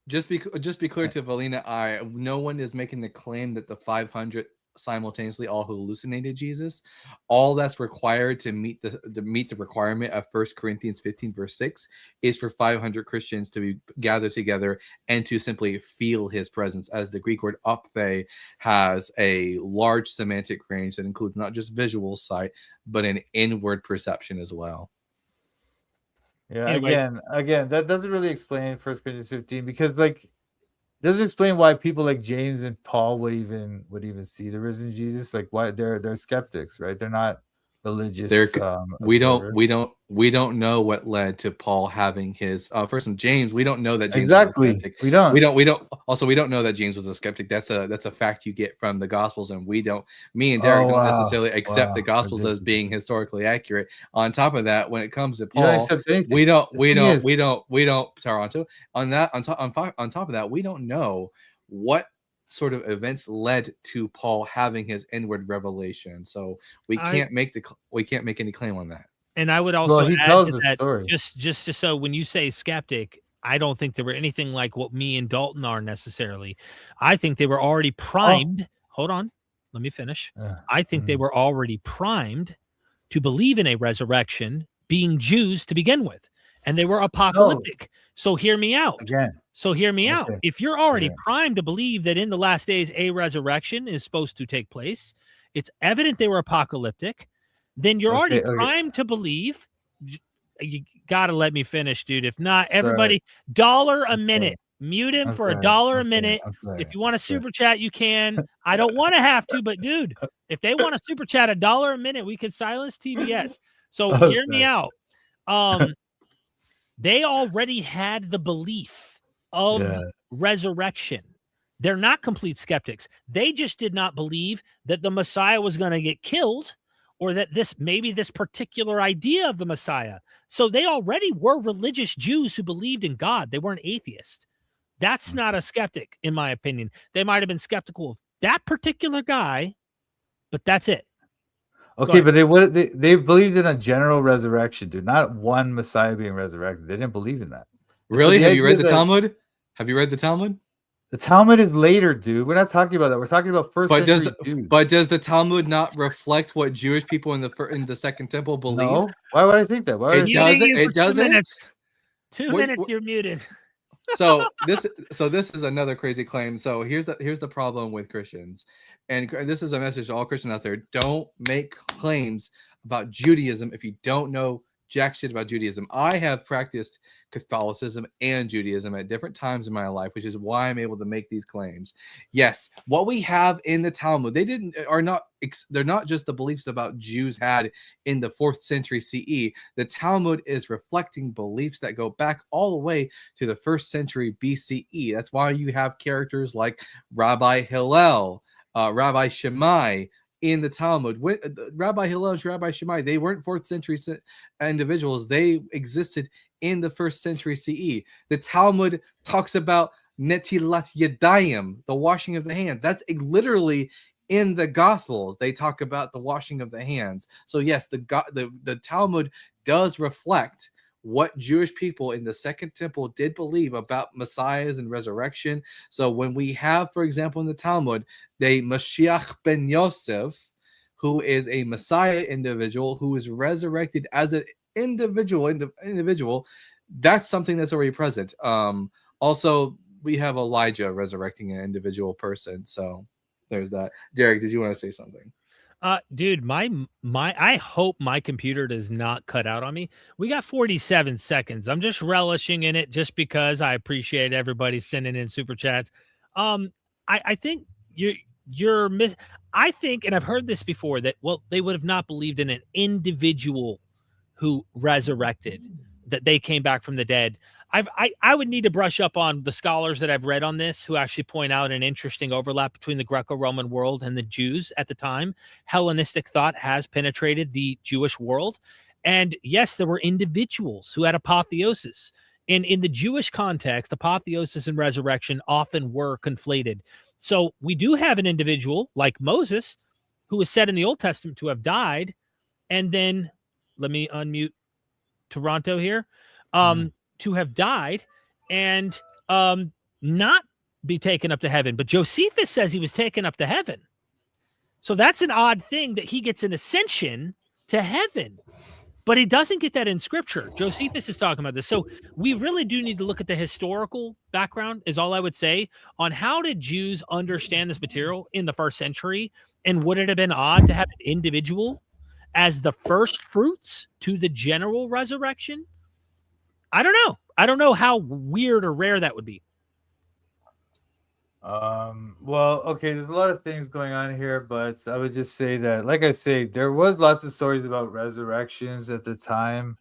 Just be clear to Valina, no one is making the claim that the 500 simultaneously all hallucinated Jesus. All that's required to meet the requirement of 1 Corinthians 15 verse 6 is for 500 Christians to be gathered together and to simply feel his presence, as the Greek word ophthe has a large semantic range that includes not just visual sight but an inward perception as well. Yeah, Anyway. again, that doesn't really explain 1 Corinthians 15 because like doesn't explain why people like James and Paul would even see the risen Jesus. Like why they're skeptics, right? They're not religious. We observers. don't know what led to Paul having his first one, James. We don't know that James Exactly. was a skeptic. We don't. Also, we don't know that James was a skeptic. That's a fact you get from the Gospels, and me and Derek don't necessarily accept the Gospels as being historically accurate. On top of that, when it comes to Paul, we don't Toronto. On top of that, we don't know what sort of events led to Paul having his inward revelation. So we can't make any claim on that. And I would also he add tells to the that, story. just so when you say skeptic, I don't think they were anything like what me and Dalton are necessarily. I think they were already primed. Hold on, let me finish. I think they were already primed to believe in a resurrection, being Jews to begin with, and they were apocalyptic. So hear me out. So hear me out. If you're already primed to believe that in the last days a resurrection is supposed to take place, it's evident they were apocalyptic. Then you're already primed to believe. You got to let me finish, dude. If not, everybody, $1 a minute. Mute him for $1 a minute. If you want to super chat, you can. I don't want to have to, but dude, if they want to super chat $1 a minute, we could silence TBS. So hear me out. They already had the belief of resurrection. They're not complete skeptics. They just did not believe that the Messiah was going to get killed, or that this particular idea of the Messiah. So they already were religious Jews who believed in God. They weren't atheists. That's not a skeptic, in my opinion. They might have been skeptical of that particular guy, but that's it. Okay, but they believed in a general resurrection, dude. Not one Messiah being resurrected. They didn't believe in that. Really? Have you read the Talmud? Have you read the Talmud? The Talmud is later, dude. We're not talking about that. We're talking about first century Jews. But does the Talmud not reflect what Jewish people in the Second Temple believe? No. Why would I think that? It doesn't. It doesn't. 2 minutes. You're muted. So this is another crazy claim. So here's the problem with Christians, and this is a message to all Christians out there: don't make claims about Judaism if you don't know jack shit about Judaism. I have practiced Catholicism and Judaism at different times in my life, which is why I'm able to make these claims. Yes, what we have in the Talmud, they're not just the beliefs about Jews had in the 4th century CE. The Talmud is reflecting beliefs that go back all the way to the 1st century BCE. That's why you have characters like Rabbi Hillel, Rabbi Shammai in the Talmud. Rabbi Hillel and Rabbi Shammai, they weren't 4th century individuals. They existed in the 1st century CE. The Talmud talks about netilat yadayim, the washing of the hands. That's literally in the Gospels. They talk about the washing of the hands. So yes, the Talmud does reflect what Jewish people in the Second Temple did believe about messiahs and resurrection. So when we have, for example, in the Talmud, the Mashiach ben Yosef, who is a Messiah individual who is resurrected as an individual, that's something that's already present. Also, we have Elijah resurrecting an individual person. So there's that. Derek, did you want to say something? Dude, I hope my computer does not cut out on me. We got 47 seconds. I'm just relishing in it just because I appreciate everybody sending in super chats. I think I think, and I've heard this before, that, well, they would have not believed in an individual who resurrected, that they came back from the dead. I would need to brush up on the scholars that I've read on this, who actually point out an interesting overlap between the Greco-Roman world and the Jews at the time. Hellenistic thought has penetrated the Jewish world. And yes, there were individuals who had apotheosis. In the Jewish context, apotheosis and resurrection often were conflated. So we do have an individual like Moses, who is said in the Old Testament to have died. And then, let me unmute Toronto here, to have died and not be taken up to heaven. But Josephus says he was taken up to heaven. So that's an odd thing, that he gets an ascension to heaven, but he doesn't get that in Scripture. Josephus is talking about this. So we really do need to look at the historical background, is all I would say, on how did Jews understand this material in the 1st century, and would it have been odd to have an individual as the first fruits to the general resurrection? I don't know. I don't know how weird or rare that would be. Well, okay, there's a lot of things going on here, but I would just say that, like I say, there was lots of stories about resurrections at the time,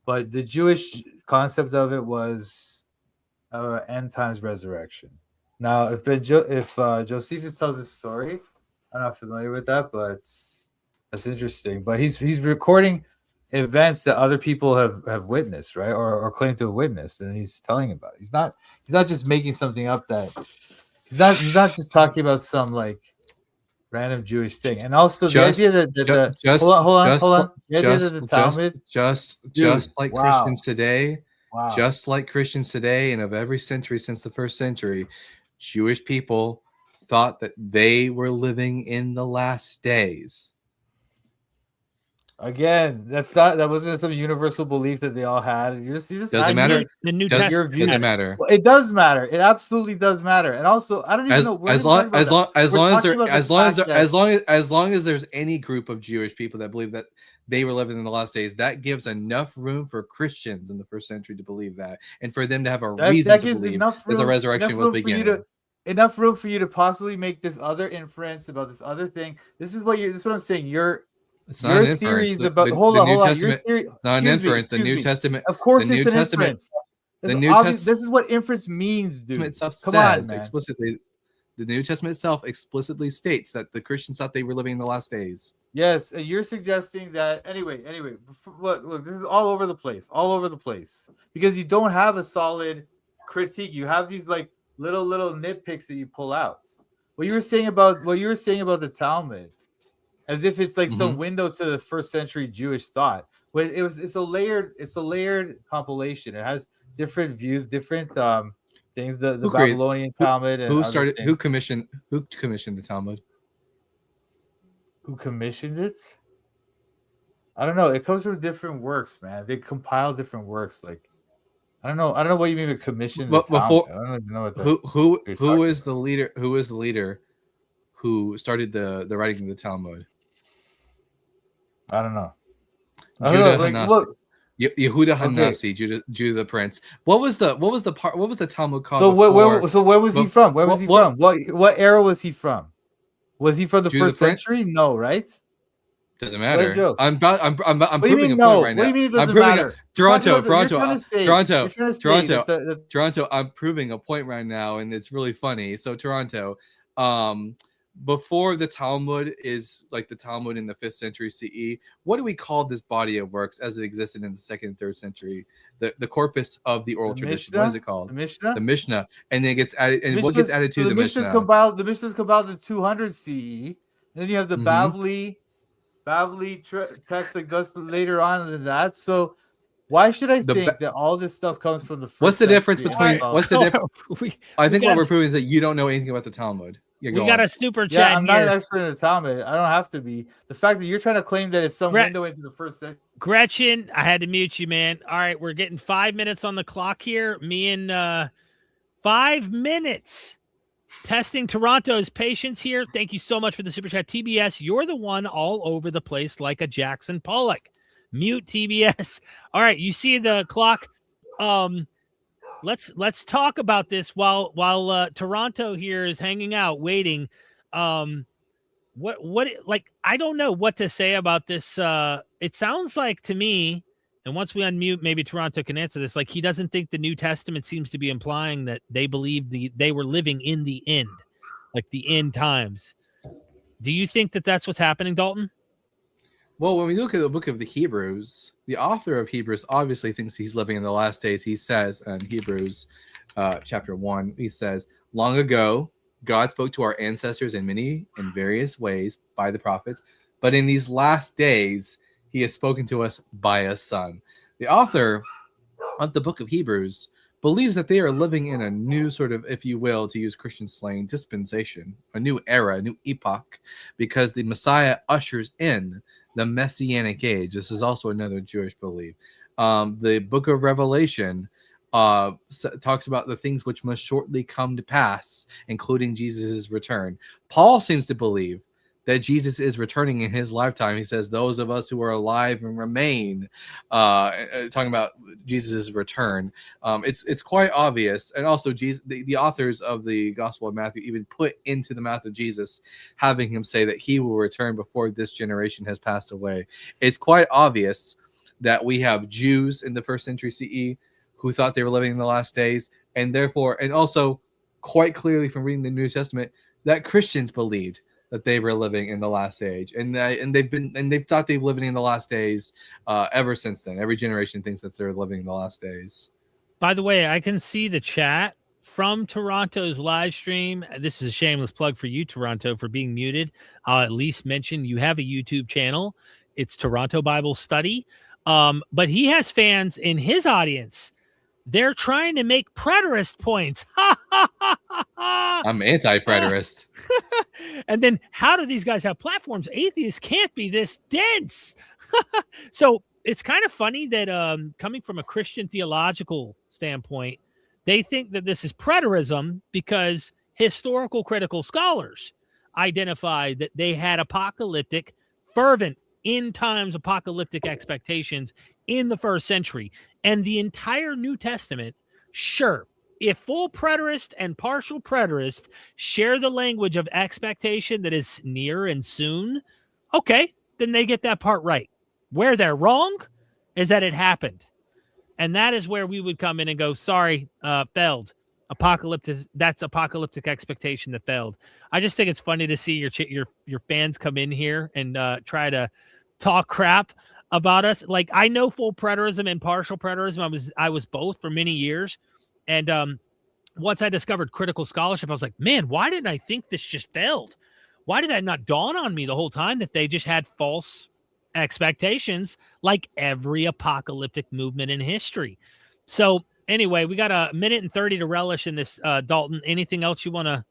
but the Jewish concept of it was end times resurrection. Now, if Josephus tells a story, I'm not familiar with that, but that's interesting. But he's recording events that other people have witnessed, right, or claim to have witnessed, and he's telling about it. He's not just making something up. That he's not just talking about some like random Jewish thing. And also the idea that the Talmud, just like Christians today, just like Christians today, and of every century since the 1st century, Jewish people thought that they were living in the last days. Again, that wasn't some universal belief that they all had. You just doesn't matter. The New Testament doesn't matter. Well, it does matter. It absolutely does matter. And also, I don't even know as long as there's any group of Jewish people that believe that they were living in the last days, that gives enough room for Christians in the 1st century to believe that, and for them to have a reason to believe that the resurrection was beginning. Enough room for you to possibly make this other inference about this other thing. This is what I'm saying. It's not an inference. Hold on. It's not an inference. The New Testament. Of course, it's an inference. This is what inference means, dude. Come on, man. Explicitly, the New Testament itself explicitly states that the Christians thought they were living in the last days. Yes, and you're suggesting that anyway. Look, this is all over the place, because you don't have a solid critique. You have these like little nitpicks that you pull out. What you were saying about the Talmud, as if it's like some window to the 1st century Jewish thought. But it's a layered compilation. It has different views, different things. The Babylonian Talmud. And who commissioned the Talmud? Who commissioned it? I don't know. It comes from different works, man. They compile different works. Like, I don't know what you mean with commission. But before, I don't even know what who is the leader? Who is the leader who started the writing of the Talmud? I don't know. Yehuda Okay. Hanasi, Judah the Prince. What was the part? What was the Talmud called? So before? where was he from? Where was he from? What era was he from? Was he from the Judah first the Prince? century? No, right? Doesn't What a matter. joke. I'm What do you proving mean a no? point right What do now. you mean it I'm doesn't proving matter? Toronto. I'm funny. So Toronto, before the Talmud is like the Talmud in the 5th century CE, what do we call this body of works as it existed in the 2nd and 3rd century? The corpus of the oral tradition. What is it called? The Mishnah. The Mishnah, and then it gets added. And what gets added to the Mishnah? The Mishnah's compiled in 200 CE. Then you have the Bavli text that goes later on than that. So why should I think that all this stuff comes from the first? What's the difference between? What's the difference? I think what we're proving is that you don't know anything about the Talmud. We got a super chat. Yeah, I'm not an expert in the Talmud. I don't have to be. The fact that you're trying to claim that it's some window into the first century. Gretchen, I had to mute you, man. All right, we're getting 5 minutes on the clock here. Me and 5 minutes. Testing Toronto's patience here. Thank you so much for the super chat. TBS, you're the one all over the place like a Jackson Pollock. Mute TBS. All right, you see the clock. Let's talk about this while Toronto here is hanging out, waiting. What like I don't know what to say about this. It sounds like to me, and once we unmute, maybe Toronto can answer this. Like he doesn't think the New Testament seems to be implying that they believe they were living in the end, like the end times. Do you think that that's what's happening, Dalton? Well, when we look at the book of the Hebrews, the author of Hebrews obviously thinks he's living in the last days. He says in Hebrews chapter 1, he says, long ago, God spoke to our ancestors in many and various ways by the prophets, but in these last days, he has spoken to us by a son. The author of the book of Hebrews believes that they are living in a new sort of, if you will, to use Christian slang, dispensation, a new era, a new epoch, because the Messiah ushers in the Messianic age. This is also another Jewish belief. The book of Revelation talks about the things which must shortly come to pass, including Jesus' return. Paul seems to believe that Jesus is returning in his lifetime. He says, those of us who are alive and remain, talking about Jesus' return. It's quite obvious. And also Jesus, the authors of the Gospel of Matthew even put into the mouth of Jesus, having him say that he will return before this generation has passed away. It's quite obvious that we have Jews in the 1st century CE who thought they were living in the last days, and therefore, and also quite clearly from reading the New Testament, that Christians believed that they were living in the last age, and they've thought they've living in the last days ever since then. Every generation thinks that they're living in the last days. By the way, I can see the chat from Toronto's live stream. This is a shameless plug for you, Toronto, for being muted. I'll at least mention you have a YouTube channel. It's Toronto Bible Study, but he has fans in his audience. They're trying to make preterist points. I'm anti-preterist. And then how do these guys have platforms? Atheists can't be this dense. So it's kind of funny that coming from a Christian theological standpoint, they think that this is preterism because historical critical scholars identified that they had apocalyptic, fervent, end times apocalyptic expectations in the 1st century. And the entire New Testament, sure, if full preterist and partial preterist share the language of expectation that is near and soon, okay, then they get that part right. Where they're wrong is that it happened. And that is where we would come in and go, sorry, failed. That's apocalyptic expectation that failed. I just think it's funny to see your fans come in here and try to talk crap about us. Like, I know full preterism and partial preterism. I was both for many years. And once I discovered critical scholarship, I was like, man, why didn't I think this just failed? Why did that not dawn on me the whole time that they just had false expectations like every apocalyptic movement in history? So anyway, we got a minute and 30 to relish in this, Dalton. Anything else you want to?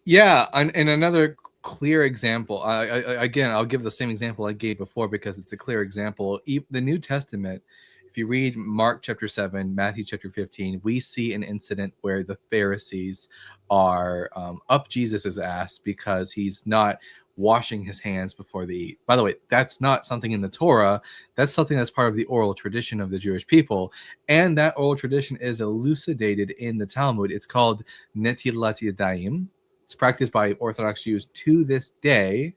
Yeah, and another clear example. Again, I'll give the same example I gave before because it's a clear example. The New Testament, if you read Mark chapter 7, Matthew chapter 15, we see an incident where the Pharisees are up Jesus's ass because he's not washing his hands before they eat. By the way, that's not something in the Torah. That's something that's part of the oral tradition of the Jewish people. And that oral tradition is elucidated in the Talmud. It's called Netilat Yadayim. It's practiced by Orthodox Jews to this day.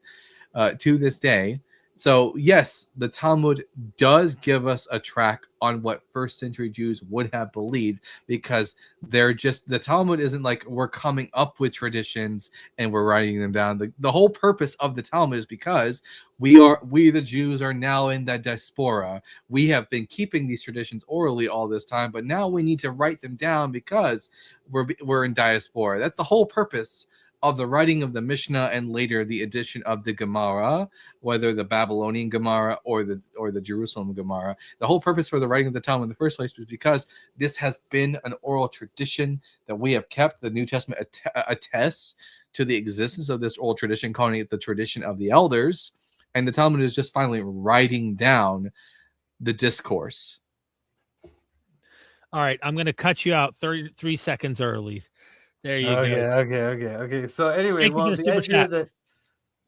So yes, the Talmud does give us a track on what first century Jews would have believed, because the Talmud isn't like we're coming up with traditions and we're writing them down. The whole purpose of the Talmud is because we the Jews are now in the diaspora. We have been keeping these traditions orally all this time, but now we need to write them down because we're in diaspora. That's the whole purpose of the writing of the Mishnah, and later the addition of the Gemara, whether the Babylonian Gemara or the Jerusalem Gemara. The whole purpose for the writing of the Talmud in the first place was because this has been an oral tradition that we have kept. The New Testament attests to the existence of this oral tradition, calling it the tradition of the elders, and the Talmud is just finally writing down the discourse. All right, I'm going to cut you out 33 seconds early. There you go. Okay. So anyway, Thank you well, for the super chat.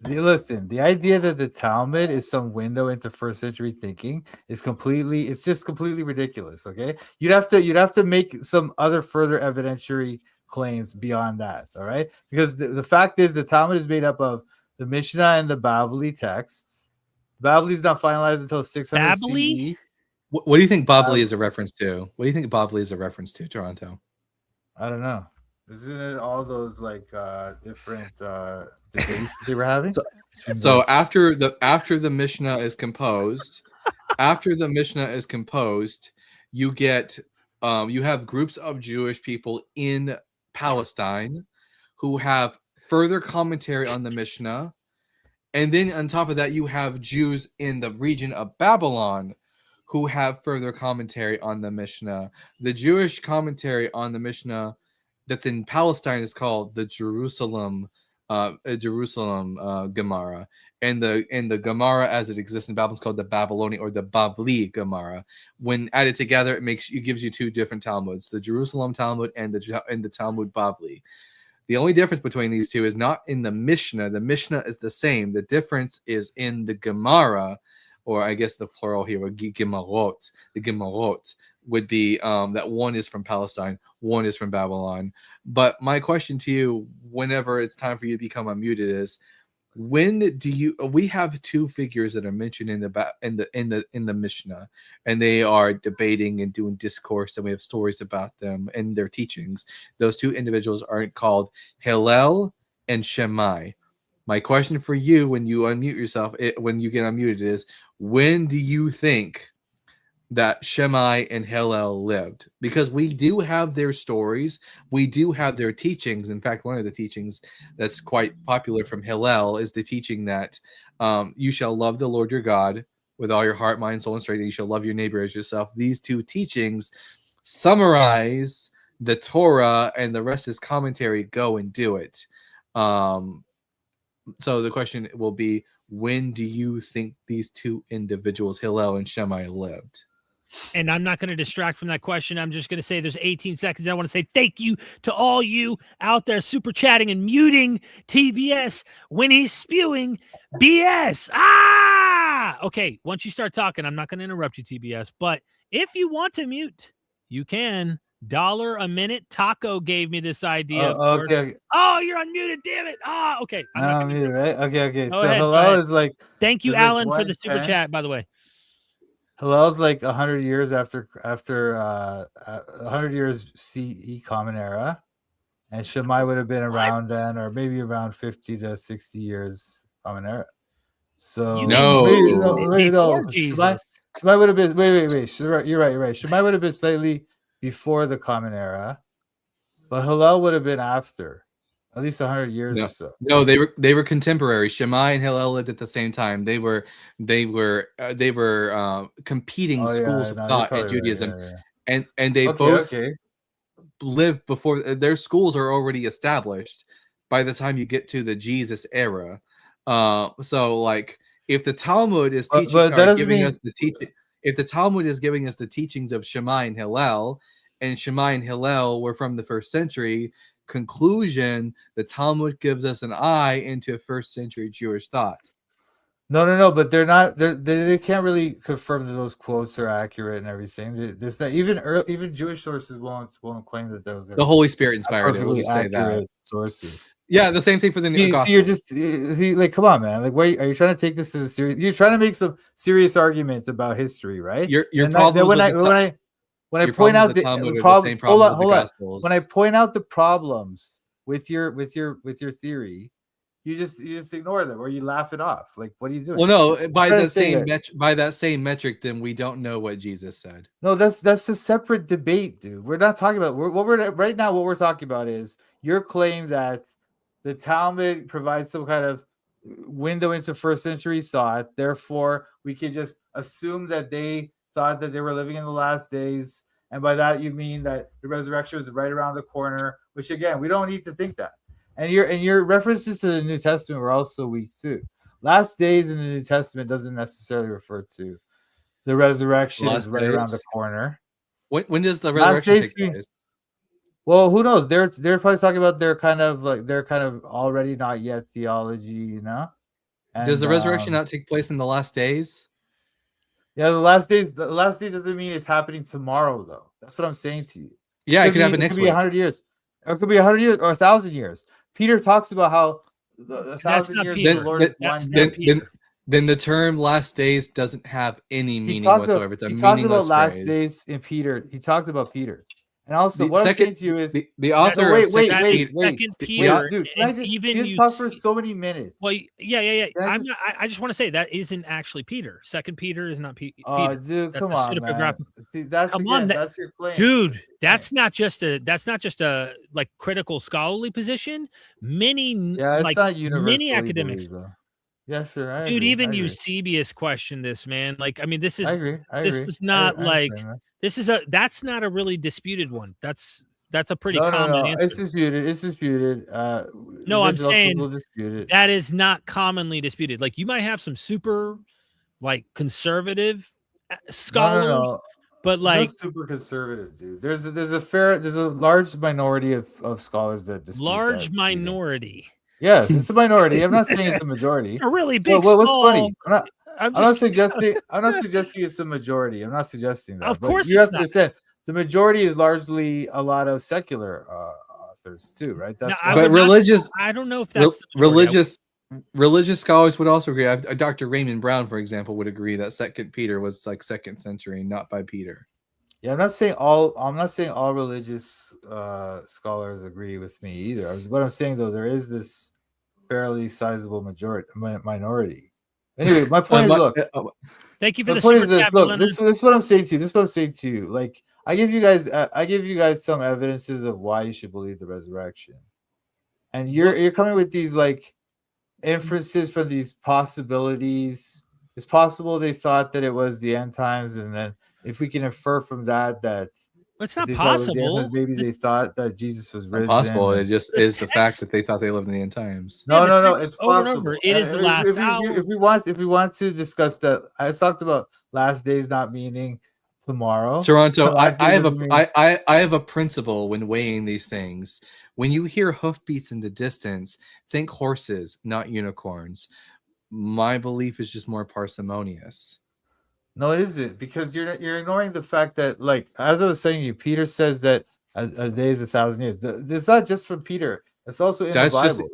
The idea that the Talmud is some window into first century thinking is just completely ridiculous. Okay, you'd have to make some other further evidentiary claims beyond that. All right, because the fact is the Talmud is made up of the Mishnah and the Bavli texts. Bavli is not finalized until 600 CE. What do you think Bavli is a reference to? What do you think Bavli is a reference to, Toronto? I don't know. Isn't it all those like different debates they were having? So after the Mishnah is composed, you get you have groups of Jewish people in Palestine who have further commentary on the Mishnah, and then on top of that, you have Jews in the region of Babylon who have further commentary on the Mishnah. The Jewish commentary on the Mishnah that's in Palestine is called the Jerusalem Gemara, and the Gemara as it exists in Babylon is called the Babylonian or the Bavli Gemara. When added together, it gives you two different Talmuds: the Jerusalem Talmud and the Talmud Bavli. The only difference between these two is not in the Mishnah. The Mishnah is the same. The difference is in the Gemara, or I guess the plural here would be Gemarot. The Gemarot would be that one is from Palestine, one is from Babylon. But my question to you, whenever it's time for you to become unmuted, is we have two figures that are mentioned in the Mishnah, and they are debating and doing discourse, and we have stories about them and their teachings. Those two individuals are called Hillel and Shammai. My question for you, when you unmute yourself, when you get unmuted, is when do you think that Shammai and Hillel lived? Because we do have their stories, we do have their teachings. In fact, one of the teachings that's quite popular from Hillel is the teaching that you shall love the Lord your God with all your heart, mind, soul, and strength, and you shall love your neighbor as yourself. These two teachings summarize the Torah, and the rest is commentary. Go and do it. So the question will be, when do you think these two individuals, Hillel and Shammai, lived? And I'm not going to distract from that question. I'm just going to say there's 18 seconds. I want to say thank you to all you out there super chatting and muting TBS when he's spewing BS. Okay, once you start talking, I'm not going to interrupt you, TBS. But if you want to mute, you can. $1 a minute. Taco gave me this idea. Okay. Oh, you're unmuted. Damn it. Okay. I'm muted, right? Okay. Go So ahead, Hillel is like. Thank you, is like Alan, for the super 110. chat, by the way. Hillel's like 100 years after 100 years CE Common Era, and Shammai would have been around then, or maybe around 50 to 60 years Common Era. So Before Jesus. Shammai would have been wait. You're right. Shammai would have been slightly before the Common Era, but Hillel would have been after, at least 100 years or so. No, they were contemporary. Shammai and Hillel lived at the same time. They were competing schools of thought in Judaism, and they both lived before. Their schools are already established by the time you get to the Jesus era. So like, if the Talmud is giving us the teaching. If the Talmud is giving us the teachings of Shammai and Hillel, and Shammai and Hillel were from the first century, conclusion, the Talmud gives us an eye into first century Jewish thought. No, but they're not. They can't really confirm that those quotes are accurate and everything. There's that even Jewish sources won't claim that those are The Holy Spirit inspired it. We'll perfectly just say that. accurate sources. Yeah, the same thing for the New Gospel. See, you're just like, come on, man. Like, wait, are you trying to take this as a serious? You're trying to make some serious arguments about history, right? Your And problems when with I your point problems out with the Talmud are the problem, same problem with the Gospels. When I point out the problems with your theory, you just ignore them or you laugh it off. Like, what are you doing? Well, no, by trying to the say same metric, then we don't know what Jesus said. No, that's a separate debate, dude. We're not talking about what we're talking about is your claim that the Talmud provides some kind of window into first century thought. Therefore, we can just assume that they thought that they were living in the last days, and by that you mean that the resurrection was right around the corner. Which again, we don't need to think that. And your references to the New Testament were also weak too. Last days in the New Testament doesn't necessarily refer to the resurrection is right around the corner. When does the resurrection take place? Well, who knows? They're probably talking about their kind of already not yet theology, you know. And, does the resurrection not take place in the last days? Yeah, the last day doesn't mean it's happening tomorrow, though. That's what I'm saying to you. Yeah, it could happen next week. It could be 100 years, or it could be 100 years or 1,000 years. Peter talks about how 1,000 years of the Lord is one day. Then the term "last days" doesn't have any meaning whatsoever. It's a meaningless phrase. He talked about last phrase. days in Peter. He talked about Peter, and also what I'm saying to you is the author. Wait, Second Peter. Dude, even you just talk for so many minutes. Well, yeah. I just want to say that isn't actually Peter. Second Peter is not Peter. Oh, dude, come on, man. See, that's your claim, dude. That's not just a like critical scholarly position. Many academics. Yeah, sure. I Dude, agree. even Eusebius questioned this, man. Like, I mean, this is. I agree. This was not that's not a really disputed one. That's a pretty common answer. It's disputed. No, I'm saying that is not commonly disputed. Like, you might have some super, like, conservative scholars, but like super conservative, dude. There's a large minority of scholars that dispute large that, minority. Yeah, it's a minority. I'm not saying it's a majority. A really big. What's funny? I'm not suggesting it's a majority. I'm not suggesting that. Of course, you have to understand the majority is largely a lot of secular authors too, right? That's religious. I don't know if that's religious scholars would also agree. Dr. Raymond Brown, for example, would agree that Second Peter was like 2nd century, not by Peter. Yeah, I'm not saying all religious scholars agree with me either. What I'm saying though, there is this fairly sizable minority. Anyway, my point is, look. Thank you for the point. Is this? Look, this is what I'm saying to you. This is what I'm saying to you. Like, I give you guys some evidences of why you should believe the resurrection, and you're coming with these like inferences from these possibilities. It's possible they thought that it was the end times, and then if we can infer from that it's not possible. Maybe they thought that Jesus was risen. Possible. It just is the fact that they thought they lived in the end times. No. It's possible. It is the last hour. If we want to discuss that, I talked about last days not meaning tomorrow. Toronto, I have a principle when weighing these things. When you hear hoofbeats in the distance, think horses, not unicorns. My belief is just more parsimonious. No, it isn't, because you're ignoring the fact that, like, as I was saying to you, Peter says that a day is 1,000 years. It's not just from Peter. It's also in the Bible.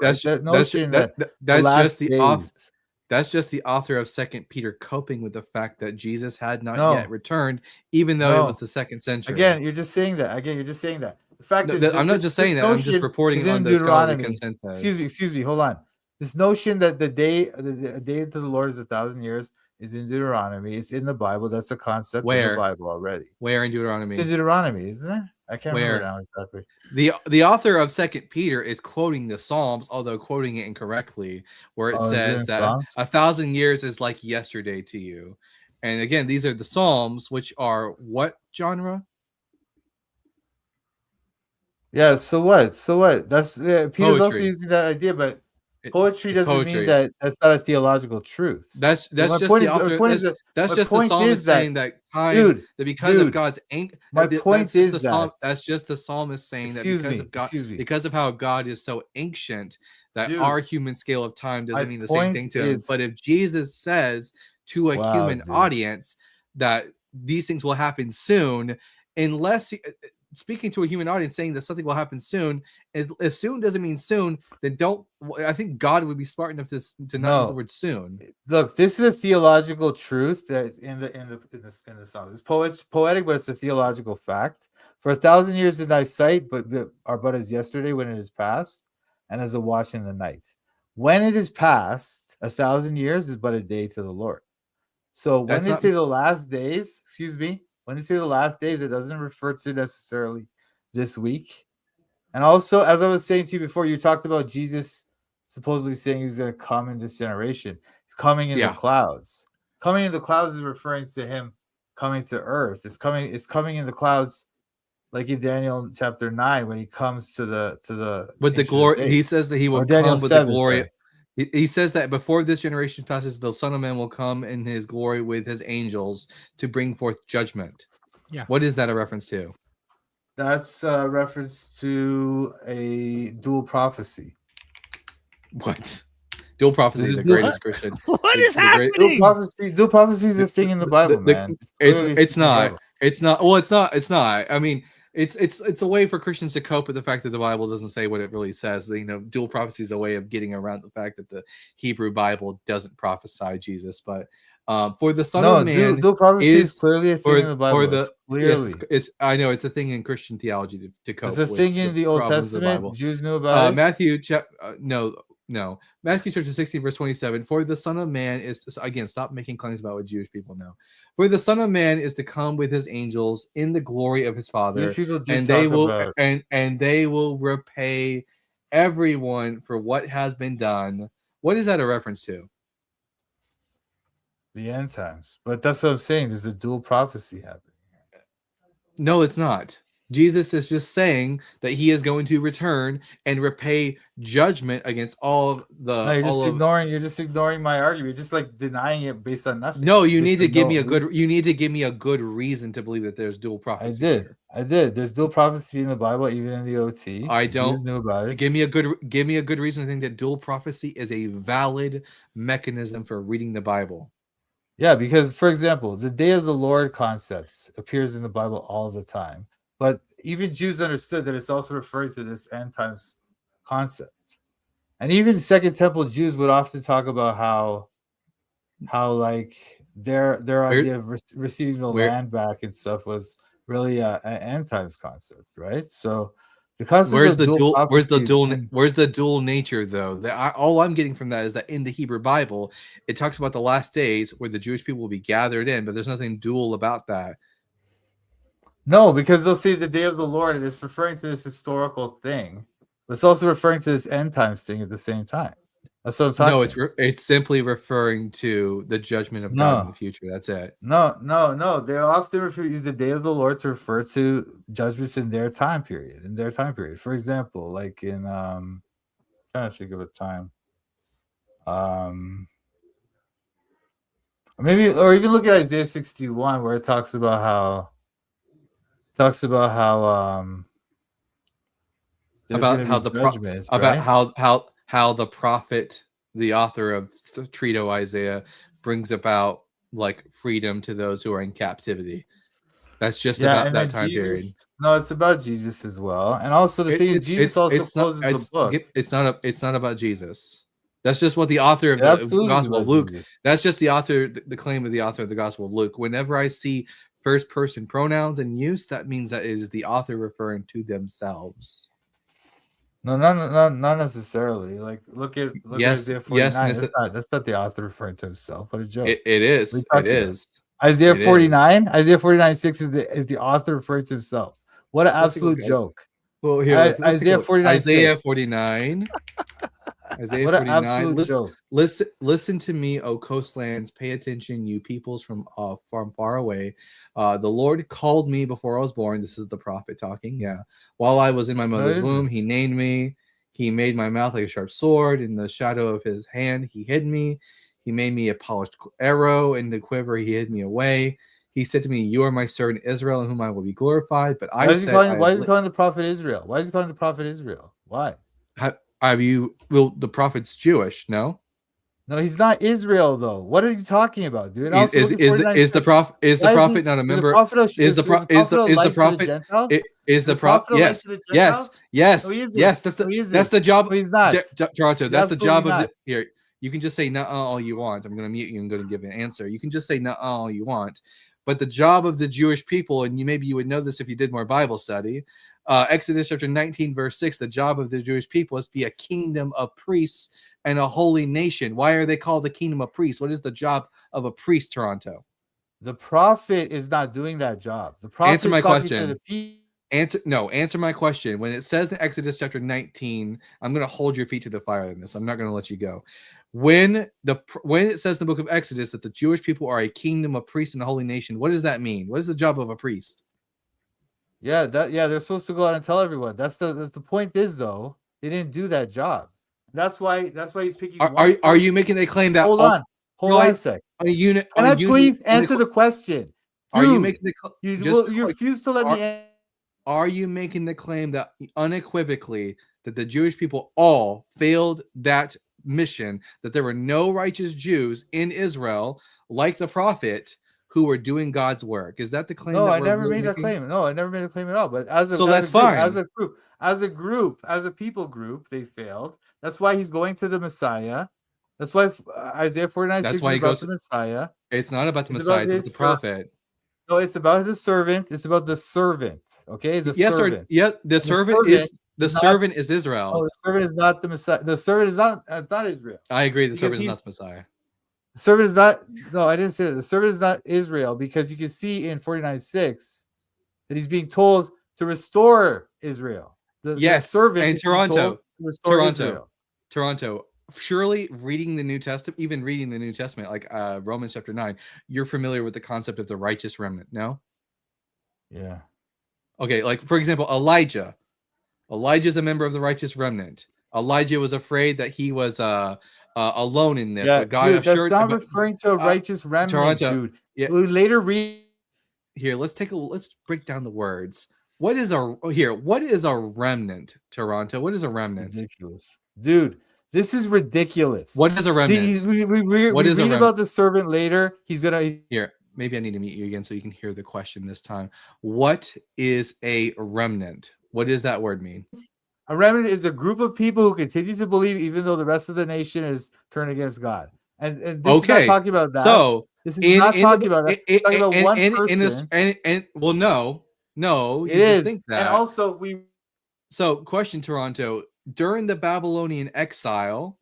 That's just the author of Second Peter coping with the fact that Jesus had not yet returned, even though it was the 2nd century. Again, you're just saying that. The fact that I'm not just saying that. I'm just reporting on the scholarly consensus. Excuse me. Hold on. This notion that the day to the Lord is 1,000 years is in Deuteronomy. It's in the Bible. That's a concept in the Bible already. Where in Deuteronomy? In Deuteronomy, isn't it? I can't remember now exactly. The author of Second Peter is quoting the Psalms, although quoting it incorrectly, where it says that Psalms? 1,000 years is like yesterday to you. And again, these are the Psalms, which are what genre? Yeah. So what? That's Peter's also using that idea, but Poetry It's doesn't poetry. mean that that's not a theological truth. That's my just point the is- author. my point is that- That's my just the point psalmist is that- saying that time Dude, that because of dude, God's my point that's just is the psalm. that- That's just the psalmist saying that Excuse because me, of God, excuse me. because of how God is so ancient, that Dude, our human scale of time doesn't my mean the same point thing to him. is- But if Jesus says to a Wow, human dude. audience that these things will happen soon, unless speaking to a human audience saying that something will happen soon, if soon doesn't mean soon, then don't. I think God would be smart enough to not use the word soon. Look, this is a theological truth that's in the Psalms. It's poetic, but it's a theological fact. For 1,000 years in thy sight, are but as yesterday when it is past, and as a watch in the night. When it is past, 1,000 years is but a day to the Lord. So when That's they not- say the last days, when they say the last days, it doesn't refer to necessarily this week. And also, as I was saying to you before, you talked about Jesus supposedly saying he's going to come in this generation. He's coming in the clouds. Coming in the clouds is referring to him coming to earth. It's coming in the clouds, like in Daniel chapter 9, when he comes to the with the Ancient of glory. Days. He says that he will Or Daniel come with 7, the glory. sorry. He says that before this generation passes, the Son of Man will come in his glory with his angels to bring forth judgment. Yeah. What is that a reference to? That's a reference to a dual prophecy. What? Dual prophecy is the greatest Christian. What is the great- happening? Dual prophecy is a thing in the Bible, man. It's clearly a thing in the not. Bible. It's not. Well, it's not. I mean, it's a way for Christians to cope with the fact that the Bible doesn't say what it really says. You know, dual prophecy is a way of getting around the fact that the Hebrew Bible doesn't prophesy Jesus. But for the Son of Man, dual prophecy is clearly a thing in the Bible. Yes, it's I know it's a thing in Christian theology to cope. It's a with thing in the Old problems of Testament. Bible. Jews knew about it. Matthew, no. Matthew chapter 16, verse 27. For the Son of Man is again, stop making claims about what Jewish people know. For the Son of Man is to come with his angels in the glory of his Father, Jewish people do and talk they will about- and they will repay everyone for what has been done. What is that a reference to? the end times. But that's what I'm saying. There's a dual prophecy happening. No, it's not. Jesus is just saying that he is going to return and repay judgment against all of the. No, you're just ignoring my argument. You're just like denying it based on nothing. No, you Based need to on give no me a reason. good. You need to give me a good reason to believe that there's dual prophecy. I did. There's dual prophecy in the Bible, even in the OT. I don't. Jews knew about it. Give me a good reason to think that dual prophecy is a valid mechanism for reading the Bible. Yeah, because for example, the day of the Lord concept appears in the Bible all the time. But even Jews understood that it's also referring to this end times concept. And even Second Temple Jews would often talk about how like their idea of receiving the land back and stuff was really an end times concept, right? So the concept where's of the dual prophecy where's the dual nature though? All I'm getting from that is that in the Hebrew Bible, it talks about the last days where the Jewish people will be gathered in, but there's nothing dual about that. No, because they'll say the day of the Lord, and it's referring to this historical thing, but it's also referring to this end times thing at the same time. That's what I'm talking. No, it's simply referring to the judgment of God in the future. That's it. No. They often use the day of the Lord to refer to judgments in their time period. For example, like in I'm trying to think of a time. Or even look at Isaiah 61, where it talks about how how the prophet, the author of the Trito Isaiah, brings about like freedom to those who are in captivity. That's just about that time period. No, it's about Jesus as well, and also the thing is Jesus also closes the book. It's not about Jesus. That's just what the author of the Gospel of Luke. Jesus. That's just the author, the claim of the author of the Gospel of Luke. Whenever I see first person pronouns in use, that means that it is the author referring to themselves. No, not necessarily. Like look at Isaiah 49. That's not the author referring to himself. What a joke. It is. It is. Isaiah 49. Isaiah 49:6 is the author referring to himself. What an absolute joke. Well, here Isaiah 49. Isaiah 49. Isaiah what 49. An absolute joke. Listen to me, O coastlands. Pay attention, you peoples from far away. The Lord called me before I was born. This is the prophet talking. Yeah. While I was in my mother's womb, he named me. He made my mouth like a sharp sword. In the shadow of his hand, he hid me. He made me a polished arrow. In the quiver, he hid me away. He said to me, "You are my servant Israel, in whom I will be glorified." But Why is he calling the prophet Israel? Why is he calling the prophet Israel? Why? The prophet's Jewish, no? No, he's not Israel though. What are you talking about, dude? Is the prophet not a member? Is the prophet? Yes. That's the job. No, he's not. Toronto. That's the job of here. You can just say "nuh-uh" all you want. I'm going to mute you and go to give an answer. You can just say "nuh-uh" all you want, but the job of the Jewish people, and maybe you would know this if you did more Bible study. Exodus chapter 19, verse 6. The job of the Jewish people is to be a kingdom of priests and a holy nation. Why are they called the kingdom of priests? What is the job of a priest, Toronto? The prophet is not doing that job. The prophet answer my question. Answer my question. When it says in Exodus chapter 19, I'm going to hold your feet to the fire in this. I'm not going to let you go. When it says in the book of Exodus that the Jewish people are a kingdom of priests and a holy nation, what does that mean? What is the job of a priest? Yeah, they're supposed to go out and tell everyone. That's the point is though, they didn't do that job. That's why he's picking. Are you making a claim that? Hold on a sec. Can I please answer the question? Dude, are you making the? You refuse to let me. Are you making the claim that unequivocally that the Jewish people all failed that mission? That there were no righteous Jews in Israel like the prophet who were doing God's work? Is that the claim? No, I never made that claim. No, I never made a claim at all. But that's fine. As a people group, they failed. That's why he's going to the Messiah. That's why Isaiah 49:6 is about the Messiah. It's not about the Messiah. It's about the prophet. No, it's about the servant. It's about the servant. Okay, the servant. The servant is Israel. Oh, the servant is not the Messiah. The servant is not Israel. I agree. The servant is not the Messiah. The servant is not. No, I didn't say that. The servant is not Israel because you can see in 49:6 that he's being told to restore Israel. The servant and Toronto. Surely reading the New Testament, even reading the New Testament, like Romans chapter 9, you're familiar with the concept of the righteous remnant, no? Yeah. Okay, like for example, Elijah. Elijah is a member of the righteous remnant. Elijah was afraid that he was alone in this. Yeah, but God dude, that's not referring to a righteous remnant, Toronto, dude. Yeah. We later read here. Let's break down the words. What is a remnant, Toronto? What is a remnant? Ridiculous, dude. This is ridiculous. What is a remnant? We read about the servant later. He's gonna here. Maybe I need to meet you again so you can hear the question this time. What is a remnant? What does that word mean? A remnant is a group of people who continue to believe even though the rest of the nation is turned against God. And this is not talking about that. So this is not talking about that. It's talking about one person. No, it is. Think that. And also So, question, Toronto. During the Babylonian exile,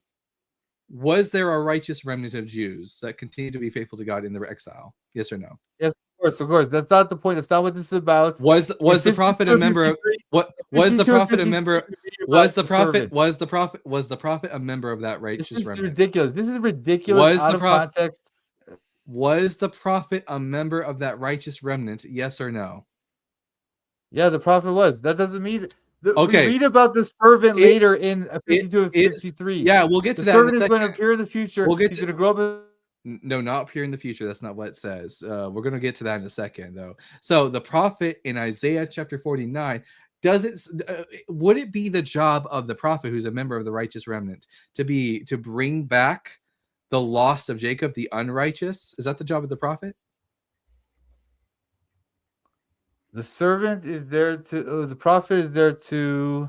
was there a righteous remnant of Jews that continued to be faithful to God in the exile? Yes or no? Yes, of course. That's not the point. That's not what this is about. Was the prophet a member of what? Was the prophet a member? Was the prophet a member of that righteous remnant? This is ridiculous. This is ridiculous. Out of context. Was the prophet a member of that righteous remnant? Yes or no? Yeah, the prophet was. That doesn't mean. Okay. We read about the servant later in 52 and 53. Yeah, we'll get to that. The servant is going to appear in the future. He's going to grow up. No, not appear in the future. That's not what it says. We're going to get to that in a second, though. So the prophet in Isaiah chapter 49, would it be the job of the prophet who's a member of the righteous remnant to bring back the lost of Jacob, the unrighteous? Is that the job of the prophet? The servant is there to. The prophet is there to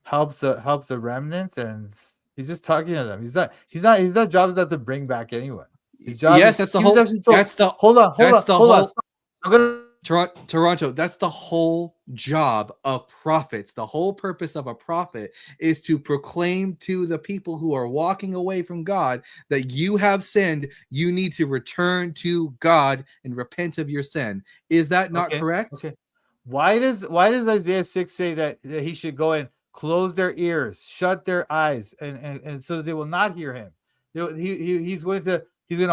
help the remnants, and he's just talking to them. His job is not to bring back anyone. His job. Yes, that's the whole. Hold on. I'm gonna. Toronto, that's the whole job of prophets. The whole purpose of a prophet is to proclaim to the people who are walking away from God that you have sinned. You need to return to God and repent of your sin. Is that not correct? Okay. Why does Isaiah 6 say that he should go and close their ears, shut their eyes, and so that they will not hear him? He's going to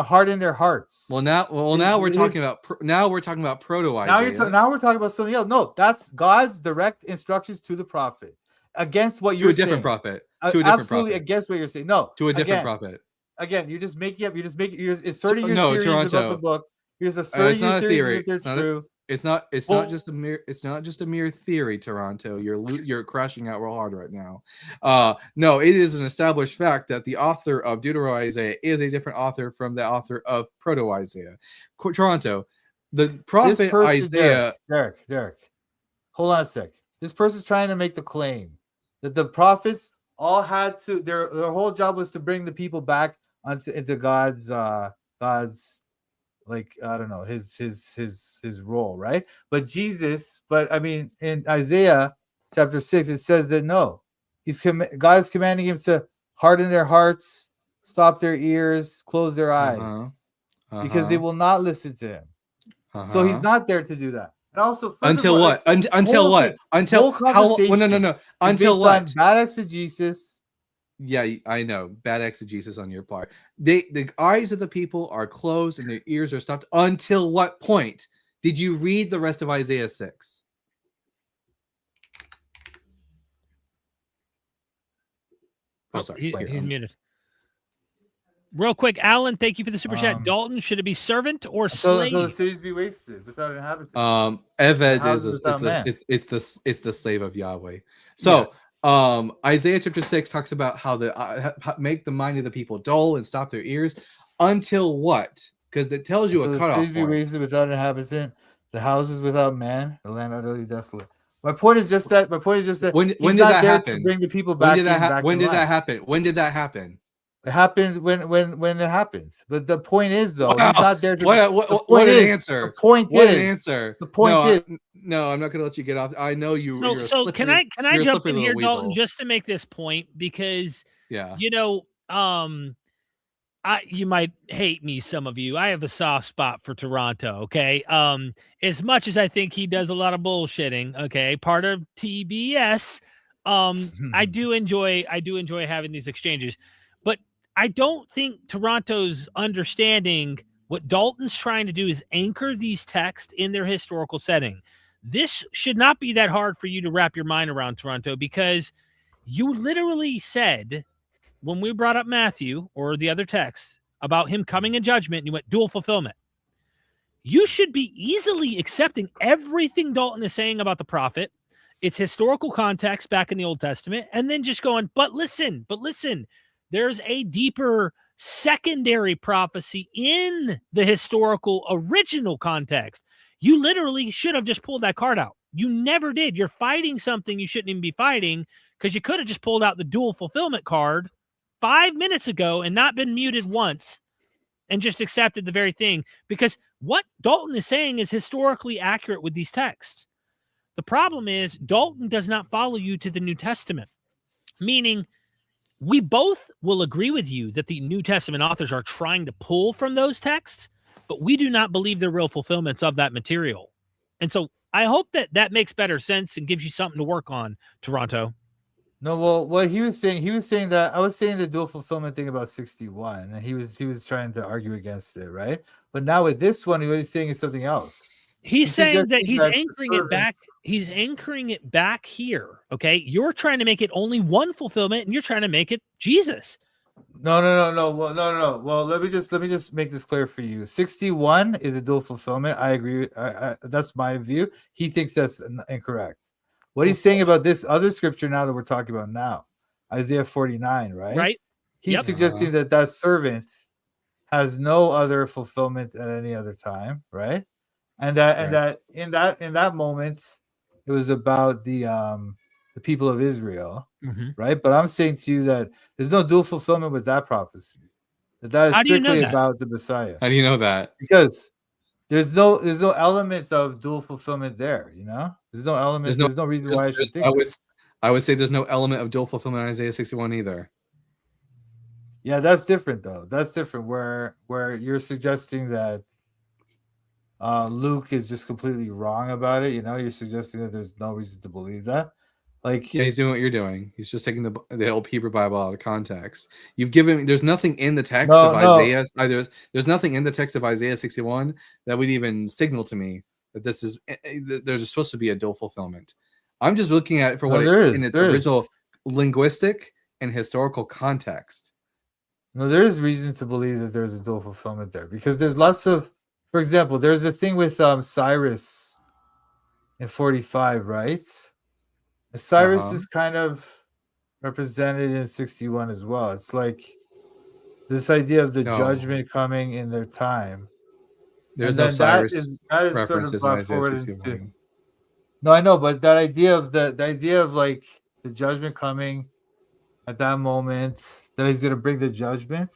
harden their hearts. Now we're talking about proto Isaiah. Now we're talking about something else. No, that's God's direct instructions to the prophet. against what To you're a different saying. prophet. To a different Absolutely prophet. against what you're saying. No, To a different again, prophet. Again, you're just making up. You're just asserting your No, theories Toronto. about the book. You're just asserting It's your not a theories theory. as if they're It's not true. It's not Well- just a mere theory, Toronto. You're crashing out real hard right now. No, it is an established fact that the author of Deutero-Isaiah is a different author from the author of Proto-Isaiah. Toronto, the prophet This person, Isaiah. Derek, hold on a sec. This person's trying to make the claim that the prophets all had to. Their whole job was to bring the people back into God's like, I don't know, his role, right? But I mean, in Isaiah chapter 6, it says that no, God is commanding him to harden their hearts, stop their ears, close their eyes, because they will not listen to him. So he's not there to do that. And also, until what? Until what? Until how? No. Until what? Bad exegesis. Yeah, I know. Bad exegesis on your part. The eyes of the people are closed and their ears are stopped. Until what point? Did you read the rest of Isaiah 6? Oh, sorry. He's muted. Real quick, Alan, thank you for the super chat. Dalton, should it be servant or slave? So the cities be wasted without inhabitants. Eved is it's the slave of Yahweh. So Isaiah chapter 6 talks about how make the mind of the people dull and stop their ears until what? Because it tells you a cutoff. The cities be wasted without inhabitant, the houses without man, the land utterly desolate. My point is just that. When did that happen? To bring the people back. When did that happen? When did that happen? It happens when it happens. But the point is, though, he's not there to. What an answer! The point what is, an answer! The point is, no, I'm not going to let you get off. I know you. So can I jump in here, Dalton, just to make this point, because you know, you might hate me, some of you. I have a soft spot for Toronto. Okay, as much as I think he does a lot of bullshitting. Okay, part of TBS. I do enjoy having these exchanges, but I don't think Toronto's understanding what Dalton's trying to do is anchor these texts in their historical setting. This should not be that hard for you to wrap your mind around, Toronto, because you literally said when we brought up Matthew or the other text about him coming in judgment, and you went dual fulfillment. You should be easily accepting everything Dalton is saying about the prophet, its historical context back in the Old Testament, and then just going, but listen, there's a deeper secondary prophecy in the historical original context. You literally should have just pulled that card out. You never did. You're fighting something you shouldn't even be fighting, because you could have just pulled out the dual fulfillment card 5 minutes ago and not been muted once and just accepted the very thing, because what Dalton is saying is historically accurate with these texts. The problem is Dalton does not follow you to the New Testament, meaning we both will agree with you that the New Testament authors are trying to pull from those texts, but we do not believe they're real fulfillments of that material. And so I hope that makes better sense and gives you something to work on, Toronto. No, well, what he was saying that I was saying the dual fulfillment thing about 61, and he was trying to argue against it, right? But now with this one, what he's saying is something else. He's saying that he's anchoring it back. He's anchoring it back here. Okay, you're trying to make it only one fulfillment, and you're trying to make it Jesus. No. Well, no. Well, let me just make this clear for you. 61 is a dual fulfillment. I agree. That's my view. He thinks that's incorrect. What he's saying about this other scripture now that we're talking about now, Isaiah 49, right? Right. He's suggesting that servant has no other fulfillment at any other time, right? And that in that moment, it was about the people of Israel, right? But I'm saying to you that there's no dual fulfillment with that prophecy. That is strictly about the Messiah. How do you know that? Because there's no elements of dual fulfillment there. You know, there's no element. There's no reason why I should think. I would say there's no element of dual fulfillment in Isaiah 61 either. Yeah, that's different though. That's different. Where you're suggesting that Luke is just completely wrong about it. You know, you're suggesting that there's no reason to believe that. Like, he's doing what you're doing. He's just taking the old Hebrew Bible out of context. You've given. There's nothing in the text of Isaiah. There's nothing in the text of Isaiah 61 that would even signal to me that this is. There's supposed to be a dual fulfillment. I'm just looking at it for No, what there it is, in its there is. original linguistic and historical context. No, there is reason to believe that there's a dual fulfillment there because there's lots of, for example, there's a thing with Cyrus in 45, right? Cyrus is kind of represented in 61 as well. It's like this idea of the No. judgment coming in their time. There's And no then Cyrus that is sort of references in brought Isaiah forward 61. into. No, I know, but that idea of the idea of like the judgment coming at that moment, that he's going to bring the judgment.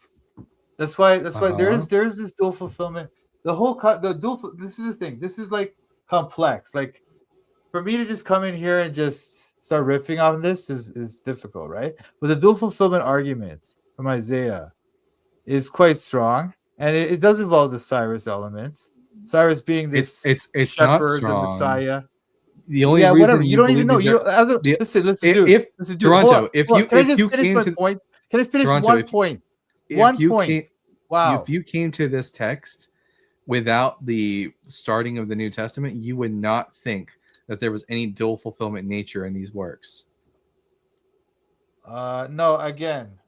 That's why there's this dual fulfillment. This is the thing. This is like complex. Like for me to just come in here and just start ripping on this is difficult, right? But the dual fulfillment argument from Isaiah is quite strong, and it does involve the Cyrus element. Cyrus being this It's shepherd, not strong. the Messiah. The only Yeah, reason whatever. You don't even know. Listen, dude. If Listen, dude. Toronto, if Hold on. you Can I if just you finish came my to point? Can I finish Toronto, one if you- point? if One you point. came- Wow. If you came to this text without the starting of the New Testament, you would not think that there was any dual fulfillment nature in these works. No, again,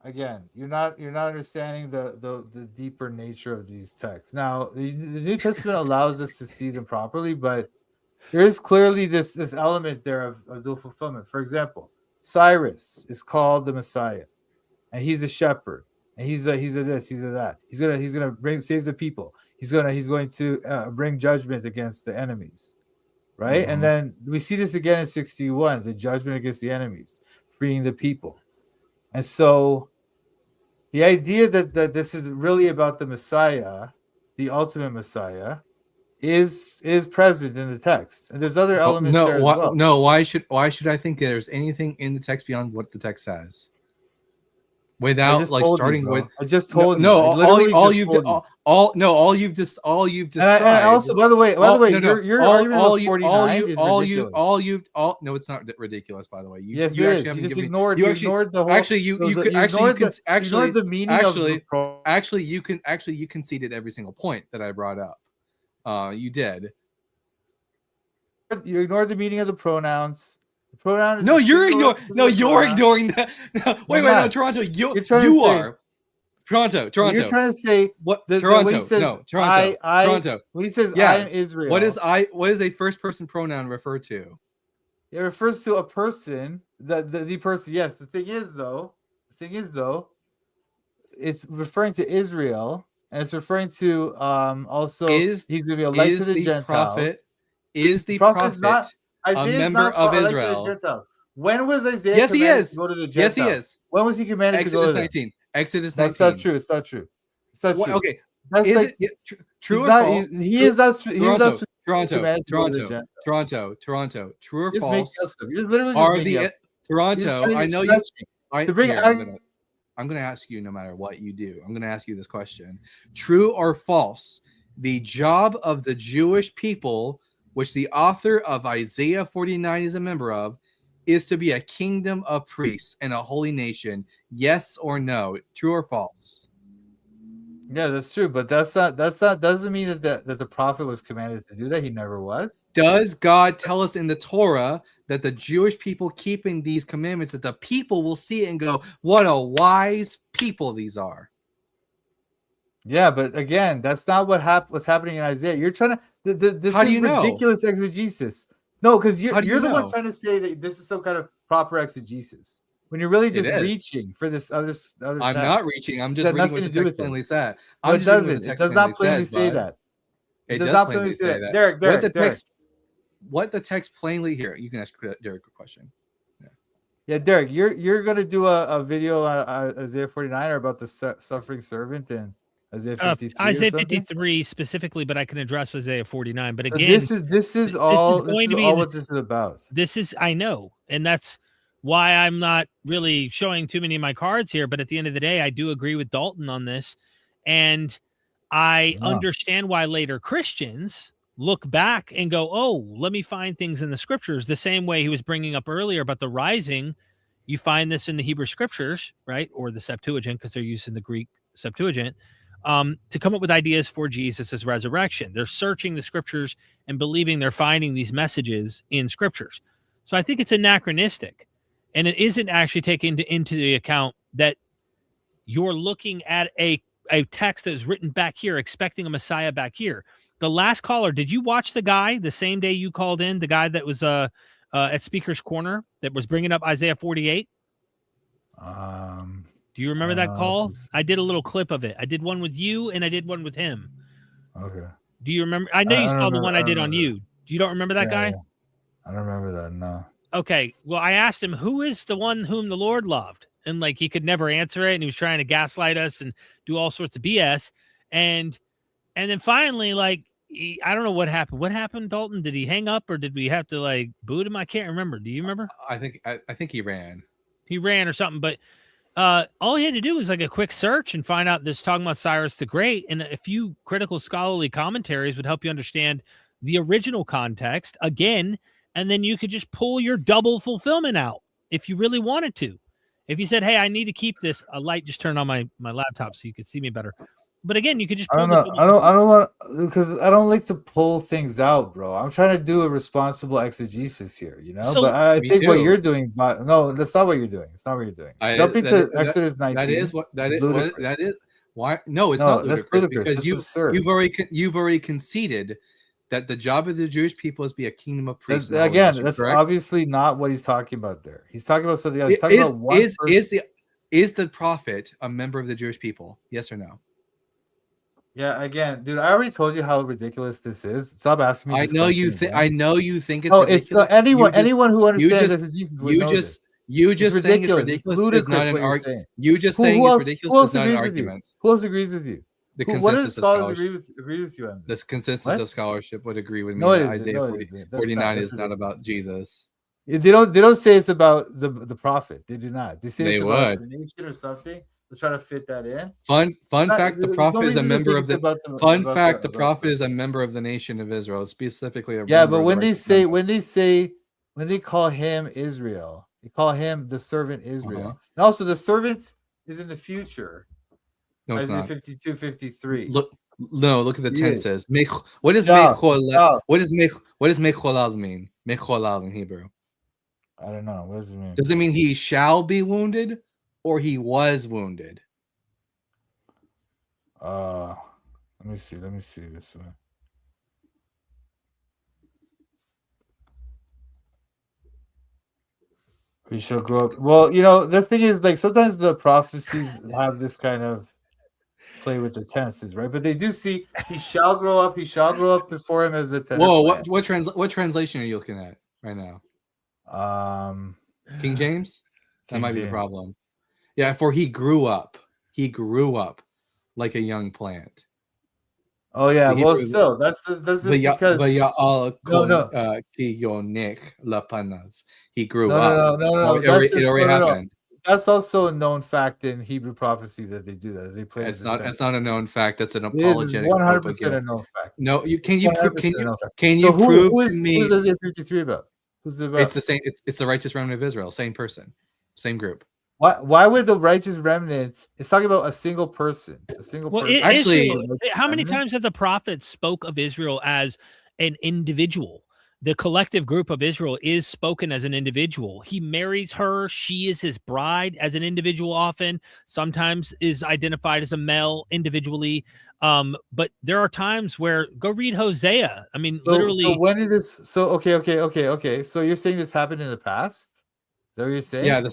you're not understanding the deeper nature of these texts. Now, the New Testament allows us to see them properly, but there is clearly this element there of dual fulfillment. For example, Cyrus is called the Messiah, and he's a shepherd, and he's a this, he's a that. He's gonna save the people. He's going to bring judgment against the enemies, right? And then we see this again in 61, the judgment against the enemies, freeing the people. And so the idea that this is really about the Messiah, the ultimate Messiah, is present in the text. And there's other elements there as well. No, why should I think there's anything in the text beyond what the text says? Without like starting with I just told you. No, all you've described. And also, by the way, your argument about 49 is ridiculous. No, it's not ridiculous. By the way, yes, you just ignored. You ignored the whole. Actually, you ignored the meaning actually you conceded every single point that I brought up. You did. You ignored the meaning of the pronouns. The pronoun is you're ignoring that. No, wait, no, Toronto, you are. Toronto. You're trying to say what? Toronto, Toronto. When he says I am Israel, what is a first person pronoun refer to? It refers to a person. The person. Yes. The thing is though, it's referring to Israel, and it's referring to also he's going to be a light to the Gentiles. Prophet, is the prophet a member of Israel? When was Isaiah yes, he is. to go to the Gentiles? Yes, he is. When was he commanded to go to 19. Exodus 19. That's not true. It's not true. Okay. That's is like, it true or false? He is not. Toronto. True or false? You're literally are the Toronto? I know you. I'm going to ask you, no matter what you do, I'm going to ask you this question: true or false? The job of the Jewish people, which the author of Isaiah 49 is a member of, is to be a kingdom of priests and a holy nation. Yes or no? True or false? Yeah, that's true, but that's not doesn't mean that the prophet was commanded to do that. He never was. Does God tell us in the Torah that the Jewish people keeping these commandments, that the people will see it and go, "What a wise people these are"? Yeah, but again, that's not what's happening in Isaiah. You're trying to this How is do you ridiculous exegesis. No, because you're the know? one trying to say that this is some kind of proper exegesis when you're really just reaching for this other. I'm text. not reaching. I'm just reading what the text plainly said. It doesn't. It does not plainly say that. It does not plainly say that. Derek, what the text plainly here. You can ask Derek a question. Yeah, Derek, you're gonna do a video on Isaiah 49 or about the suffering servant and Isaiah 53. Isaiah 53 specifically, but I can address Isaiah 49. But again, this is all what this is about. I know, and that's why I'm not really showing too many of my cards here. But at the end of the day, I do agree with Dalton on this, and I understand why later Christians look back and go, "Oh, let me find things in the scriptures." The same way he was bringing up earlier about the rising, you find this in the Hebrew scriptures, right, or the Septuagint, because they're using the Greek Septuagint. To come up with ideas for Jesus' resurrection. They're searching the scriptures and believing they're finding these messages in scriptures. So I think it's anachronistic, and it isn't actually taking into the account that you're looking at a text that is written back here, expecting a Messiah back here. The last caller, did you watch the guy the same day you called in, the guy that was at Speaker's Corner that was bringing up Isaiah 48? Do you remember that call? I did a little clip of it. I did one with you, and I did one with him. Okay. Do you remember? I know you saw the one I did on you. You don't remember that guy? Yeah. I don't remember that, no. Okay. Well, I asked him, who is the one whom the Lord loved? And like he could never answer it, and he was trying to gaslight us and do all sorts of BS. And then finally, like, I don't know what happened. What happened, Dalton? Did he hang up, or did we have to like boot him? I can't remember. Do you remember? I think he ran. He ran or something, but all he had to do was like a quick search and find out this talking about Cyrus the Great, and a few critical scholarly commentaries would help you understand the original context again, and then you could just pull your double fulfillment out if you really wanted to. If you said, hey, I need to keep this, a light just turned on my laptop so you could see me better. But again, you could just pull I don't want, because I don't like to pull things out, bro. I'm trying to do a responsible exegesis here, you know. So, but I think too. what you're doing, no, that's not what you're doing. It's not what you're doing. Jumping to Exodus 19. That is why. No, it's not ludicrous. That's ludicrous. Because you've already conceded that the job of the Jewish people is to be a kingdom of priests. That's obviously not what he's talking about there. He's talking about something else. He's talking about one is the prophet a member of the Jewish people? Yes or no? Yeah, again, dude, I already told you how ridiculous this is. Stop asking me. I know you think it's no, ridiculous. It's anyone who understands exegesis would know this. You just saying it's ridiculous is not an argument. You just saying it's ridiculous is not an argument. Who else agrees with you? The what consensus of scholars agree with you on this? The consensus of scholarship would agree with me. No, Isaiah 49 is not about Jesus. They don't say it's about the prophet. They do not. They say it's about the nation or something. They're trying to fit that in. Fun fact: the prophet is a member of the. The prophet is a member of the nation of Israel, specifically. But when they call him Israel, they call him the servant Israel. And also, the servant is in the future. No, it's not. 52, 53. Look at the tenses. What does mecholal? What does mecholal mean? Mecholal in Hebrew. I don't know. What does it mean? Does it mean he shall be wounded, or he was wounded? Let me see this one. We shall grow up. Well, the thing is, like, sometimes the prophecies have this kind of play with the tenses, right? But they do see he shall grow up before him as a tender. Whoa, what translation are you looking at right now? King James? That might be the problem. Yeah, for he grew up like a young plant. Oh yeah, well still that's just because he grew up. No. It already happened. That's also a known fact in Hebrew prophecy that they do that. They play. It's not a known fact. That's an apologetic. 100% a known fact. No, can you prove to me? Who's Isaiah 53 about? Who's it about? It's the same. It's the righteous remnant of Israel. Same person, same group. Why would the righteous remnant? It's talking about a single person. Actually, how many times have the prophets spoke of Israel as an individual? The collective group of Israel is spoken as an individual. He marries her. She is his bride as an individual often. Sometimes is identified as a male individually. But there are times where, go read Hosea. I mean, literally. So when did this? So, okay. So you're saying this happened in the past? Is that what you're saying? Yeah. The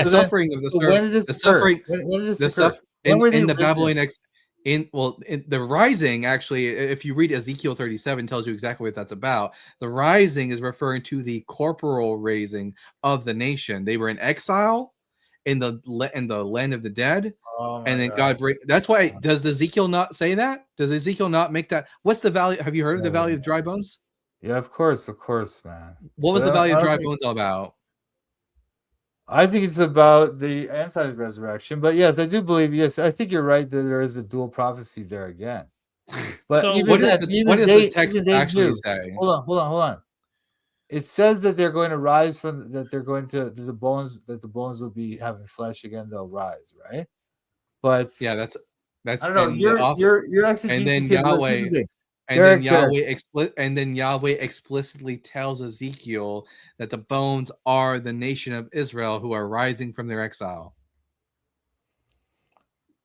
suffering of the servant. When did this occur? When did this occur? In the Babylonian in the rising, actually, if you read Ezekiel 37, tells you exactly what that's about. The rising is referring to the corporal raising of the nation. They were in exile in the land of the dead, and then God break. That's why does Ezekiel not say that? Does Ezekiel not make that? What's the value? Have you heard of the Valley of Dry Bones? Yeah, of course, man. What was the Valley of Dry Bones all about? I think it's about the anti-resurrection, but yes, I do believe. Yes, I think you're right that there is a dual prophecy there again. But so what does the text actually say? Hold on. It says that they're going to rise from that. They're going to the bones. That the bones will be having flesh again. They'll rise, right? But yeah, that's. I don't know. Your exegesis. And then Yahweh. And Derek. then Yahweh explicitly tells Ezekiel that the bones are the nation of Israel who are rising from their exile.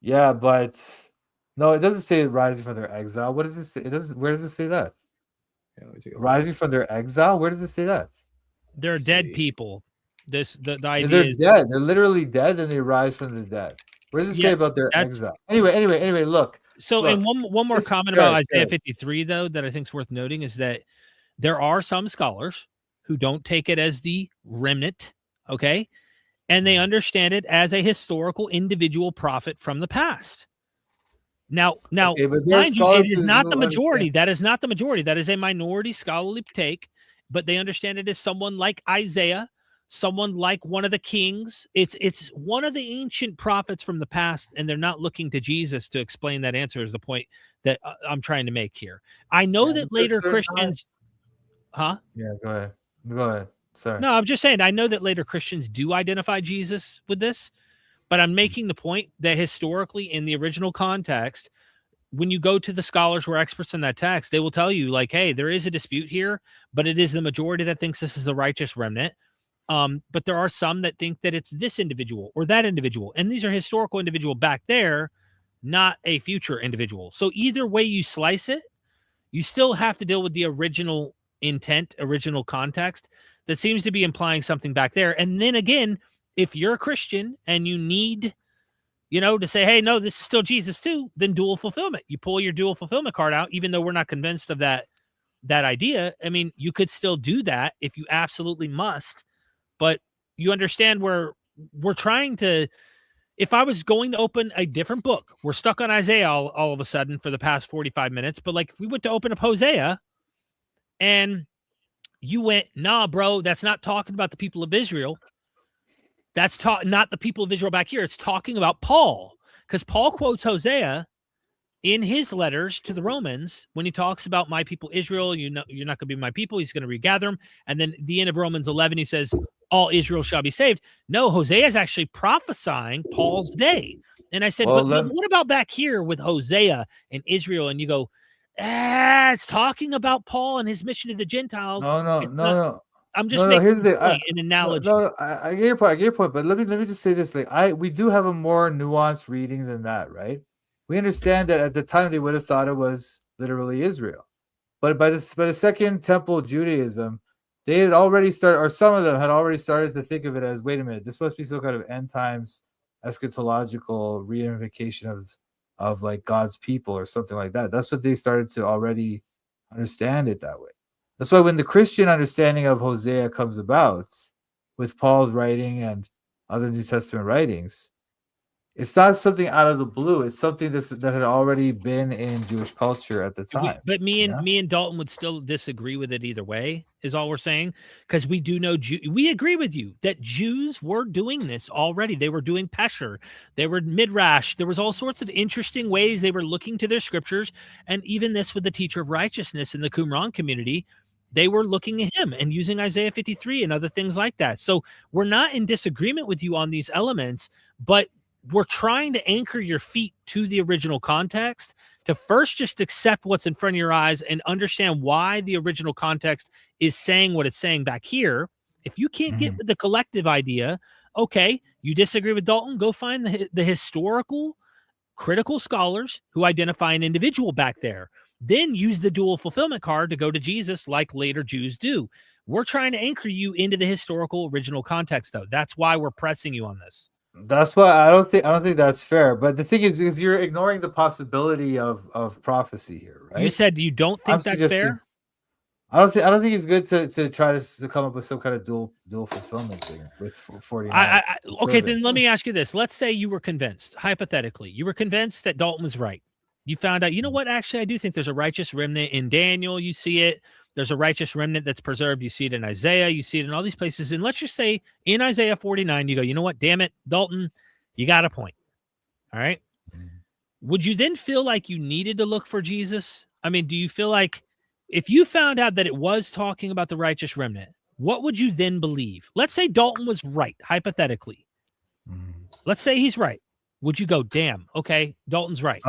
Yeah, but no, it doesn't say rising from their exile. What does it say? It doesn't. Where does it say that? Yeah, let me take a look. Rising from their exile. Where does it say that? They're Let's dead see. people. The Yeah, idea they're is dead. They're literally dead, and they rise from the dead. What does it say about their that's- exile? Anyway. Look. so. Look, And one more this- comment Derek, about Isaiah Derek. 53 though that I think is worth noting is that there are some scholars who don't take it as the remnant, okay, and they understand it as a historical individual prophet from the past. Now, Okay, but there are mind you, it scholars is who not don't the majority. understand. That is not the majority. That is a minority scholarly take, but they understand it as someone like Isaiah, someone like one of the kings. It's one of the ancient prophets from the past, and they're not looking to Jesus to explain that answer. Is the point that I'm trying to make here? I know Yeah, that because later they're not- Christians, huh? Yeah, go ahead. Go ahead. Sorry. No, I'm just saying. I know that later Christians do identify Jesus with this, but I'm making the point that historically, in the original context, when you go to the scholars who are experts in that text, they will tell you, like, hey, there is a dispute here, but it is the majority that thinks this is the righteous remnant. But there are some that think that it's this individual or that individual. And these are historical individual back there, not a future individual. So either way you slice it, you still have to deal with the original intent, original context that seems to be implying something back there. And then again, if you're a Christian and you need, to say, hey, no, this is still Jesus too, then dual fulfillment. You pull your dual fulfillment card out, even though we're not convinced of that idea. I mean, you could still do that if you absolutely must, but you understand where we're trying to. If I was going to open a different book, we're stuck on Isaiah all of a sudden for the past 45 minutes. But like if we went to open up Hosea and you went, nah, bro, that's not talking about the people of Israel. That's not the people of Israel back here. It's talking about Paul, because Paul quotes Hosea in his letters to the Romans when he talks about my people Israel. You're not going to be my people. He's going to regather them. And then the end of Romans 11, he says, all Israel shall be saved. No, Hosea is actually prophesying Paul's day. And I said, but what about back here with Hosea and Israel? And you go, it's talking about Paul and his mission to the Gentiles. No. I'm just making here's an analogy. I get your point. But let me just say this: we do have a more nuanced reading than that, right? We understand that at the time they would have thought it was literally Israel, but by the Second Temple Judaism, they had already started, or some of them had already started to think of it as, wait a minute, this must be some kind of end times eschatological reunification of like God's people or something like that. That's what they started to already understand it that way. That's why when the Christian understanding of Hosea comes about with Paul's writing and other New Testament writings, it's not something out of the blue. It's something that had already been in Jewish culture at the time. But me and Dalton would still disagree with it either way, is all we're saying, because we do know we agree with you that Jews were doing this already. They were doing Pesher, they were Midrash. There was all sorts of interesting ways they were looking to their scriptures, and even this with the teacher of righteousness in the Qumran community. They were looking at him and using Isaiah 53 and other things like that. So we're not in disagreement with you on these elements, but we're trying to anchor your feet to the original context to first just accept what's in front of your eyes and understand why the original context is saying what it's saying back here. If you can't get with the collective idea, okay, you disagree with Dalton, go find the historical critical scholars who identify an individual back there. Then use the dual fulfillment card to go to Jesus like later Jews do. We're trying to anchor you into the historical original context, though. That's why we're pressing you on this. That's why I don't think that's fair. But the thing is you're ignoring the possibility of prophecy here, right? You said you don't think that's fair? I don't think it's good to try to come up with some kind of dual fulfillment thing with 49. Okay, then let me ask you this. Let's say you were convinced, hypothetically, you were convinced that Dalton was right. You found out, you know what? Actually, I do think there's a righteous remnant in Daniel. You see it. There's a righteous remnant that's preserved. You see it in Isaiah. You see it in all these places. And let's just say in Isaiah 49, you go, you know what? Damn it, Dalton, you got a point. All right. Would you then feel like you needed to look for Jesus? I mean, do you feel like if you found out that it was talking about the righteous remnant, what would you then believe? Let's say Dalton was right, hypothetically. Let's say he's right. Would you go, damn, okay, Dalton's right?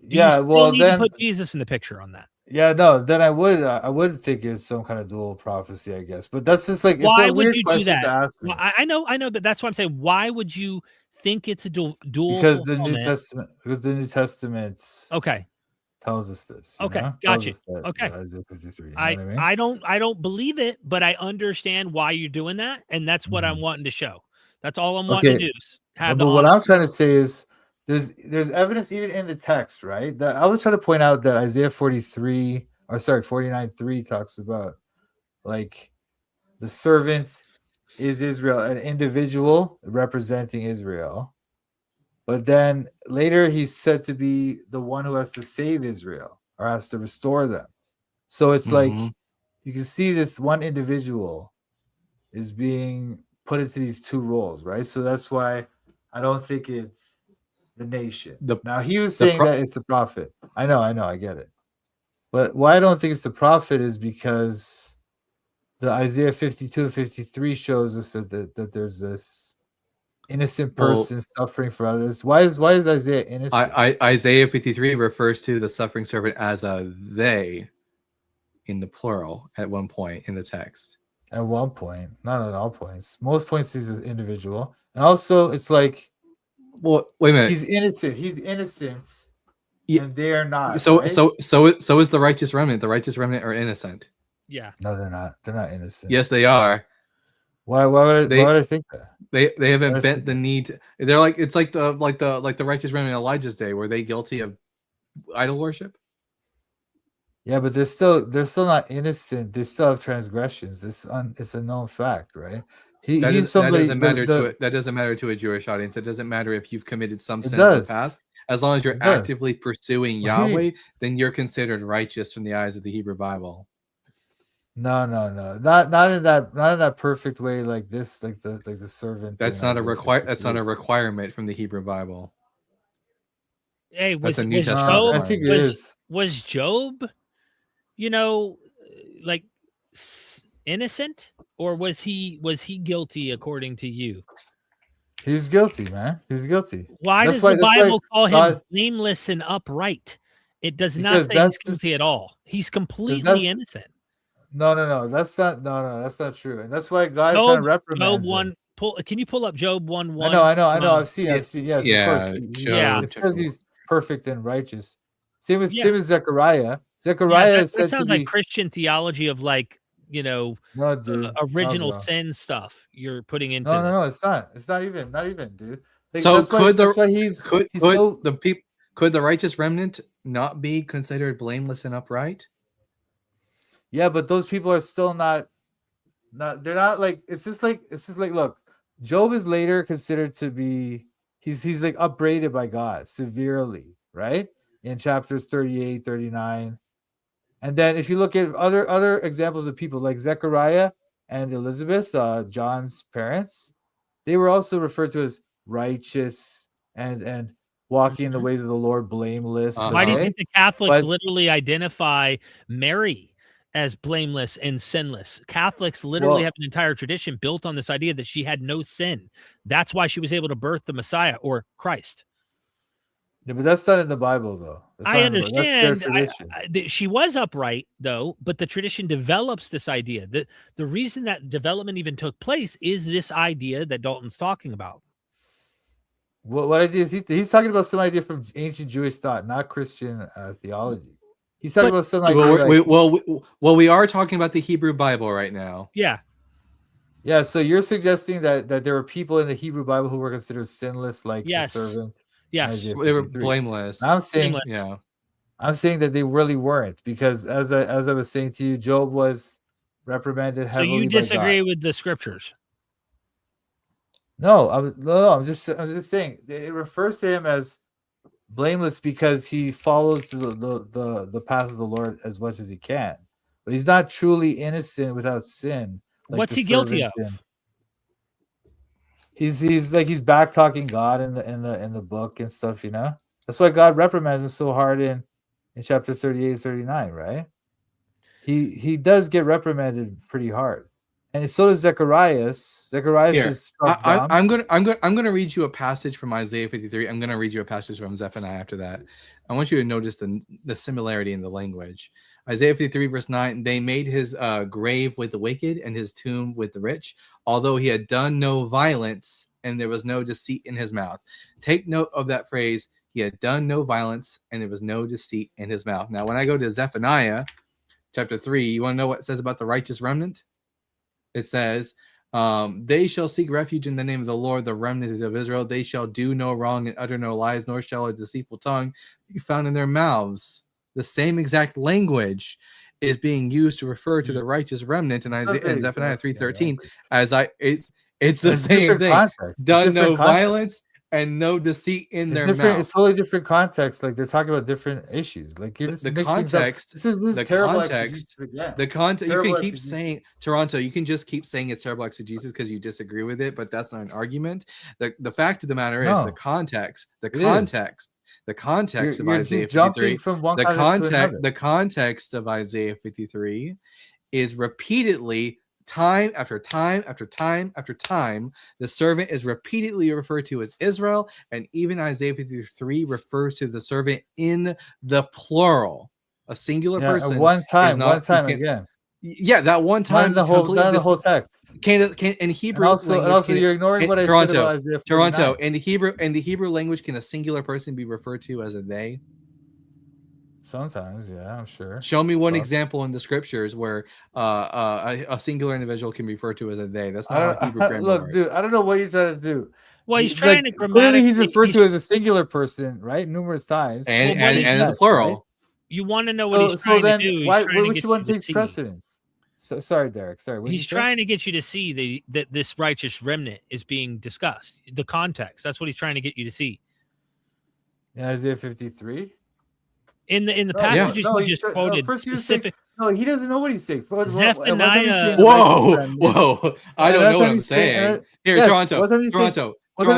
Yeah, well, then put Jesus in the picture on that. Yeah, no, then I would think it's some kind of dual prophecy, I guess. But that's just like it's Why a would weird you do question to that? ask me. Well, I know, but that's why I'm saying, why would you think it's a dual Because the New fulfillment? Testament Okay. tells us this. Okay, Tells gotcha. us that, Okay. Isaiah 53. You know what I mean? I don't believe it, but I understand why you're doing that, and that's what I'm wanting to show. That's all I'm wanting to Okay. do. Is have But the what I'm honesty. trying to say is there's evidence even in the text, right? That I was trying to point out that Isaiah 49:3 talks about like the servant is Israel, an individual representing Israel. But then later he's said to be the one who has to save Israel or has to restore them. So it's like you can see this one individual is being put into these two roles, right? So that's why I don't think it's the nation. Now he was saying that it's the prophet. I know, I get it. But why I don't think it's the prophet is because the Isaiah 52 and 53 shows us that there's this innocent person suffering for others. Why is Isaiah innocent? Isaiah 53 refers to the suffering servant as a they in the plural at one point in the text. At one point, not at all points. Most points he's an individual. And also it's like, well, wait a minute. He's innocent. Yeah. And they are not. So right? so is the righteous remnant. The righteous remnant are innocent. Yeah. No, they're not. They're not innocent. Yes, they are. Why would I think that? They haven't bent the knee to, they're like, it's like the righteous remnant in Elijah's day. Were they guilty of idol worship? Yeah, but they're still not innocent. They still have transgressions. It's a known fact, right? That doesn't matter to a Jewish audience. It doesn't matter if you've committed some sins in the past. As long as you're actively pursuing Yahweh, then you're considered righteous from the eyes of the Hebrew Bible. No. Not in that perfect way like this, like the servant. That's not a requirement from the Hebrew Bible. Hey, was Job, I think it is. Was Job, like innocent, or was he guilty according to you? He's guilty, man. He's guilty. Why does the Bible call him blameless and upright? It does not say he's guilty at all. He's completely innocent. No. That's not true. And that's why God kind of reprimands him. Can you pull up Job 1:1? I know. I've seen. Yes, yeah, of course. It says he's perfect and righteous. Same with Zechariah. Zechariah that sounds like Christian theology of original sin stuff you're putting into. No, it's not. It's not even, dude. Like, so could the righteous remnant not be considered blameless and upright? Yeah, but those people are still not. They're not like. It's just like look. Job is later considered to be. He's like upbraided by God severely, right? In chapters 38, 39. And then if you look at other examples of people like Zechariah and Elizabeth, John's parents, they were also referred to as righteous and walking in the ways of the Lord, blameless. Why do you think the Catholics literally identify Mary as blameless and sinless? Catholics literally have an entire tradition built on this idea that she had no sin. That's why she was able to birth the Messiah or Christ. Yeah, but that's not in the Bible, though. I understand. She was upright, though, but the tradition develops this idea. The reason that development even took place is this idea that Dalton's talking about. What idea is he's talking about some idea from ancient Jewish thought, not Christian theology. He's talking about some idea. We are talking about the Hebrew Bible right now. Yeah. Yeah, so you're suggesting that there were people in the Hebrew Bible who were considered sinless, like the servant. Yes, they were blameless. I'm saying that they really weren't, because as I was saying to you, Job was reprimanded heavily. So you disagree with the scriptures? No, I'm just saying it refers to him as blameless because he follows the path of the Lord as much as he can, but he's not truly innocent without sin. Like what's he guilty of? He's back talking God in the book and stuff, That's why God reprimands him so hard in chapter 38 and 39, right? He does get reprimanded pretty hard. And so does Zacharias. Is I'm gonna read you a passage from Isaiah 53. I'm gonna read you a passage from Zephaniah after that. I want you to notice the similarity in the language. Isaiah 53 verse 9, they made his grave with the wicked and his tomb with the rich, although he had done no violence and there was no deceit in his mouth. Take note of that phrase. He had done no violence and there was no deceit in his mouth. Now, when I go to Zephaniah chapter 3, you want to know what it says about the righteous remnant? It says, they shall seek refuge in the name of the Lord, the remnant of Israel. They shall do no wrong and utter no lies, nor shall a deceitful tongue be found in their mouths. The same exact language is being used to refer to the righteous remnant in Isaiah and Zephaniah 3:13. It's the same thing. Context. Done no violence and no deceit in their mouth. It's totally different context. Like they're talking about different issues. Like you're just the mixing context. This is the terrible context. exegesis. The context. You Terrible can keep exegesis. saying Toronto. You can just keep saying it's terrible exegesis because you disagree with it, but that's not an argument. The fact of the matter is the context. The context. The context of Isaiah 53. From one The context of Isaiah 53 is repeatedly, time after time after time after time, the servant is repeatedly referred to as Israel, and even Isaiah 53 refers to the servant in the plural, a singular person. One time again. Yeah, that one time. Not the whole text. Can in Hebrew. And also you're ignoring what I said about Isaiah 49. Toronto. In the Hebrew language, can a singular person be referred to as a they? Sometimes, yeah, I'm sure. Show me one example in the scriptures where a singular individual can be referred to as a they. That's not how Hebrew grammar works. Dude, I don't know what you're trying to do. Well, he's trying to clearly he's referred to as a singular person, right? Numerous times. And as a plural. Right? You want to know what he's trying to do. Which one takes precedence? So sorry, Derek. Sorry. He's trying to get you to see that this righteous remnant is being discussed. The context. That's what he's trying to get you to see. In Isaiah 53? In the passages you just quoted specific. No, he doesn't know what he's saying. Zephaniah. Whoa. I don't know what I'm saying. Here, Toronto. What time you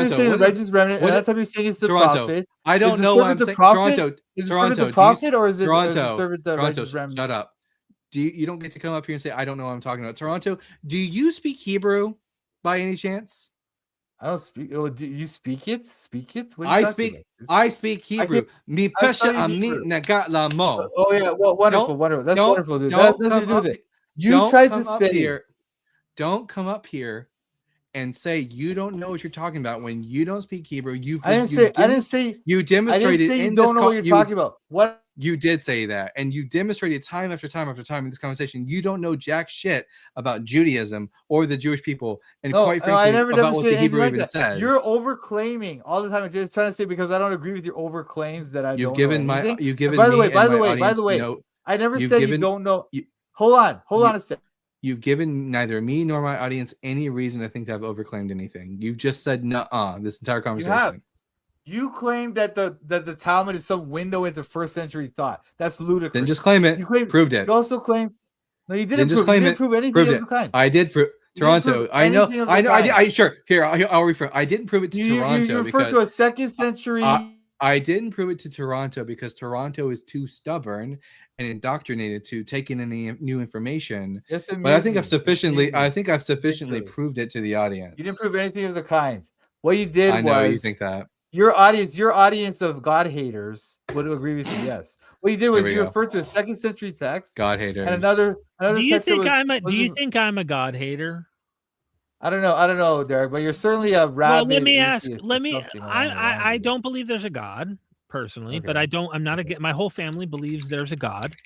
saying the righteous remnant? And that time you're saying it's the prophet. I don't know what I'm saying. Toronto. Is the servant the prophet or is it the servant the righteous remnant? Shut up. You don't get to come up here and say I don't know what I'm talking about. Toronto, do you speak Hebrew by any chance? I don't speak. Oh, do you speak it? Speak it? I speak Hebrew. Oh yeah, well, wonderful. That's wonderful, dude. That's nothing to do with it. You tried to say here. Don't come up here and say you don't know what you're talking about when you don't speak Hebrew. I didn't say you demonstrated. You don't know what you're talking about. What? You did say that, and you demonstrated time after time after time in this conversation. You don't know jack shit about Judaism or the Jewish people, and quite frankly, I never about what the Hebrew like even says. You're overclaiming all the time. I'm just trying to say because I don't agree with your overclaims that I don't know. You've given. By the way, I never said you don't know. Hold on a second. You've given neither me nor my audience any reason to think that I've overclaimed anything. You've just said nuh-uh this entire conversation. You claim that the Talmud is some window into first century thought. That's ludicrous. Then just claim it. Proved it. You also claimed. No, you didn't prove anything Proved of the kind. I did prove Toronto. I know. I sure. Here, I'll refer. I didn't prove it to Toronto. You referred to a second century. I didn't prove it to Toronto because Toronto is too stubborn and indoctrinated to take in any new information. But I think I've sufficiently proved it to the audience. You didn't prove anything of the kind. What you did I know you think that. Your audience of God haters would agree with you. Yes. What you did was you referred to a second century text. God haters. And another do you think I'm a God hater? I don't know, Derek, but you're certainly a rabid. Well, I don't believe there's a God personally, but I'm not my whole family believes there's a God.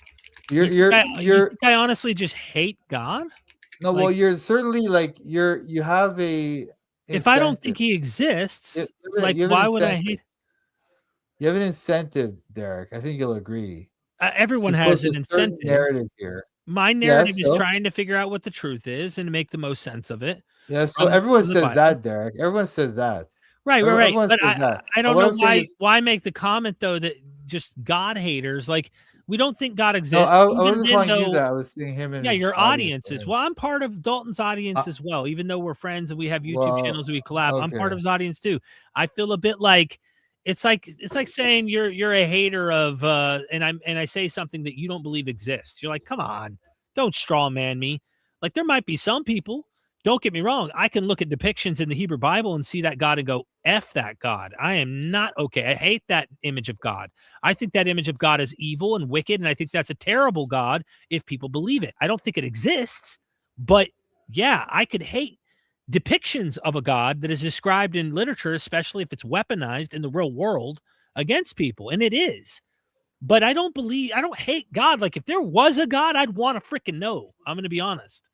I honestly just hate God. No, well, you're certainly you have a if I don't think he exists, why would I hate? You have an incentive, Derek. I think you'll agree. Everyone has an incentive. Narrative here. My narrative is trying to figure out what the truth is and make the most sense of it. Yeah, so everyone says that, Derek. Everyone says that. Right. But I don't know why make the comment though that just God haters we don't think God exists. No, I wasn't calling you that. I was seeing him in your audiences. Well, I'm part of Dalton's audience as well. Even though we're friends and we have YouTube channels and we collab, I'm part of his audience too. I feel a bit like it's like saying you're a hater of and I say something that you don't believe exists. You're like, come on, don't straw man me. Like there might be some people Don't get me wrong. I can look at depictions in the Hebrew Bible and see that God and go, F that God. I am not okay. I hate that image of God. I think that image of God is evil and wicked, and I think that's a terrible God if people believe it. I don't think it exists, but yeah, I could hate depictions of a God that is described in literature, especially if it's weaponized in the real world against people, and it is. But I don't hate God. Like, if there was a God, I'd want to freaking know. I'm going to be honest.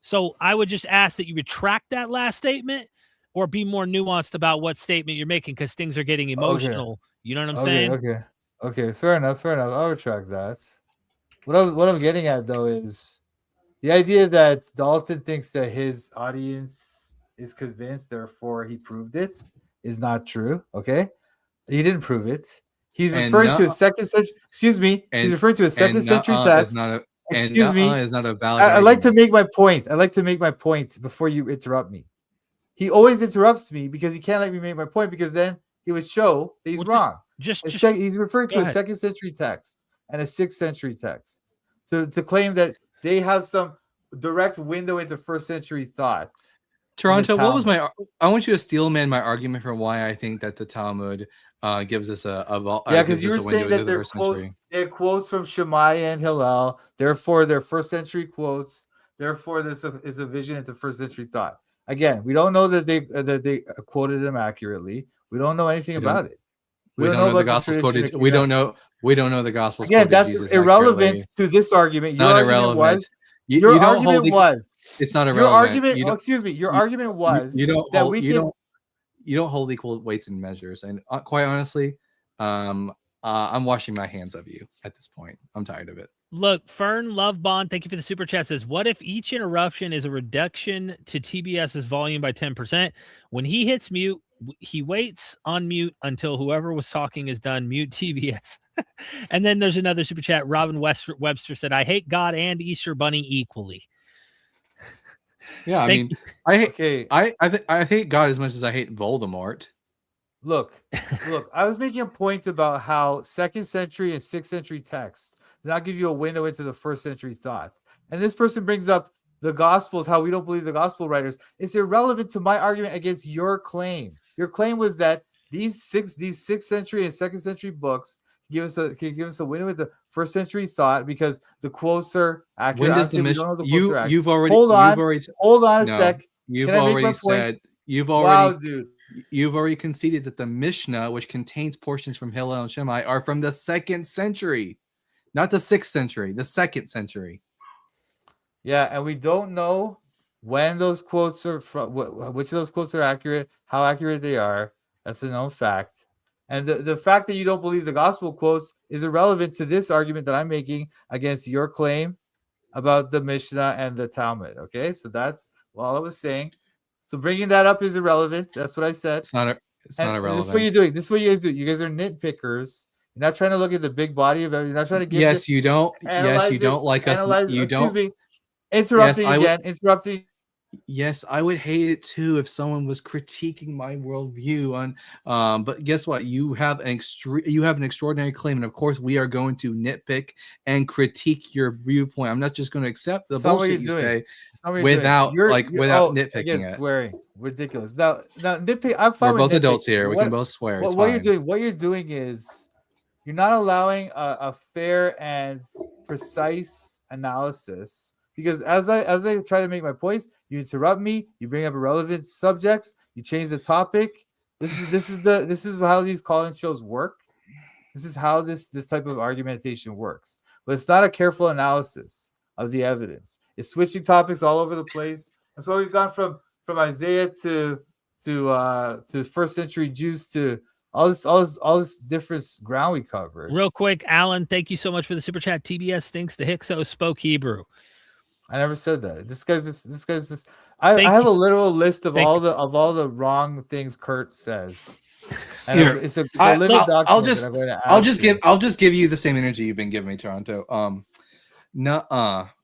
So I would just ask that you retract that last statement or be more nuanced about what statement you're making, because things are getting emotional. You know what I'm saying? Okay. Fair enough. I'll retract that. What I'm getting at though is the idea that Dalton thinks that his audience is convinced, therefore he proved it, is not true. Okay, he didn't prove it. He's referring to a second century. Excuse me. He's referring to a second century text. Excuse me. Is not a valid I like to argument. make my point. I like to make my point before you interrupt me. He always interrupts me because he can't let me make my point, because then he would show that he's wrong. He's referring to a second century text and a 6th century text to claim that they have some direct window into first century thought. Toronto, what was my? I want you to steel man my argument for why I think that the Talmud gives us because you were saying that they're quotes from Shemaiah and Hillel, therefore they're first century quotes, therefore this is a vision into first century thought. Again, we don't know that they quoted them accurately. We don't know anything about it. We don't know the Gospels quoted. We don't know the Gospels. Again, that's Jesus irrelevant to this argument. It's not irrelevant. Your argument was it's not irrelevant. Your argument. Your argument was you don't hold equal weights and measures. And quite honestly, I'm washing my hands of you at this point. I'm tired of it. Look, Fern Love Bond, thank you for the super chat, says, what if each interruption is a reduction to TBS's volume by 10%? When he hits mute, he waits on mute until whoever was talking is done. Mute TBS. And then there's another super chat. Robyn Webster said, I hate God and Easter Bunny equally. Yeah, I hate God as much as I hate Voldemort. Look, I was making a point about how 2nd century and 6th century texts do not give you a window into the first century thought. And this person brings up the Gospels, how we don't believe the Gospel writers. It's irrelevant to my argument against your claim. Your claim was that these 6th century and 2nd century books give us a window into first century thought because the quotes are accurate. When does the mission? You've already hold on a sec. You've already said you've already conceded that the Mishnah, which contains portions from Hillel and Shammai, are from the 2nd century, not the 6th century, the 2nd century. Yeah, and we don't know when those quotes are from, which of those quotes are accurate, how accurate they are. That's a known fact. And the fact that you don't believe the gospel quotes is irrelevant to this argument that I'm making against your claim about the Mishnah and the Talmud. Okay, so that's all I was saying. So bringing that up is irrelevant. That's what I said. It's not irrelevant. This is what you're doing. This is what you guys do. You guys are nitpickers. You're not trying to look at the big body of it. You're not trying to give. Yes, you don't. Yes, you don't like us. You don't. Excuse me. Interrupting again. Interrupting. Yes, I would hate it too if someone was critiquing my worldview on. But guess what? You have an extraordinary claim, and of course, we are going to nitpick and critique your viewpoint. I'm not just going to accept the bullshit you say without nitpicking it. Swearing, ridiculous. Now nitpick. I'm fine. We're both adults here. We can both swear. What you're doing is you're not allowing a fair and precise analysis. Because as I try to make my points, you interrupt me. You bring up irrelevant subjects. You change the topic. This is how these call-in shows work. This is how this type of argumentation works. But it's not a careful analysis of the evidence. It's switching topics all over the place. That's why we've gone from Isaiah to first century Jews to all this different ground we covered. Real quick, Alan, thank you so much for the super chat. TBS thinks the Hyksos spoke Hebrew. I never said that. This guy's just. I have a literal list of all the wrong things Kurt says. And here, it's a living document. I'll just give you the same energy you've been giving me, Toronto.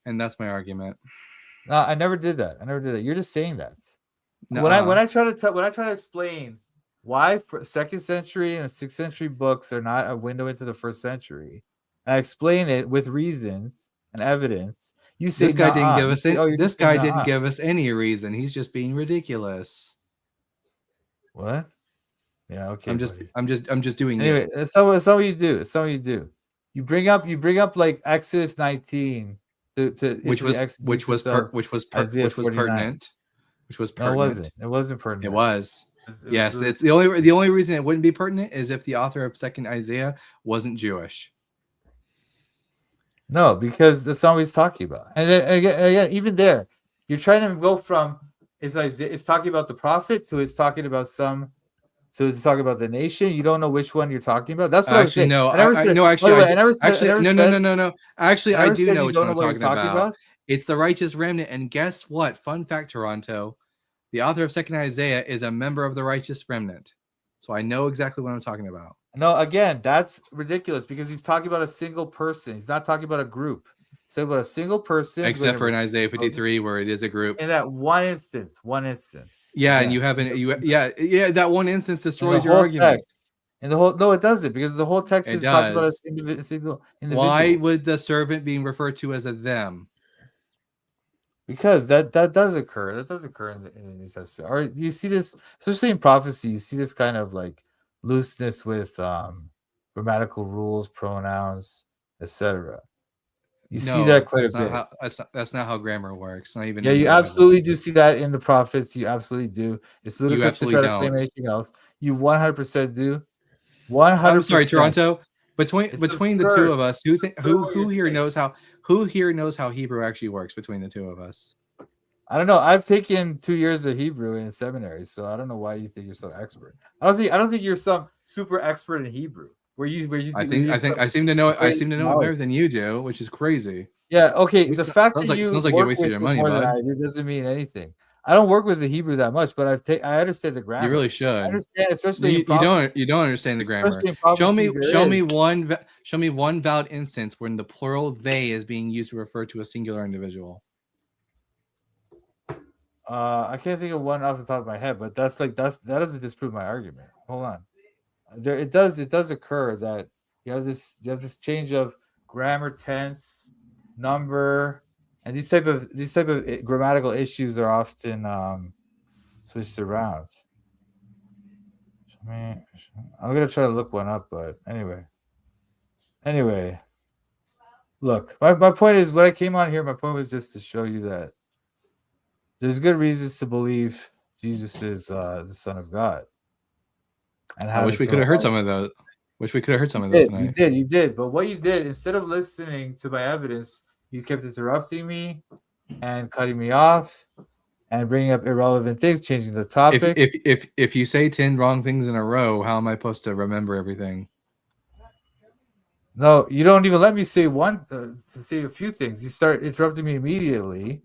And that's my argument. No, I never did that. You're just saying that. Nuh-uh. When I try to explain why 2nd century and 6th century books are not a window into the 1st century, I explain it with reasons and evidence. You say This guy didn't nuh-uh. give You us say, any, "Oh, you're this just saying guy didn't nuh-uh." give us any reason. He's just being ridiculous. What? Yeah, okay. I'm just buddy. I'm just doing Anyway, it. that's not what you do. That's not what you do. You bring up like Exodus 19 Which was Isaiah 49. pertinent. Which was No, it pertinent. wasn't. It wasn't pertinent. It was. Yes, really- it's the only reason it wouldn't be pertinent is if the author of Second Isaiah wasn't Jewish. No, because that's not what he's talking about. And then again, even there, you're trying to go from it's talking about the prophet to it's talking about the nation. You don't know which one you're talking about. That's what I was saying. No, I never said. No. Actually, I do know which one I'm what you're talking about. It's the righteous remnant. And guess what? Fun fact, Toronto. The author of Second Isaiah is a member of the righteous remnant. So I know exactly what I'm talking about. No, again, that's ridiculous because he's talking about a single person. He's not talking about a group. He's talking about a single person. Except for in Isaiah 53, where it is a group. In that one instance. Yeah, and you haven't. That one instance destroys your argument. Text. And the whole no, it doesn't because the whole text is talking about a single individual. Why would the servant being referred to as a them? Because that does occur. That does occur in the New Testament. Or you see this, especially in prophecy, you see this kind of like looseness with grammatical rules, pronouns, etc. You see that quite a bit. That's not how grammar works. Not even. Yeah, you absolutely do see that in the prophets. You absolutely do. It's ludicrous to try to claim anything else. You 100% do. 100%. I'm sorry, Toronto. Between the two of us, who here knows how Hebrew actually works between the two of us? I don't know. I've taken 2 years of Hebrew in seminary, so I don't know why you think you're so expert. I don't think you're some super expert in Hebrew. I seem to know it better than you do, which is crazy. Yeah. Okay. The fact that you sounds like you're wasting your money, bud. It doesn't mean anything. I don't work with the Hebrew that much, but I understand the grammar. You really should. I understand, especially you don't understand the grammar. Show me one valid instance when the plural they is being used to refer to a singular individual. I can't think of one off the top of my head, but that doesn't disprove my argument. Hold on. It does occur that you have this change of grammar, tense, number, and these type of grammatical issues are often switched around. I'm gonna try to look one up, but anyway, look, my point is when I came on here, my point was just to show you that there's good reasons to believe Jesus is the Son of God. And I wish we could have heard some of those. Tonight. You did. But what you did, instead of listening to my evidence, you kept interrupting me and cutting me off and bringing up irrelevant things, changing the topic. If you say 10 wrong things in a row, how am I supposed to remember everything? No, you don't even let me say say a few things. You start interrupting me immediately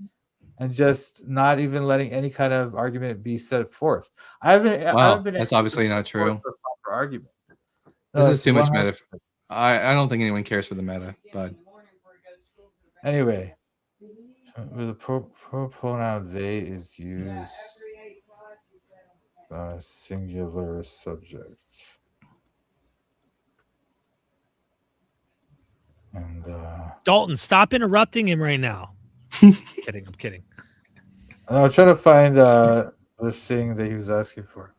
and just not even letting any kind of argument be set forth. I haven't been. That's obviously not true. Proper argument. This is too much meta. I don't think anyone cares for the meta, but anyway, the pronoun they is used on a singular subject. And Dalton, stop interrupting him right now. I'm kidding. I'm trying to find the thing that he was asking for.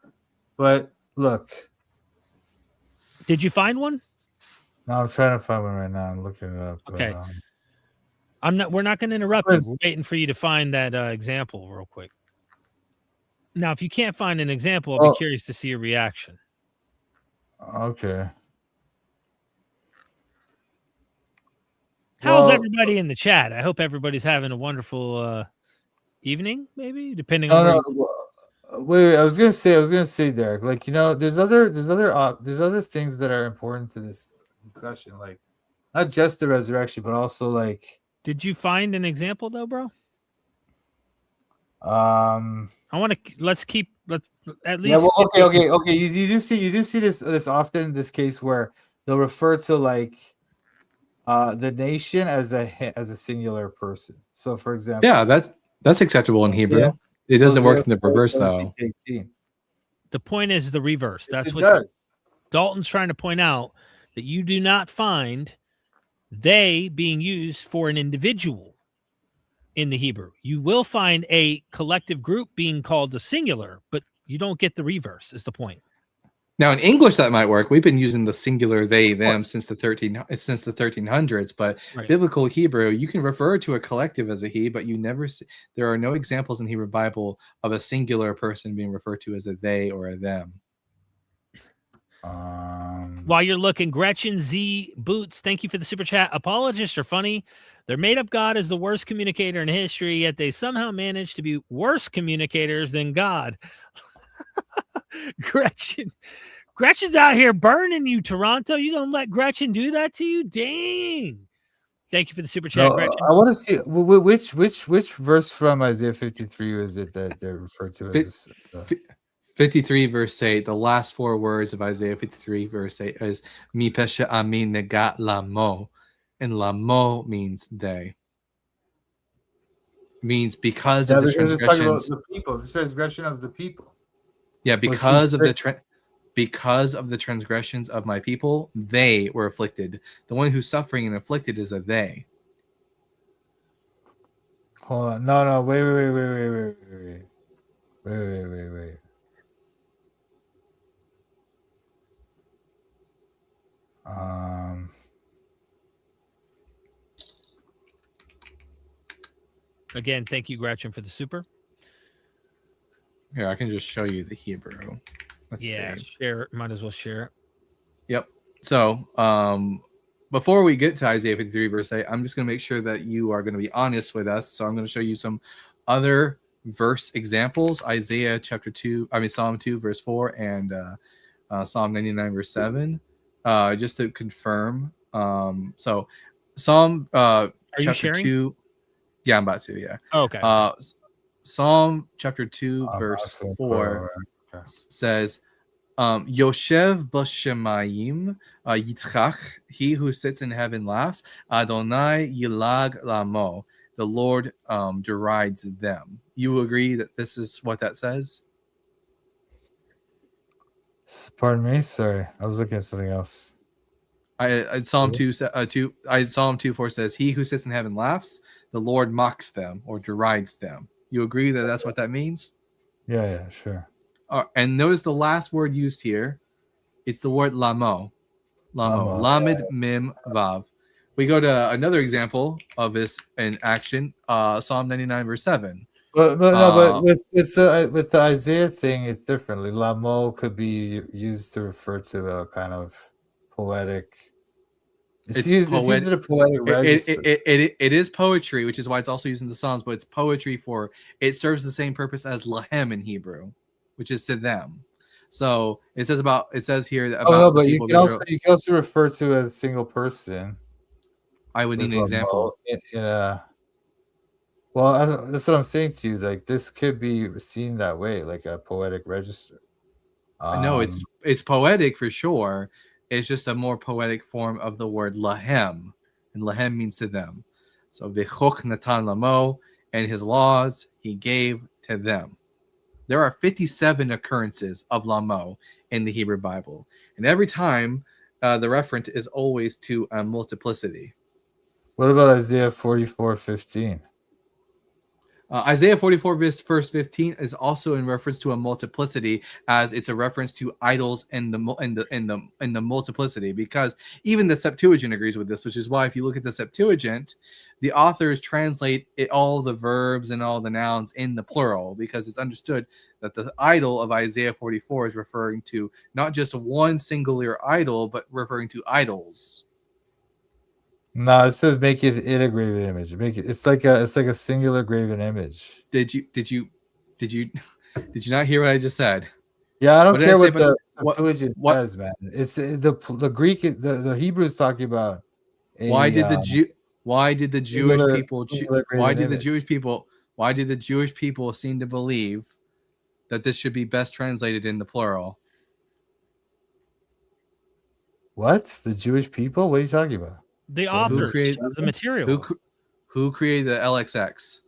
But look. Did you find one? No, I'm trying to find one right now. I'm looking it up. Okay. But, we're not going to interrupt you. We're waiting for you to find that example real quick. Now, if you can't find an example, I'll be curious to see your reaction. Okay. How's everybody in the chat? I hope everybody's having a wonderful evening, maybe, depending on. Wait, I was gonna say, Derek. Like, there's other things that are important to this discussion, like not just the resurrection, but also like. Did you find an example though, bro? I want to let's at least. Yeah. Well, okay. You do see this often. This case where they'll refer to like. The nation as a singular person. So, for example, yeah, that's acceptable in Hebrew. Yeah. It doesn't work in the reverse, though. The point is the reverse. That's what does. Dalton's trying to point out, that you do not find they being used for an individual. in the Hebrew. You will find a collective group being called the singular, but you don't get the reverse, is the point. Now in English that might work. We've been using the singular they them since the 1300s, but Right. biblical Hebrew, you can refer to a collective as a he, but you never see, there are no examples in the Hebrew Bible of a singular person being referred to as a they or a them. While you're looking, Gretchen Z Boots, thank you for the super chat. Apologists are funny. Their made-up God is the worst communicator in history, yet they somehow manage to be worse communicators than God. Gretchen's out here burning you, Toronto. You gonna let Gretchen do that to you? Dang. Thank you for the super chat, Gretchen. I want to see which verse from Isaiah 53 is it that they're referred to as 53 verse 8, the last 4 words of Isaiah 53 verse 8 is Mi pesha amin negat lamo, and lamo means they. Means because of the transgressions. The people, the transgression of the people. Yeah, because of the transgressions of my people, they were afflicted. The one who's suffering and afflicted is a they. Hold on. No, wait. Again, thank you, Gretchen, for the super. Here, I can just show you the Hebrew. Let's see. Share it. Might as well share it. Yep. So, before we get to Isaiah 53 verse 8, I'm just going to make sure that you are going to be honest with us. So I'm going to show you some other verse examples. Psalm 2 verse 4 and Psalm 99 verse 7. Just to confirm. So Psalm chapter 2. Yeah, I'm about to, yeah. Oh, okay. Psalm chapter 2 verse 4 says, Yoshev b'shemayim yitzchach, he who sits in heaven laughs, Adonai yilag lamo, the Lord derides them. You agree that this is what that says? Pardon me? Sorry. I was looking at something else. Psalm 2:4 says, he who sits in heaven laughs, the Lord mocks them or derides them. You agree that that's what that means? Yeah, sure. And notice the last word used here. It's the word lamo. Lamed mim vav. We go to another example of this in action. Psalm 99 verse 7. But with the Isaiah thing, it's differently. Lamo could be used to refer to a kind of poetic. It's used in a poetic register. It is poetry, which is why it's also used in the Psalms. But it's poetry for it serves the same purpose as lahem in Hebrew, which is to them. So it says here that about but you can also refer to a single person. I would need an example. Well, that's what I'm saying to you. Like this could be seen that way, like a poetic register. No, it's poetic for sure. It's just a more poetic form of the word lahem, and lahem means to them. So v'chok natan lamo, and his laws he gave to them. There are 57 occurrences of lamo in the Hebrew Bible, and every time the reference is always to a multiplicity. What about Isaiah 44:15? Isaiah 44 verse 15 is also in reference to a multiplicity, as it's a reference to idols in the multiplicity, because even the Septuagint agrees with this, which is why if you look at the Septuagint, the authors translate all the verbs and all the nouns in the plural, because it's understood that the idol of Isaiah 44 is referring to not just one singular idol, but referring to idols. No, it says make it a graven image. It's like a singular graven image. Did you not hear what I just said? Yeah, I don't care what the Septuagint says, man. It's the Greek, the Hebrew is talking about. Why did the Jewish people seem to believe that this should be best translated in the plural? What? The Jewish people? What are you talking about? The authors of the material. Who created the LXX?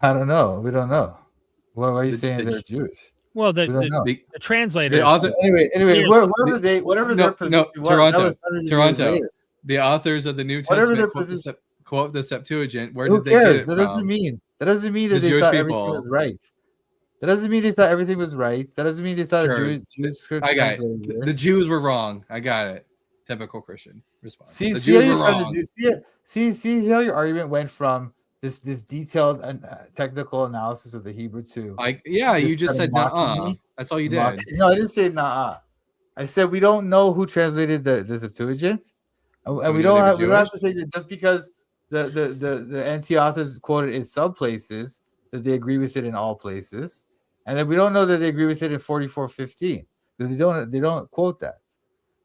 I don't know. We don't know. Why are you saying they're Jewish? Well, the translator. Anyway, whatever their position was, Toronto. The authors of the New Testament. quote the Septuagint, where Who did they get cares? it That doesn't from? mean that The they Jewish thought everything people. was right. That doesn't mean they thought everything was right. That doesn't mean they thought Sure. Jews could I got translate it. it. The Jews were wrong. I got it. Typical Christian response. See The how Jews you're were trying wrong. to do. See how your argument went from this detailed and technical analysis of the Hebrew to You just kind said of mocking nah. me. That's all you did. No, I didn't say nah. I said we don't know who translated the Septuagint, and we don't have to think that just because the NT authors quoted in some places that they agree with it in all places, and then we don't know that they agree with it in 44:15 because they don't quote that.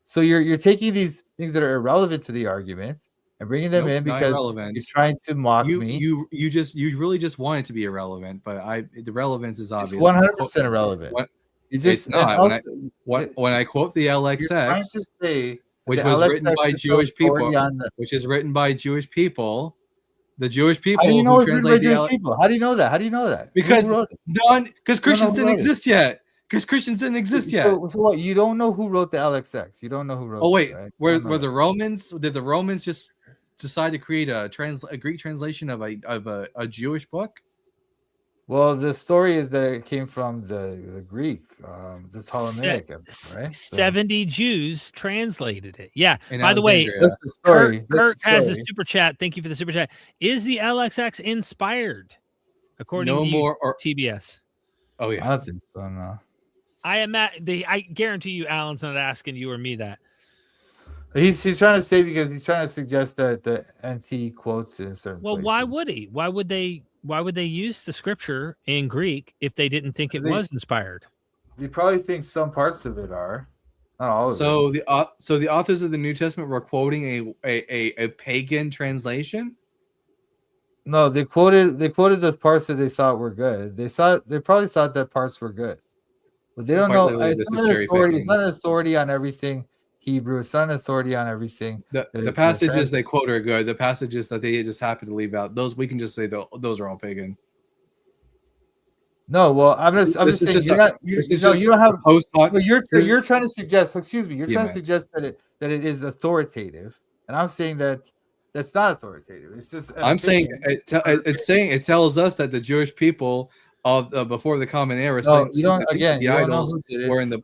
So you're taking these things that are irrelevant to the argument and bringing them in because you're trying to mock me. You really just want it to be irrelevant, but the relevance is obvious. It's 100% irrelevant. It's not. Also, when I quote the LXX, which was written by Jewish people, the Jewish people. How do you know who it's written by translate Jewish people? How do you know that? How do you know that? Because Christians didn't exist yet. Because Christians didn't exist yet. So what? You don't know who wrote the LXX. You don't know who wrote. Oh wait, right? were the Romans? Did the Romans just decide to create a Greek translation of a Jewish book? Well, the story is that it came from the Greek, the Ptolemaic, right? 70 Jews translated it. Yeah. In By the way, that's the story. Kurt has a super chat. Thank you for the super chat. Is the LXX inspired? According to TBS. Oh yeah. I don't think so. No. I guarantee you, Alan's not asking you or me that. He's trying to say because he's trying to suggest that the NT quotes in certain. Well, places. why would he? Why would they use the scripture in Greek if they didn't think it was inspired? You probably think some parts of it are, not all of it. So the authors of the New Testament were quoting a pagan translation. No, they quoted the parts that they thought were good. They probably thought that parts were good, but they don't know. It's not an authority on everything Hebrew. It's not an authority on everything. The passages they quote are good. The passages that they just happen to leave out, those we can just say those are all pagan. No, well, I'm just saying you don't have post hoc. You're trying to suggest. Excuse me. You're trying to suggest that it is authoritative, and I'm saying that that's not authoritative. It's just. I'm saying it tells us that the Jewish people of before the Common Era. The idols were in the.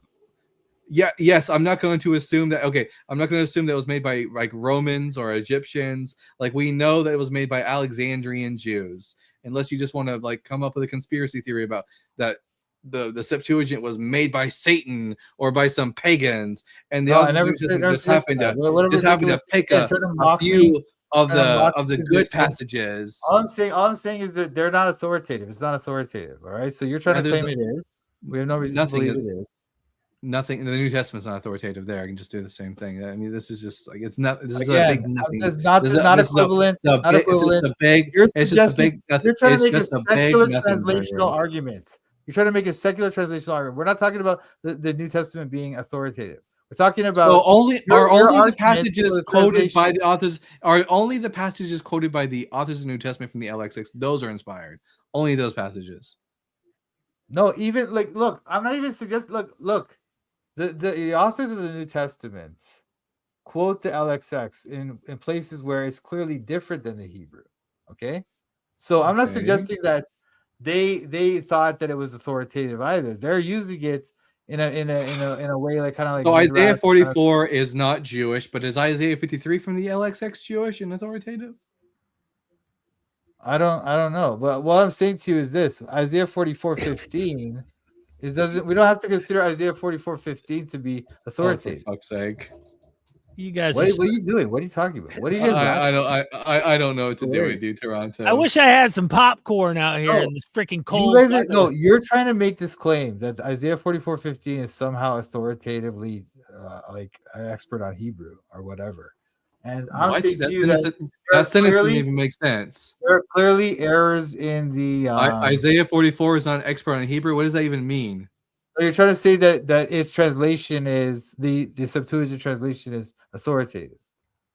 Yeah. Yes, I'm not going to assume that. Okay, I'm not going to assume that it was made by like Romans or Egyptians. Like we know that it was made by Alexandrian Jews. Unless you just want to like come up with a conspiracy theory about that the Septuagint was made by Satan or by some pagans, and just happened to pick a few of the good passages. All I'm saying is that they're not authoritative. It's not authoritative. All right. So you're trying to claim it is. We have no reason to believe it is. Nothing in the New Testament's not authoritative there. I can just do the same thing. I mean, this is just like it's not. This is a big nothing. It's not equivalent. It's just a big. You're trying to make a secular translational argument. You're trying to make a secular translational argument. We're not talking about the New Testament being authoritative. We're talking about only the passages quoted by the authors are only the passages quoted by the authors of the New Testament from the LXX. Those are inspired. Only those passages. No, even look. I'm not even suggesting. Look. The authors of the New Testament quote the LXX in places where it's clearly different than the Hebrew. Okay, so I'm not suggesting that they thought that it was authoritative either. They're using it in a way like kind of like. So Isaiah 44 is not Jewish, but is Isaiah 53 from the LXX Jewish and authoritative? I don't know, but what I'm saying to you is this: Isaiah 44:15. We don't have to consider Isaiah 44:15 to be authoritative. Oh, for fuck's sake. You guys what are you doing? What are you talking about? What are you guys I don't know what to do with you, Toronto. I wish I had some popcorn out here in this freaking cold. You're trying to make this claim that Isaiah 44:15 is somehow authoritatively like an expert on Hebrew or whatever. And I'm saying to you that sentence doesn't even make sense. There are clearly errors in the Isaiah 44 is not an expert on Hebrew. What does that even mean? You're trying to say that its translation is the Septuagint translation is authoritative,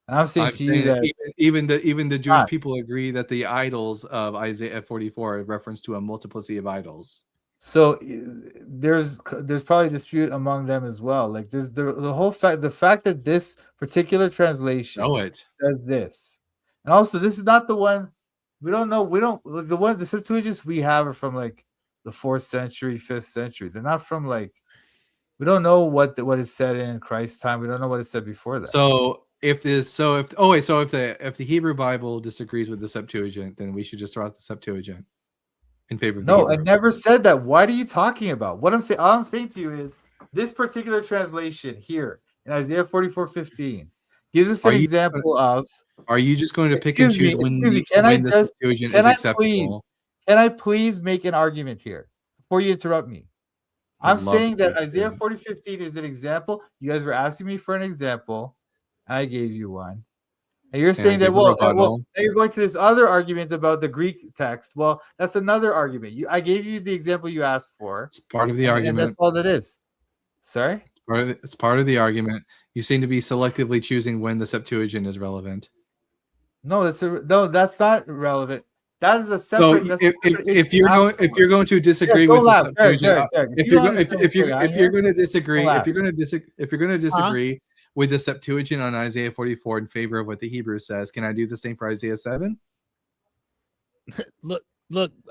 and I'm saying that even the Jewish people agree that the idols of Isaiah 44 are reference to a multiplicity of idols. So there's probably dispute among them as well. Like there's the fact that this particular translation says this And also, this is not the one. We don't know. We don't like the Septuagints we have are from like the 4th century, 5th century. They're not from like. We don't know what is said in Christ's time. We don't know what is said before that. So if the Hebrew Bible disagrees with the Septuagint, then we should just throw out the Septuagint in favor of the No, I Hebrew. never said that. What are you talking about? What I'm saying, all I'm saying to you is this particular translation here in Isaiah 44:15 gives us an example of. Are you just going to pick and choose when the Septuagint is acceptable? Can I please make an argument here before you interrupt me? I'm saying that Isaiah 40:15 is an example. You guys were asking me for an example. I gave you one. And you're saying that, well, you're going to this other argument about the Greek text. Well, that's another argument. I gave you the example you asked for. It's part of the argument. And that's all that is. Sorry? It's part of the argument. You seem to be selectively choosing when the Septuagint is relevant. No, that's not relevant. That is a separate. So if you're going to disagree with the Septuagint, if you're going to disagree with the Septuagint on Isaiah 44 in favor of what the Hebrew says, can I do the same for Isaiah 7? Look.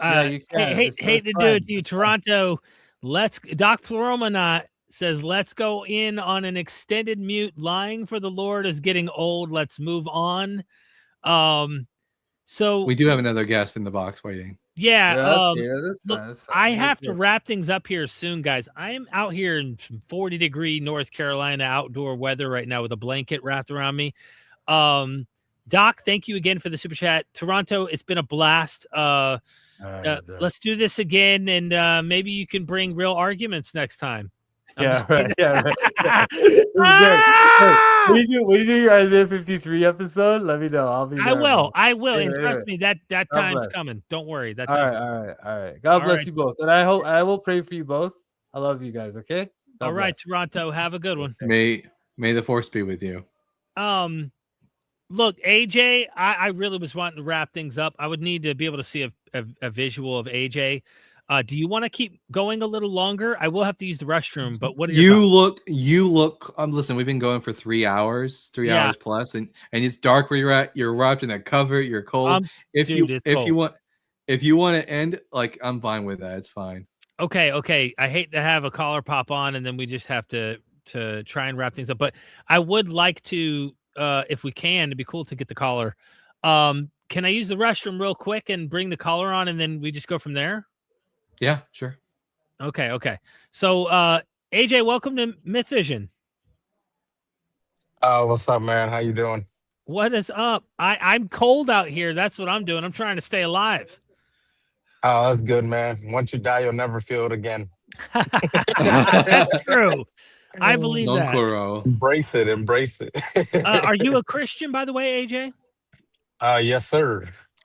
Hate to do it to you, Toronto. Doc Pluromanaut says, let's go in on an extended mute. Lying for the Lord is getting old. Let's move on. So we do have another guest in the box waiting. Yeah. That's fine. I have to wrap things up here soon, guys. I am out here in 40-degree North Carolina outdoor weather right now with a blanket wrapped around me. Doc, thank you again for the super chat. Toronto, it's been a blast. Let's do this again, and maybe you can bring real arguments next time. Right. When you do your Isaiah 53 episode, let me know. I'll be there. I will. And trust me, that time's coming. Don't worry. All right. God bless you both. And I will pray for you both. I love you guys, okay? All right, Toronto. Have a good one. May the force be with you. Look, AJ, I really was wanting to wrap things up. I would need to be able to see a visual of AJ. Do you want to keep going a little longer? I will have to use the restroom, but what are your thoughts? You look. Listen, we've been going for 3 hours, hours plus, and it's dark where you're at. You're wrapped in a cover. You're cold. If you want to end, like, I'm fine with that. It's fine. Okay. I hate to have a caller pop on and then we just have to try and wrap things up. But I would like to, if we can, it'd be cool to get the caller. Can I use the restroom real quick and bring the caller on and then we just go from there? Yeah, sure. Okay. So, AJ, welcome to Myth Vision. What's up, man? How you doing? What is up? I'm cold out here. That's what I'm doing. I'm trying to stay alive. Oh, that's good, man. Once you die, you'll never feel it again. That's true. I believe that. Embrace it. Are you a Christian, by the way, AJ? Yes, sir.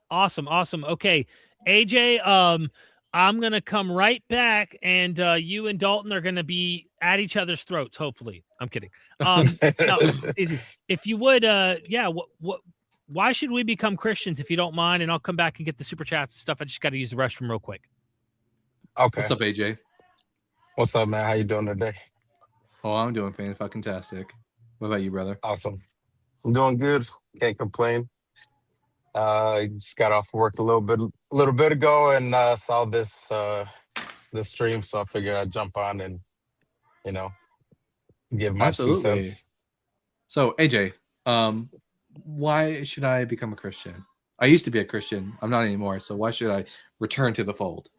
Awesome. Okay, AJ, I'm going to come right back, and you and Dalton are going to be at each other's throats, hopefully. I'm kidding. No, easy. If you would, why should we become Christians, if you don't mind? And I'll come back and get the super chats and stuff. I just got to use the restroom real quick. Okay. What's up, AJ? What's up, man? How you doing today? Oh, I'm doing fantastic. What about you, brother? Awesome. I'm doing good. Can't complain. I just got off work a little bit ago and saw this stream, so I figured I'd jump on and give my 2 cents. So AJ, why should I become a Christian? I used to be a Christian. I'm not anymore. So why should I return to the fold?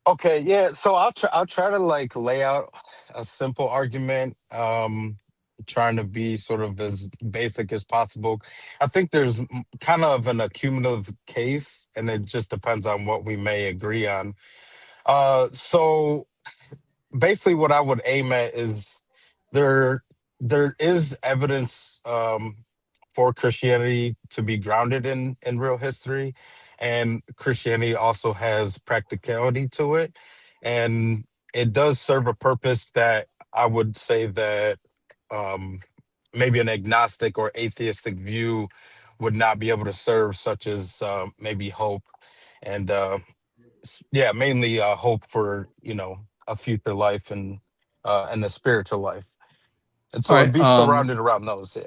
Okay, yeah. So I'll try to like lay out a simple argument. Trying to be sort of as basic as possible. I think there's kind of an accumulative case, and it just depends on what we may agree on. So basically what I would aim at is there is evidence for Christianity to be grounded in real history, and Christianity also has practicality to it, and it does serve a purpose that I would say that maybe an agnostic or atheistic view would not be able to serve, such as maybe hope and mainly hope for a future life and a spiritual life. And so it'd be surrounded around those. Yeah.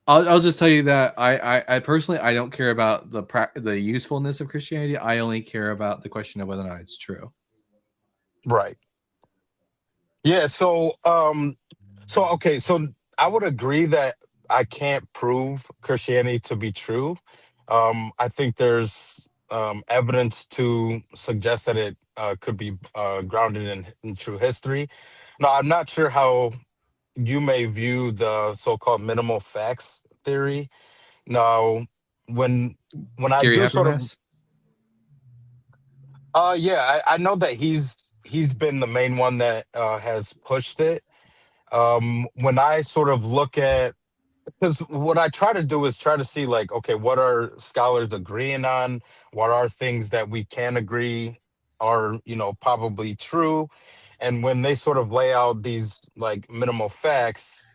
I'll just tell you that I personally I don't care about the usefulness of Christianity. I only care about the question of whether or not it's true. Right. Yeah. So okay. So I would agree that I can't prove Christianity to be true. I think there's evidence to suggest that it could be grounded in true history. Now, I'm not sure how you may view the so-called minimal facts theory. Now, when I Gary do sort of, Habermas. yeah, I know that he's been the main one that has pushed it. When I sort of look at, because what I try to do is try to see like, okay, what are scholars agreeing on? What are things that we can agree are, probably true? And when they sort of lay out these like minimal facts,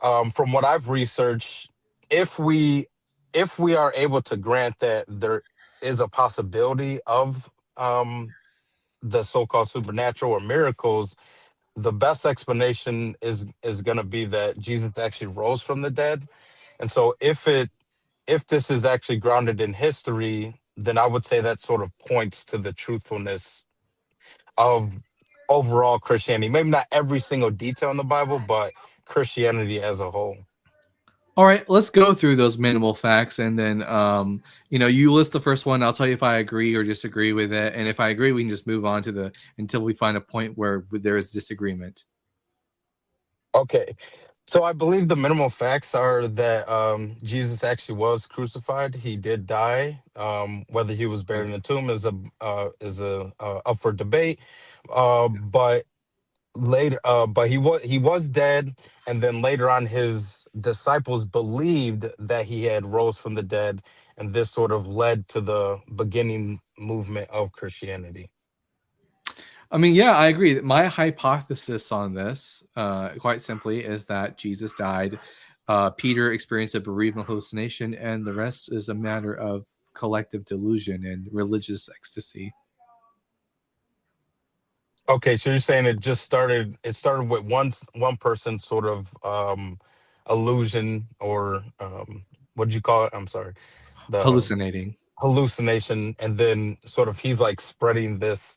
from what I've researched, if we if we are able to grant that there is a possibility of the so-called supernatural or miracles, the best explanation is going to be that Jesus actually rose from the dead. And so if this is actually grounded in history, then I would say that sort of points to the truthfulness of overall Christianity. Maybe not every single detail in the Bible, but Christianity as a whole. All right, let's go through those minimal facts, and then you list the first one. I'll tell you if I agree or disagree with it, and if I agree, we can just move on to until we find a point where there is disagreement. Okay. So I believe the minimal facts are that Jesus actually was crucified. He did die. Whether he was buried in a tomb is a up for debate. But later, but he was dead, and then later on, his disciples believed that he had rose from the dead, and this sort of led to the beginning movement of Christianity. I mean, yeah, I agree. My hypothesis on this, quite simply, is that Jesus died. Peter experienced a bereavement hallucination, and the rest is a matter of collective delusion and religious ecstasy. Okay, so you're saying it started with one person sort of illusion or what did you call it? I'm sorry. The Hallucinating. hallucination, and then sort of he's like spreading this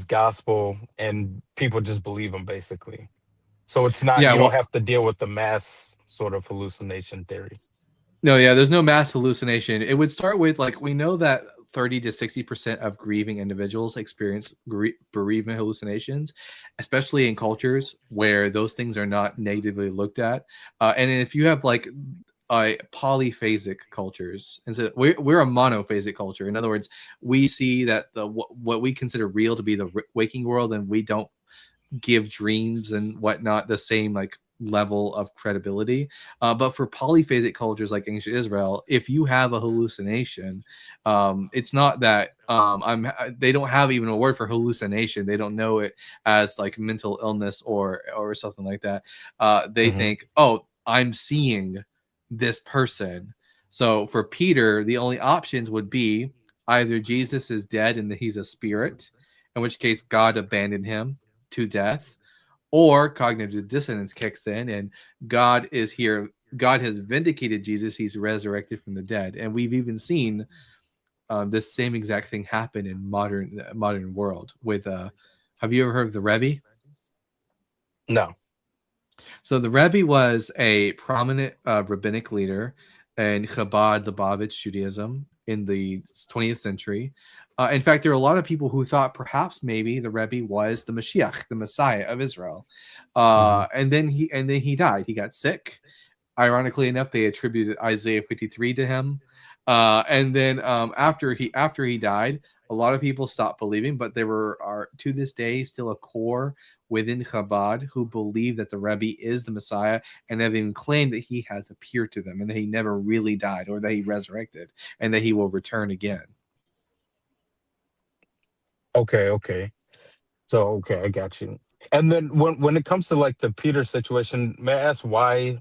gospel and people just believe him basically. So it's not, Yeah, you don't well, have to deal with the mass sort of hallucination theory. no, yeah, there's no mass hallucination. It would start with we know that 30 to 60% of grieving individuals experience bereavement hallucinations, especially in cultures where those things are not negatively looked at. And if you have polyphasic cultures, and so we're a monophasic culture. In other words, we see that what we consider real to be the waking world, and we don't give dreams and whatnot the same level of credibility. But for polyphasic cultures like ancient Israel, if you have a hallucination, it's not that they don't have even a word for hallucination. They don't know it as mental illness or something like that. They think, oh, I'm seeing this person. So for Peter, the only options would be either Jesus is dead and that he's a spirit, in which case God abandoned him to death, or cognitive dissonance kicks in and God is here. God has vindicated Jesus. He's resurrected from the dead. And we've even seen this same exact thing happen in modern world with have you ever heard of the Rebbe? No. So the Rebbe was a prominent rabbinic leader in Chabad, Lubavitch Judaism in the 20th century. In fact, there are a lot of people who thought perhaps maybe the Rebbe was the Mashiach, the Messiah of Israel. And then he died. He got sick. Ironically enough, they attributed Isaiah 53 to him. And then after he died, a lot of people stopped believing, but there are to this day still a core within Chabad who believe that the Rebbe is the Messiah and have even claimed that he has appeared to them and that he never really died or that he resurrected and that he will return again. Okay. So okay, I got you. And then when it comes to the Peter situation, may I ask why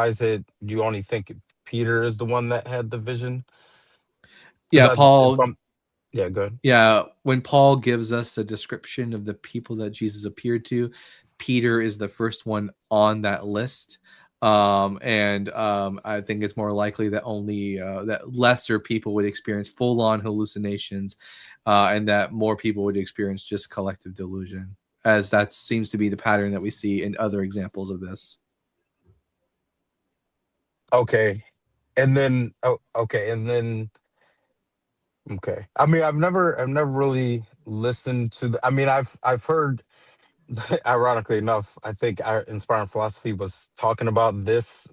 is it you only think Peter is the one that had the vision? Yeah, Paul. Yeah, good. Yeah, when Paul gives us a description of the people that Jesus appeared to, Peter is the first one on that list. I think it's more likely that only that lesser people would experience full-on hallucinations, and that more people would experience just collective delusion, as that seems to be the pattern that we see in other examples of this. Okay. And then okay, and then okay. I mean, I've never really listened to the, I mean, I've heard ironically enough, I think our inspiring philosophy was talking about this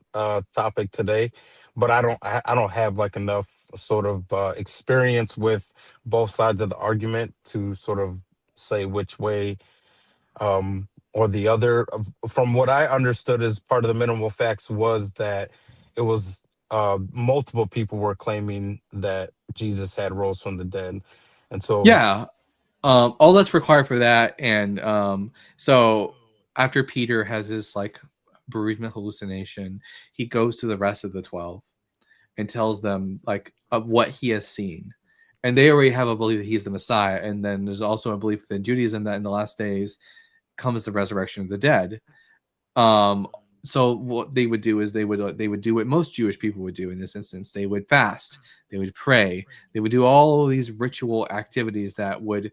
topic today, but I don't have like enough sort of experience with both sides of the argument to sort of say which way or the other. From what I understood as part of the minimal facts was that it was multiple people were claiming that Jesus had rose from the dead, and so Yeah, all that's required for that, and so after Peter has his like bereavement hallucination, he goes to the rest of the 12 and tells them like of what he has seen, and they already have a belief that he's the Messiah. And then there's also a belief within Judaism that in the last days comes the resurrection of the dead. So what they would do is they would do what most Jewish people would do in this instance. They would fast, they would pray, they would do all of these ritual activities that would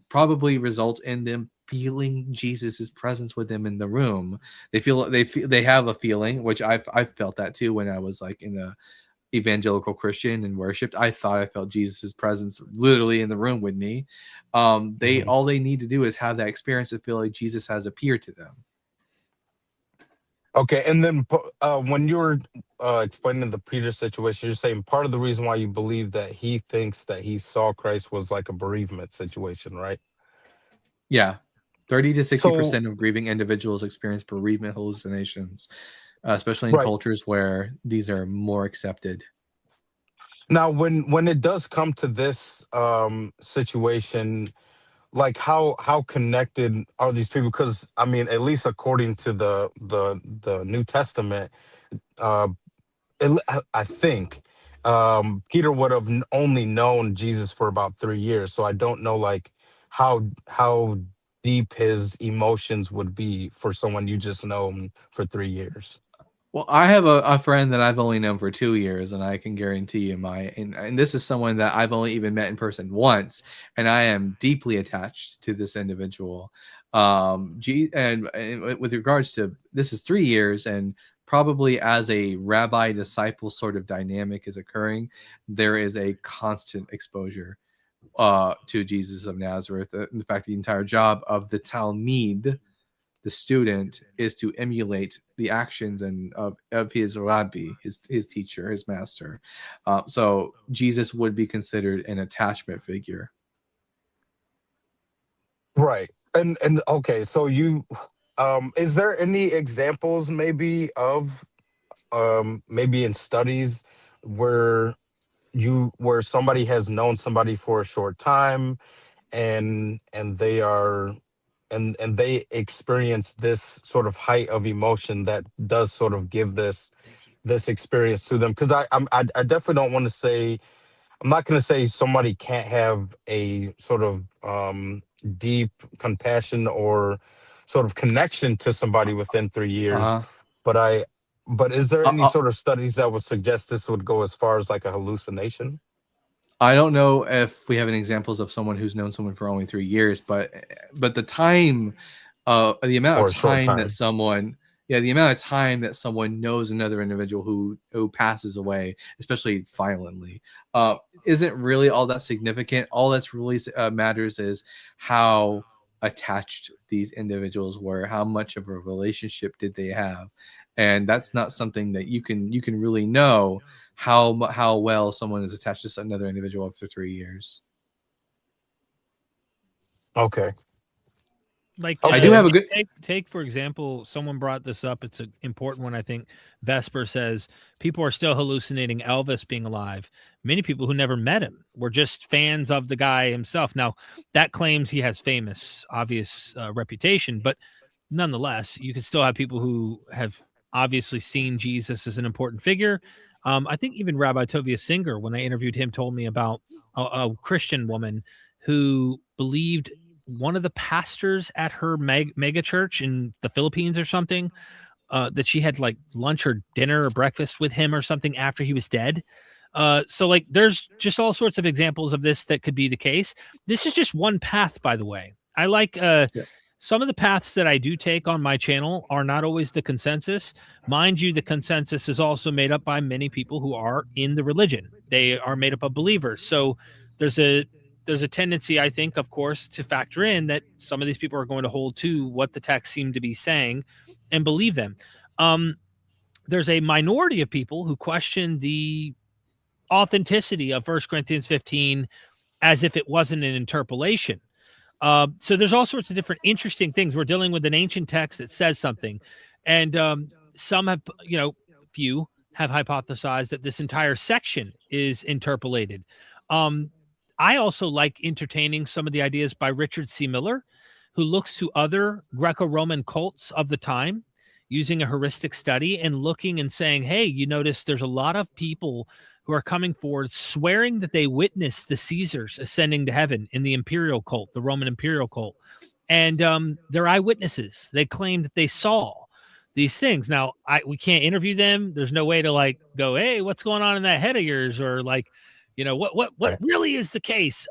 probably result in them feeling Jesus's presence with them in the room. They have a feeling, which I've felt that too when I was like in a evangelical Christian and worshipped. I thought I felt Jesus's presence literally in the room with me. All they need to do is have that experience to feel like Jesus has appeared to them. Okay, and then when you were explaining the Peter situation, you're saying part of the reason why you believe that he thinks that he saw Christ was like a bereavement situation, right? Yeah, 30 to 60% So, of grieving individuals experience bereavement hallucinations, especially in right. cultures where these are more accepted. Now, when it does come to this situation, like how connected are these people? Because I mean, at least according to the New Testament, uh, I think Peter would have only known Jesus for about 3 years. So I don't know like how deep his emotions would be for someone you just know him for 3 years. Well, I have a friend that I've only known for 2 years, and I can guarantee you and this is someone that I've only even met in person once, and I am deeply attached to this individual. And with regards to this is 3 years, and probably as a rabbi disciple sort of dynamic is occurring, there is a constant exposure to Jesus of Nazareth. In fact, the entire job of the Talmud, the student, is to emulate the actions and of his rabbi, his teacher, his master. So Jesus would be considered an attachment figure. Right. And okay, so you is there any examples maybe of maybe in studies where where somebody has known somebody for a short time and they are and they experience this sort of height of emotion that does sort of give this experience to them? Because I definitely don't want to say, I'm not going to say somebody can't have a sort of deep compassion or sort of connection to somebody within 3 years, Uh-huh. but but is there any Uh, sort of studies that would suggest this would go as far as like a hallucination I don't know if we have any examples of someone who's known someone for only 3 years, but the time, the amount of or a short time that time? someone, yeah, the amount of time that someone knows another individual who passes away, especially violently, isn't really all that significant. All that's really matters is how attached these individuals were, how much of a relationship did they have, and that's not something that you can really know how well someone is attached to another individual after 3 years. Okay. Like I Okay. do have a good. take for example, someone brought this up. It's an important one. I think Vesper says people are still hallucinating Elvis being alive. Many people who never met him were just fans of the guy himself. Now that claims he has famous, obvious reputation, but nonetheless, you can still have people who have obviously seen Jesus as an important figure. I think even Rabbi Tovia Singer, when I interviewed him, told me about a Christian woman who believed one of the pastors at her mega church in the Philippines or something that she had like lunch or dinner or breakfast with him or something after he was dead. So like there's just all sorts of examples of this that could be the case. This is just one path, by the way. I like some of the paths that I do take on my channel are not always the consensus. Mind you, the consensus is also made up by many people who are in the religion. They are made up of believers. So there's a tendency, I think, of course, to factor in that some of these people are going to hold to what the text seem to be saying and believe them. There's a minority of people who question the authenticity of 1 Corinthians 15 as if it wasn't an interpolation. So there's all sorts of different interesting things. We're dealing with an ancient text that says something, and some have, few have hypothesized that this entire section is interpolated. I also like entertaining some of the ideas by Richard C. Miller, who looks to other Greco-Roman cults of the time using a heuristic study and looking and saying, hey, you notice there's a lot of people who are coming forward swearing that they witnessed the Caesars ascending to heaven in the imperial cult, the Roman imperial cult. And they're eyewitnesses. They claim that they saw these things. Now, we can't interview them. There's no way to like go, hey, what's going on in that head of yours? Or like, what really is the case?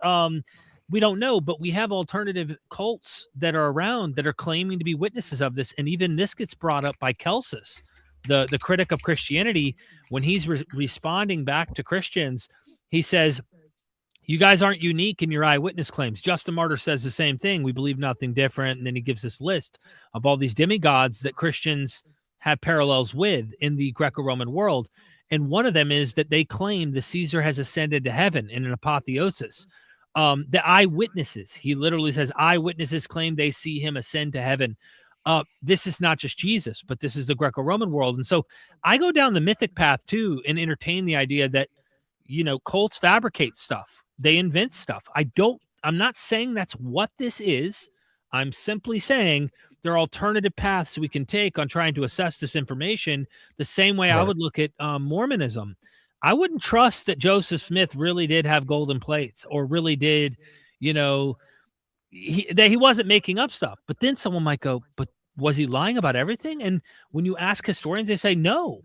We don't know, but we have alternative cults that are around that are claiming to be witnesses of this. And even this gets brought up by Celsus, the critic of Christianity. When he's responding back to Christians, he says, you guys aren't unique in your eyewitness claims. Justin Martyr says the same thing. We believe nothing different. And then he gives this list of all these demigods that Christians have parallels with in the Greco-Roman world. And one of them is that they claim the Caesar has ascended to heaven in an apotheosis. The eyewitnesses, he literally says, eyewitnesses claim they see him ascend to heaven. This is not just Jesus, but this is the Greco-Roman world. And so I go down the mythic path too and entertain the idea that, cults fabricate stuff. They invent stuff. I'm not saying that's what this is. I'm simply saying there are alternative paths we can take on trying to assess this information the same way I would look at Mormonism. I wouldn't trust that Joseph Smith really did have golden plates or really did, that he wasn't making up stuff. But then someone might go, but was he lying about everything? And when you ask historians, they say, no,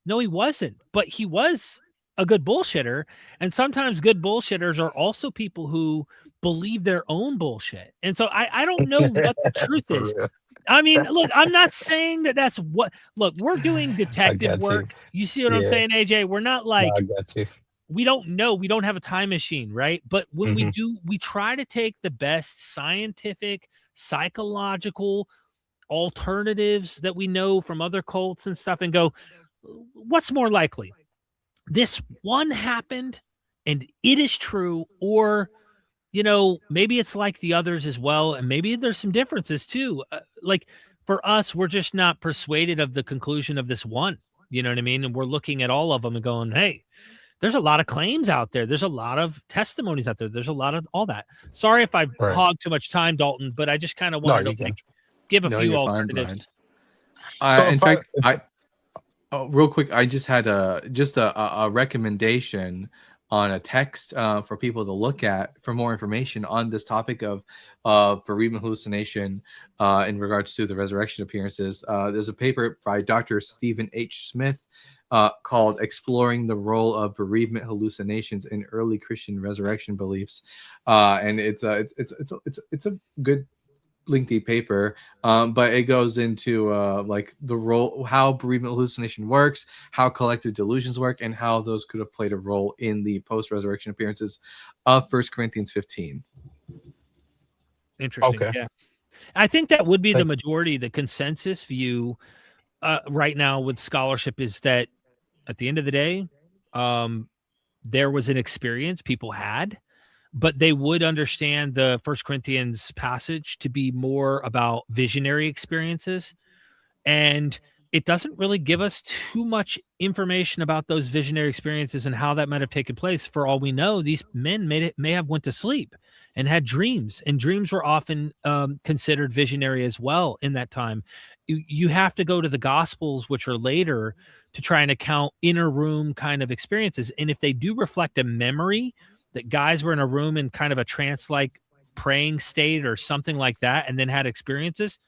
he wasn't. But he was a good bullshitter. And sometimes good bullshitters are also people who believe their own bullshit. And so I don't know what the truth is. I mean, look, I'm not saying that that's what. Look, we're doing detective work. You see what I'm saying, AJ? We're not like we don't know. We don't have a time machine, right? But when we do, we try to take the best scientific, psychological alternatives that we know from other cults and stuff, and go, what's more likely? This one happened, and it is true, or maybe it's like the others as well. And maybe there's some differences too. Like for us, we're just not persuaded of the conclusion of this one, you know what I mean? And we're looking at all of them and going, hey, there's a lot of claims out there. There's a lot of testimonies out there. There's a lot of all that. Sorry if I hogged too much time, Dalton, but I just kind of wanted to give a few alternatives. In fact, real quick, I just had a recommendation on a text for people to look at for more information on this topic of bereavement hallucination in regards to the resurrection appearances. There's a paper by Dr. Stephen H. Smith called "Exploring the Role of Bereavement Hallucinations in Early Christian Resurrection Beliefs," and it's a good lengthy paper, but it goes into like the role, how bereavement hallucination works, how collective delusions work, and how those could have played a role in the post-resurrection appearances of 1 Corinthians 15. Interesting. Okay. Yeah, I think that would be the majority. The consensus view right now with scholarship is that at the end of the day, there was an experience people had, but they would understand the 1 Corinthians passage to be more about visionary experiences. And it doesn't really give us too much information about those visionary experiences and how that might have taken place. For all we know, these men may have went to sleep and had dreams, and dreams were often considered visionary as well in that time. You have to go to the Gospels, which are later, to try and account inner room kind of experiences. And if they do reflect a memory that guys were in a room in kind of a trance-like praying state or something like that, and then had experiences,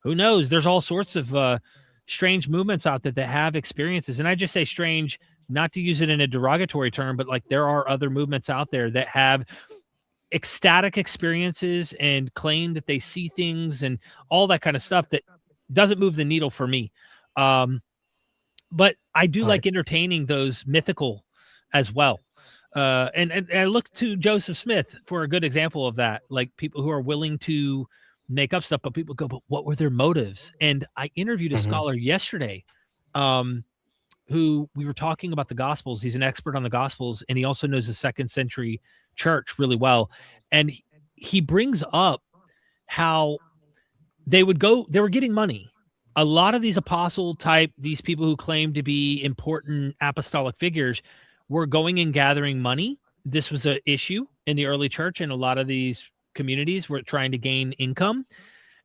who knows? There's all sorts of strange movements out there that have experiences. And I just say strange, not to use it in a derogatory term, but like there are other movements out there that have ecstatic experiences and claim that they see things and all that kind of stuff that doesn't move the needle for me. But I do like entertaining those mythical as well. And I look to Joseph Smith for a good example of that, like people who are willing to make up stuff, but people go, but what were their motives? And I interviewed a scholar yesterday who we were talking about the Gospels. He's an expert on the Gospels, and he also knows the 2nd century church really well. And he brings up how they were getting money. A lot of these apostle type, these people who claim to be important apostolic figures were going and gathering money. This was an issue in the early church, and a lot of these communities were trying to gain income.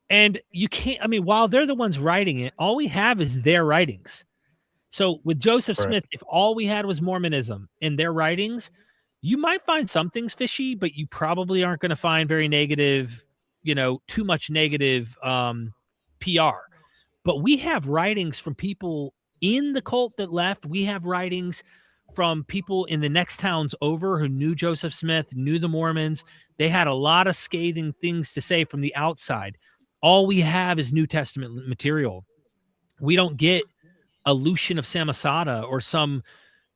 And you can't, I mean, while they're the ones writing it, all we have is their writings. So with Joseph Smith, if all we had was Mormonism in their writings, you might find some things fishy, but you probably aren't going to find very negative, too much negative PR. But we have writings from people in the cult that left. We have writings from people in the next towns over who knew Joseph Smith, knew the Mormons. They had a lot of scathing things to say from the outside. All we have is New Testament material. We don't get a Lucian of Samosata or some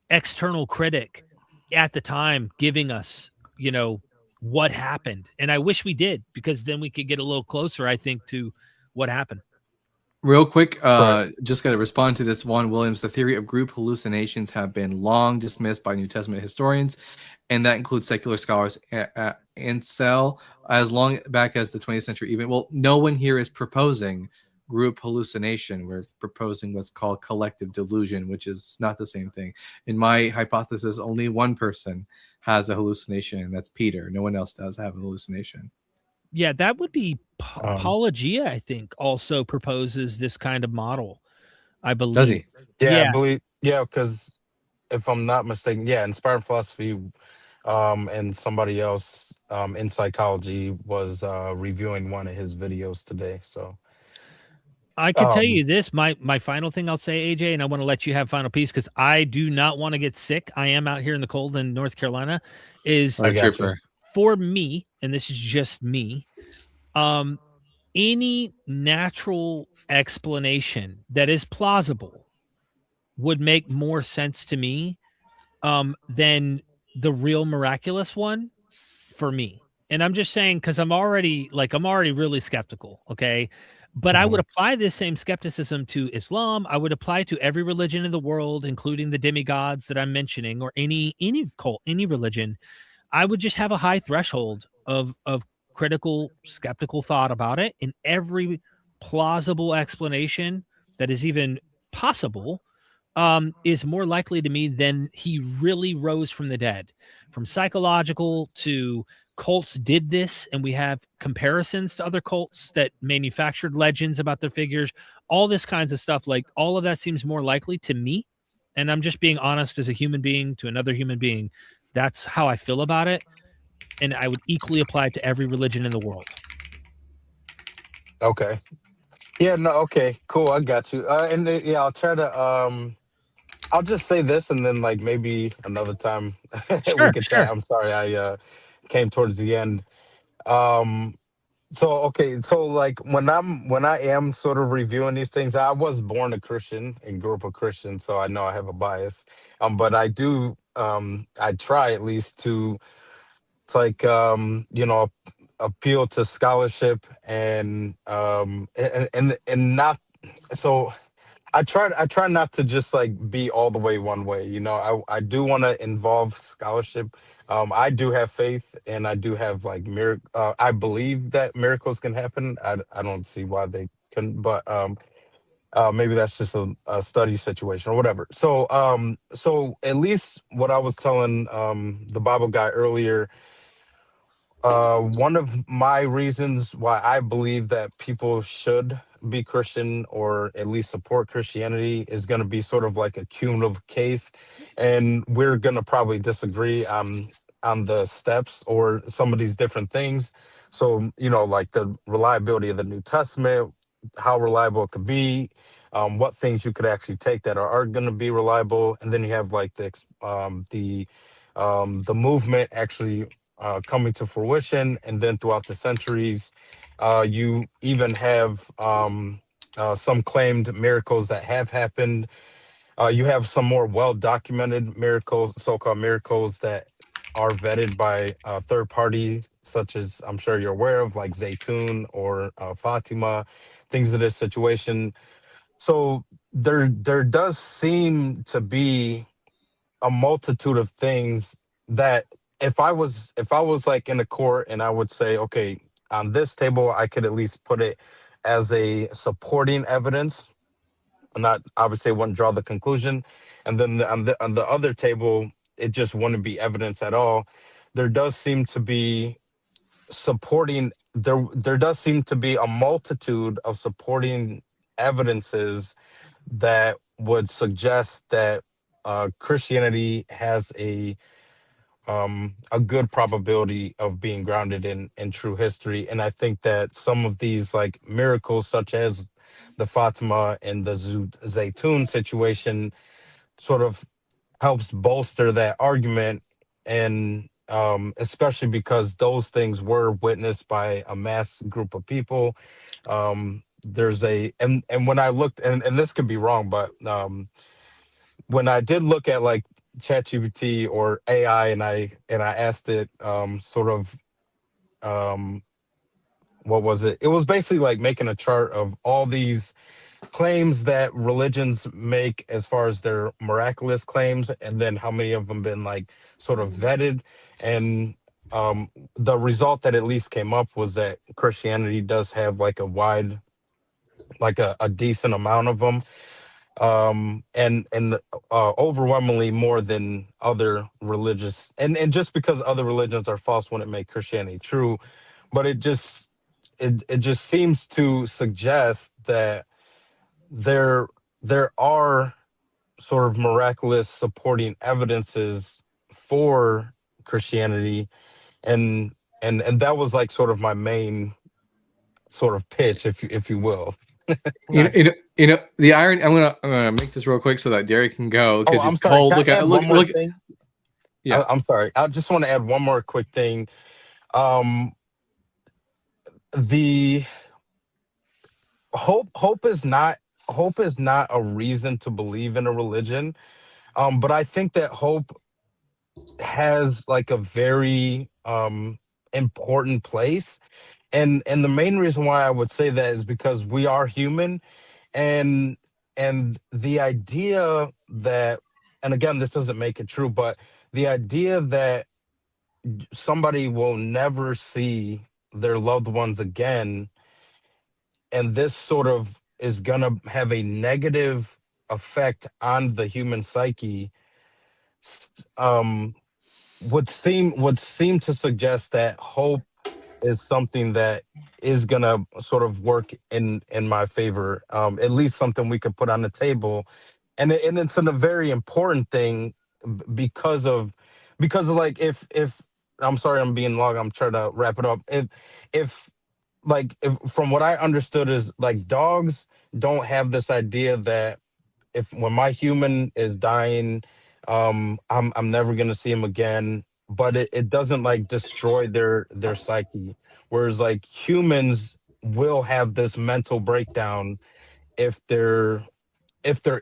external critic at the time giving us, what happened. And I wish we did, because then we could get a little closer, I think, to what happened. Real quick, just got to respond to this. Juan Williams, the theory of group hallucinations have been long dismissed by New Testament historians, and that includes secular scholars and as long back as the 20th century even. Well, no one here is proposing group hallucination. We're proposing what's called collective delusion, which is not the same thing. In my hypothesis, only one person has a hallucination, and that's Peter. No one else does have a hallucination. Yeah, that would be Apologia, I think, also proposes this kind of model, I believe. Does he? Yeah, I believe. Yeah, because if I'm not mistaken, Inspired Philosophy and somebody else in psychology was reviewing one of his videos today. So I can tell you this, my final thing I'll say, AJ, and I want to let you have final piece because I do not want to get sick. I am out here in the cold in North Carolina. For me, and this is just me, any natural explanation that is plausible would make more sense to me than the real miraculous one for me. And I'm just saying, because I'm already really skeptical, okay? But I would apply this same skepticism to Islam. I would apply to every religion in the world, including the demigods that I'm mentioning, or any cult, any religion. I would just have a high threshold of critical, skeptical thought about it. And every plausible explanation that is even possible is more likely to me than he really rose from the dead. From psychological to cults did this, and we have comparisons to other cults that manufactured legends about their figures, all this kinds of stuff. Like, all of that seems more likely to me. And I'm just being honest as a human being to another human being. That's how I feel about it. And I would equally apply it to every religion in the world. Okay. Yeah, no, okay, cool. I got you. I'll try to, I'll just say this, and then like maybe another time we could chat. I'm sorry, I came towards the end. So like when I am sort of reviewing these things, I was born a Christian and grew up a Christian, so I know I have a bias. But I do I try at least to appeal to scholarship and not so I try not to just like be all the way one way. I do want to involve scholarship. I do have faith, and I do have like I believe that miracles can happen. I don't see why they couldn't, but maybe that's just a study situation or whatever. So at least what I was telling the Bible guy earlier, one of my reasons why I believe that people should be Christian or at least support Christianity is going to be sort of like a cumulative case, and we're going to probably disagree on the steps or some of these different things. So like the reliability of the New Testament, how reliable it could be, what things you could actually take that are going to be reliable, and then you have like the movement actually coming to fruition, and then throughout the centuries, you even have some claimed miracles that have happened. You have some more well-documented miracles, so-called miracles that are vetted by third parties, such as I'm sure you're aware of, like Zaytun or Fatima, things of this situation. So there does seem to be a multitude of things that if I was like in a court and I would say, okay, on this table I could at least put it as a supporting evidence, not obviously wouldn't draw the conclusion, and then on the other table it just wouldn't be evidence at all. There does seem to be there does seem to be a multitude of supporting evidences that would suggest that Christianity has a good probability of being grounded in true history. And I think that some of these like miracles, such as the Fatima and the Zaytun situation, sort of helps bolster that argument. And especially because those things were witnessed by a mass group of people. There's a and when I looked, and this could be wrong, but when I did look at like ChatGPT or AI, and I asked it sort of um what was it? It was basically like making a chart of all these claims that religions make as far as their miraculous claims, and then how many of them been like sort of vetted. And the result that at least came up was that Christianity does have like a decent amount of them, and overwhelmingly more than other religious, and just because other religions are false wouldn't make Christianity true, but it just seems to suggest that there there are sort of miraculous supporting evidences for Christianity. And and and that was like sort of my main sort of pitch, if you will. The irony. I'm gonna make this real quick so that Derek can go Oh, because I'm he's sorry. cold. Can I Look at add one more look. thing? Yeah. I'm sorry. I just want to add one more quick thing. Um, the hope is not a reason to believe in a religion. But I think that hope has like a very important place. And the main reason why I would say that is because we are human, and the idea that, and again, this doesn't make it true, but the idea that somebody will never see their loved ones again, and this sort of is going to have a negative effect on the human psyche, um would seem to suggest that hope is something that is gonna sort of work in my favor. At least something we could put on the table, and it's a very important thing, because of like, if I'm sorry, I'm being long. I'm trying to wrap it up. If like, if from what I understood is like dogs don't have this idea that if when my human is dying, I'm never gonna see him again. But it doesn't like destroy their psyche. Whereas like humans will have this mental breakdown if there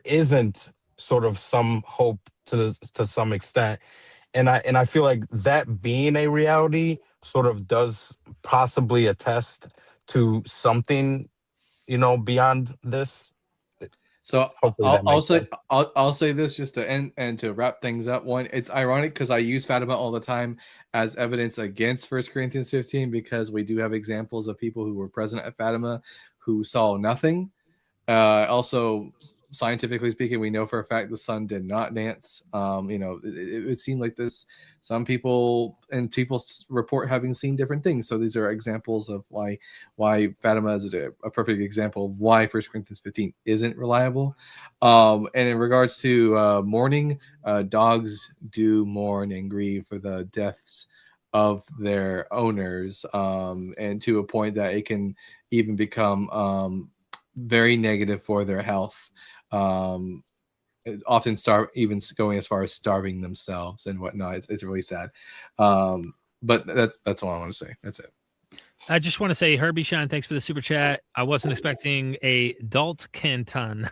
isn't sort of some hope to some extent. And I feel like that being a reality sort of does possibly attest to something, beyond this. So Hopefully that makes sense. I'll say this just to end and to wrap things up. One, it's ironic because I use Fatima all the time as evidence against 1 Corinthians 15, because we do have examples of people who were present at Fatima who saw nothing. Also, scientifically speaking, we know for a fact the sun did not dance. It would seem like this. Some people report having seen different things. So these are examples of why Fatima is a perfect example of why 1 Corinthians 15 isn't reliable. And in regards to mourning, dogs do mourn and grieve for the deaths of their owners, and to a point that it can even become very negative for their health. Often even going as far as starving themselves and whatnot. It's really sad. But that's all I want to say. That's it. I just want to say, Herbie Shine, thanks for the super chat. I wasn't expecting a Dalt Canton,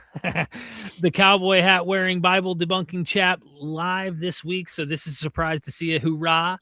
the cowboy hat wearing Bible debunking chap live this week. So this is a surprise to see a hoorah.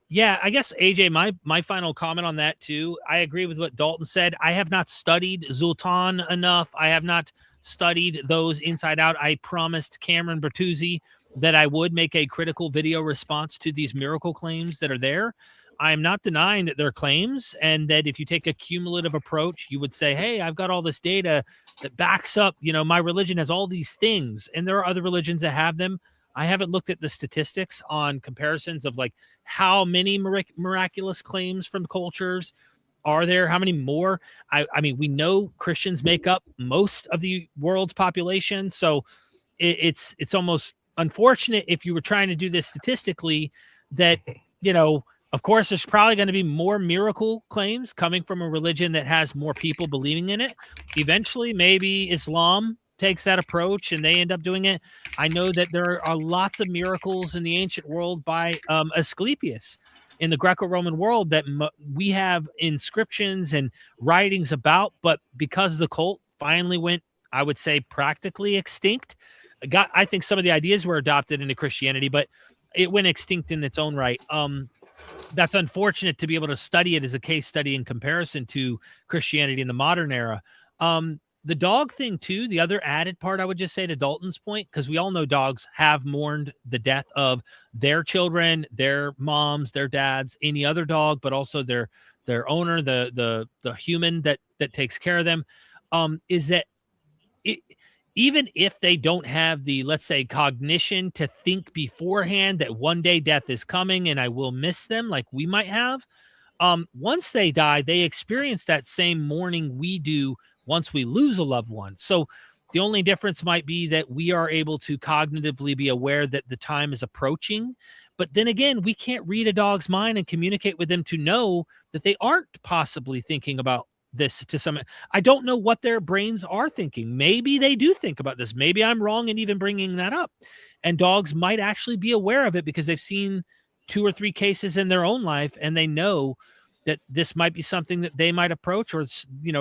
Yeah, I guess AJ, my final comment on that too. I agree with what Dalton said. I have not studied Zoltan enough. I have not studied those inside out. I promised Cameron Bertuzzi that I would make a critical video response to these miracle claims that are there. I'm not denying that they're claims, and that if you take a cumulative approach, you would say, hey, I've got all this data that backs up, my religion has all these things, and there are other religions that have them. I haven't looked at the statistics on comparisons of like how many miraculous claims from cultures are there, how many more. I mean, we know Christians make up most of the world's population, so it's almost unfortunate if you were trying to do this statistically that, of course, there's probably going to be more miracle claims coming from a religion that has more people believing in it. Eventually, maybe Islam takes that approach and they end up doing it. I know that there are lots of miracles in the ancient world by Asclepius in the Greco-Roman world that we have inscriptions and writings about, but because the cult finally went, I would say, practically extinct, I think some of the ideas were adopted into Christianity, but it went extinct in its own right. That's unfortunate to be able to study it as a case study in comparison to Christianity in the modern era. The dog thing too, the other added part I would just say to Dalton's point, because we all know dogs have mourned the death of their children, their moms, their dads, any other dog, but also their owner, the human that takes care of them, is that even if they don't have the, let's say, cognition to think beforehand that one day death is coming and I will miss them like we might have, once they die, they experience that same mourning we do once we lose a loved one. So the only difference might be that we are able to cognitively be aware that the time is approaching. But then again, we can't read a dog's mind and communicate with them to know that they aren't possibly thinking about this to some. I don't know what their brains are thinking. Maybe they do think about this. Maybe I'm wrong in even bringing that up. And dogs might actually be aware of it because they've seen 2 or 3 cases in their own life and they know that this might be something that they might approach, or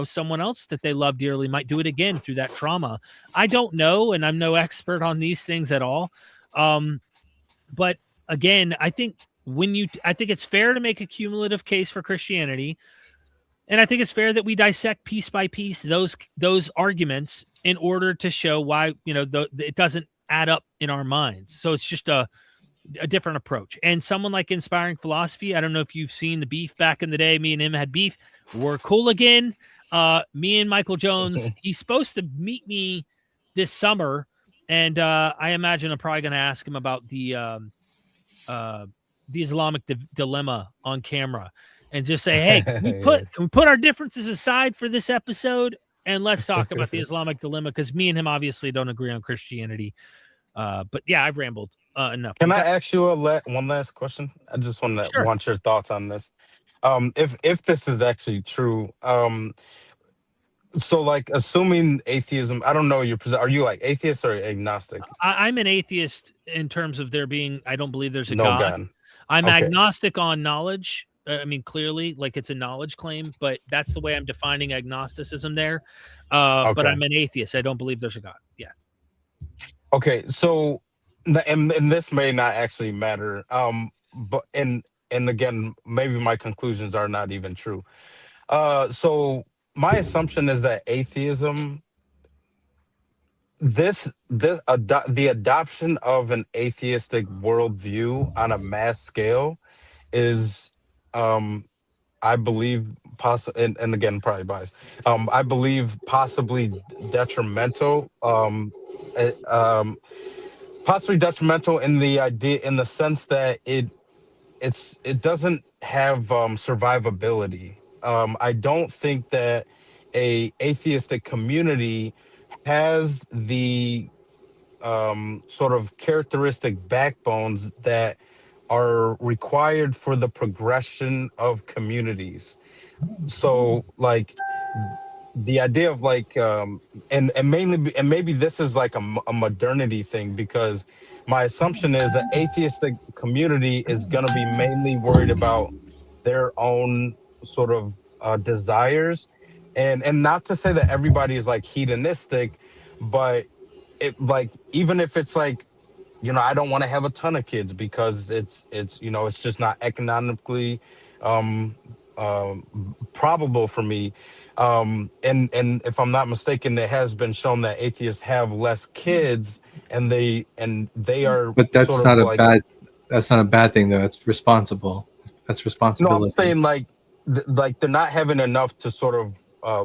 someone else that they love dearly might do it again through that trauma. I don't know, and I'm no expert on these things at all. But again, I think it's fair to make a cumulative case for Christianity. And I think it's fair that we dissect piece by piece those arguments in order to show why, it doesn't add up in our minds. So it's just a different approach. And someone like Inspiring Philosophy, I don't know if you've seen the beef back in the day. Me and him had beef. We're cool again. Me and Michael Jones, he's supposed to meet me this summer. And I imagine I'm probably going to ask him about the Islamic dilemma on camera. And just say, hey, can we put our differences aside for this episode and let's talk about the Islamic dilemma, because me and him obviously don't agree on Christianity. But yeah, I've rambled enough. Can I ask you one last question? I just want your thoughts on this. If this is actually true, so like assuming atheism, I don't know are you like atheist or agnostic? I'm an atheist in terms of there being, I don't believe there's a no God. I'm okay. agnostic on knowledge. I mean, clearly, like it's a knowledge claim, but that's the way I'm defining agnosticism there. But I'm an atheist. I don't believe there's a God. Yeah. Okay. So, and this may not actually matter. But and again, maybe my conclusions are not even true. So my assumption is that atheism, the adoption of an atheistic worldview on a mass scale is, I believe, and again, probably biased. I believe possibly detrimental. Possibly detrimental in the sense that it doesn't have survivability. I don't think that a atheistic community has the sort of characteristic backbones that are required for the progression of communities. So like the idea of like and mainly and maybe this is like a modernity thing, because my assumption is that atheistic community is going to be mainly worried about their own sort of desires, and not to say that everybody is like hedonistic, but it like, even if it's like, I don't want to have a ton of kids because it's it's just not economically um probable for me. And if I'm not mistaken, it has been shown that atheists have less kids, and they are But sort of like, that's not a bad thing though. It's responsible. That's no, I'm responsibility. saying like like they're not having enough to sort of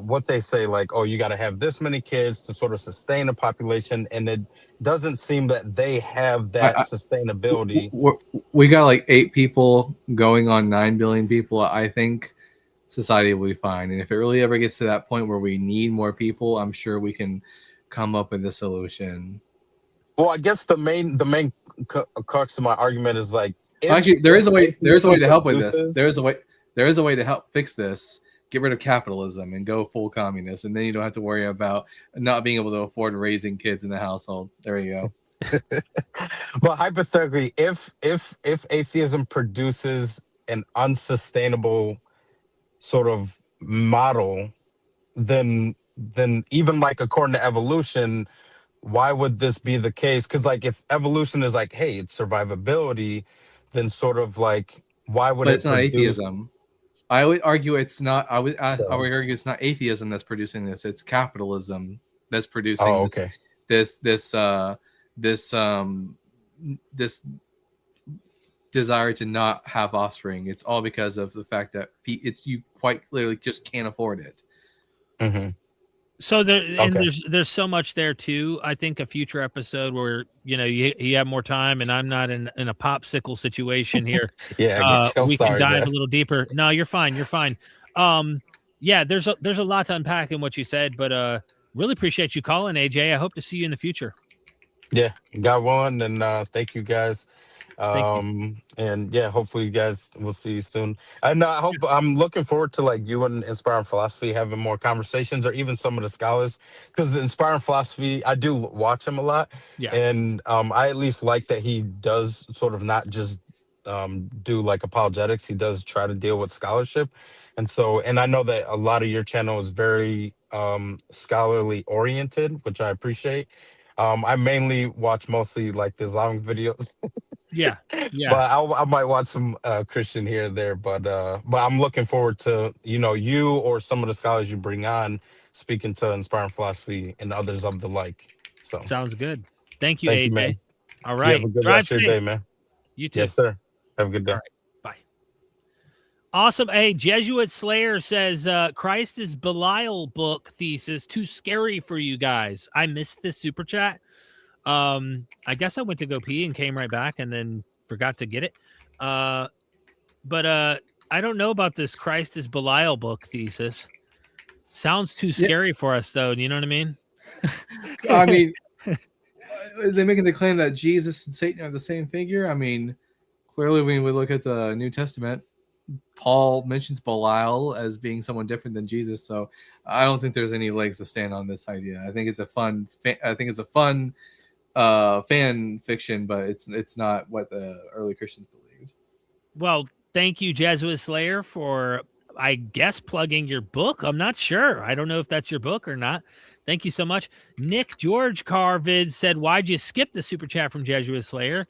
what they say, like, oh, you got to have this many kids to sort of sustain a population, and it doesn't seem that they have that sustainability. We got like 8 people going on 9 billion people. I think society will be fine. And if it really ever gets to that point where we need more people, I'm sure we can come up with a solution. Well, I guess the main crux of my argument is like, actually, there is a way to help with this. produces- There is a way to help fix this. Get rid of capitalism and go full communist, and then you don't have to worry about not being able to afford raising kids in the household. There you go. But hypothetically, if atheism produces an unsustainable sort of model, then even like according to evolution, why would this be the case? Because like, if evolution is like, hey, it's survivability, then sort of like, why would But it it's not produce- atheism. I would argue it's not. I would argue it's not atheism that's producing this. It's capitalism that's producing Oh, okay. this desire to not have offspring. It's all because of the fact that you quite literally just can't afford it. Mm-hmm. So there, and Okay. there's so much there too. I think a future episode where you have more time and I'm not in a popsicle situation here. Yeah, I get you. I'm We sorry, can dive man. a little deeper. No, you're fine. You're fine. Yeah, there's a lot to unpack in what you said, but really appreciate you calling, AJ. I hope to see you in the future. Yeah, got one, and thank you guys. Thank And yeah, hopefully you guys will see you soon. And I hope, I'm looking forward to like you and Inspiring Philosophy having more conversations, or even some of the scholars, because Inspiring Philosophy, I do watch him a lot. Yeah. And I at least like that he does sort of not just do like apologetics. He does try to deal with scholarship. And I know that a lot of your channel is very scholarly oriented, which I appreciate. I mainly watch mostly like the Islamic videos. Yeah. But I might watch some Christian here and there. But I'm looking forward to you or some of the scholars you bring on speaking to Inspiring Philosophy and others of the like. So Sounds good. Thank you, Thank AJ. you, man. All You right. have a good Drive rest of your safe. day, man. You too. Yes, sir. Have a good day. All right. Bye. Awesome. Hey, Jesuit Slayer says Christ is Belial book thesis too scary for you guys. I missed this super chat. I guess I went to go pee and came right back and then forgot to get it. But I don't know about this Christ is Belial book thesis. Sounds too scary for us, though. You know what I mean? I mean, they're making the claim that Jesus and Satan are the same figure. I mean, clearly when we look at the New Testament, Paul mentions Belial as being someone different than Jesus. So I don't think there's any legs to stand on this idea. I think it's a fun. Fan fiction, but it's not what the early Christians believed. Well, thank you, Jesuit Slayer, for, I guess, plugging your book. I'm not sure. I don't know if that's your book or not. Thank you so much. Nick George Carvid said, why'd you skip the super chat from Jesuit Slayer?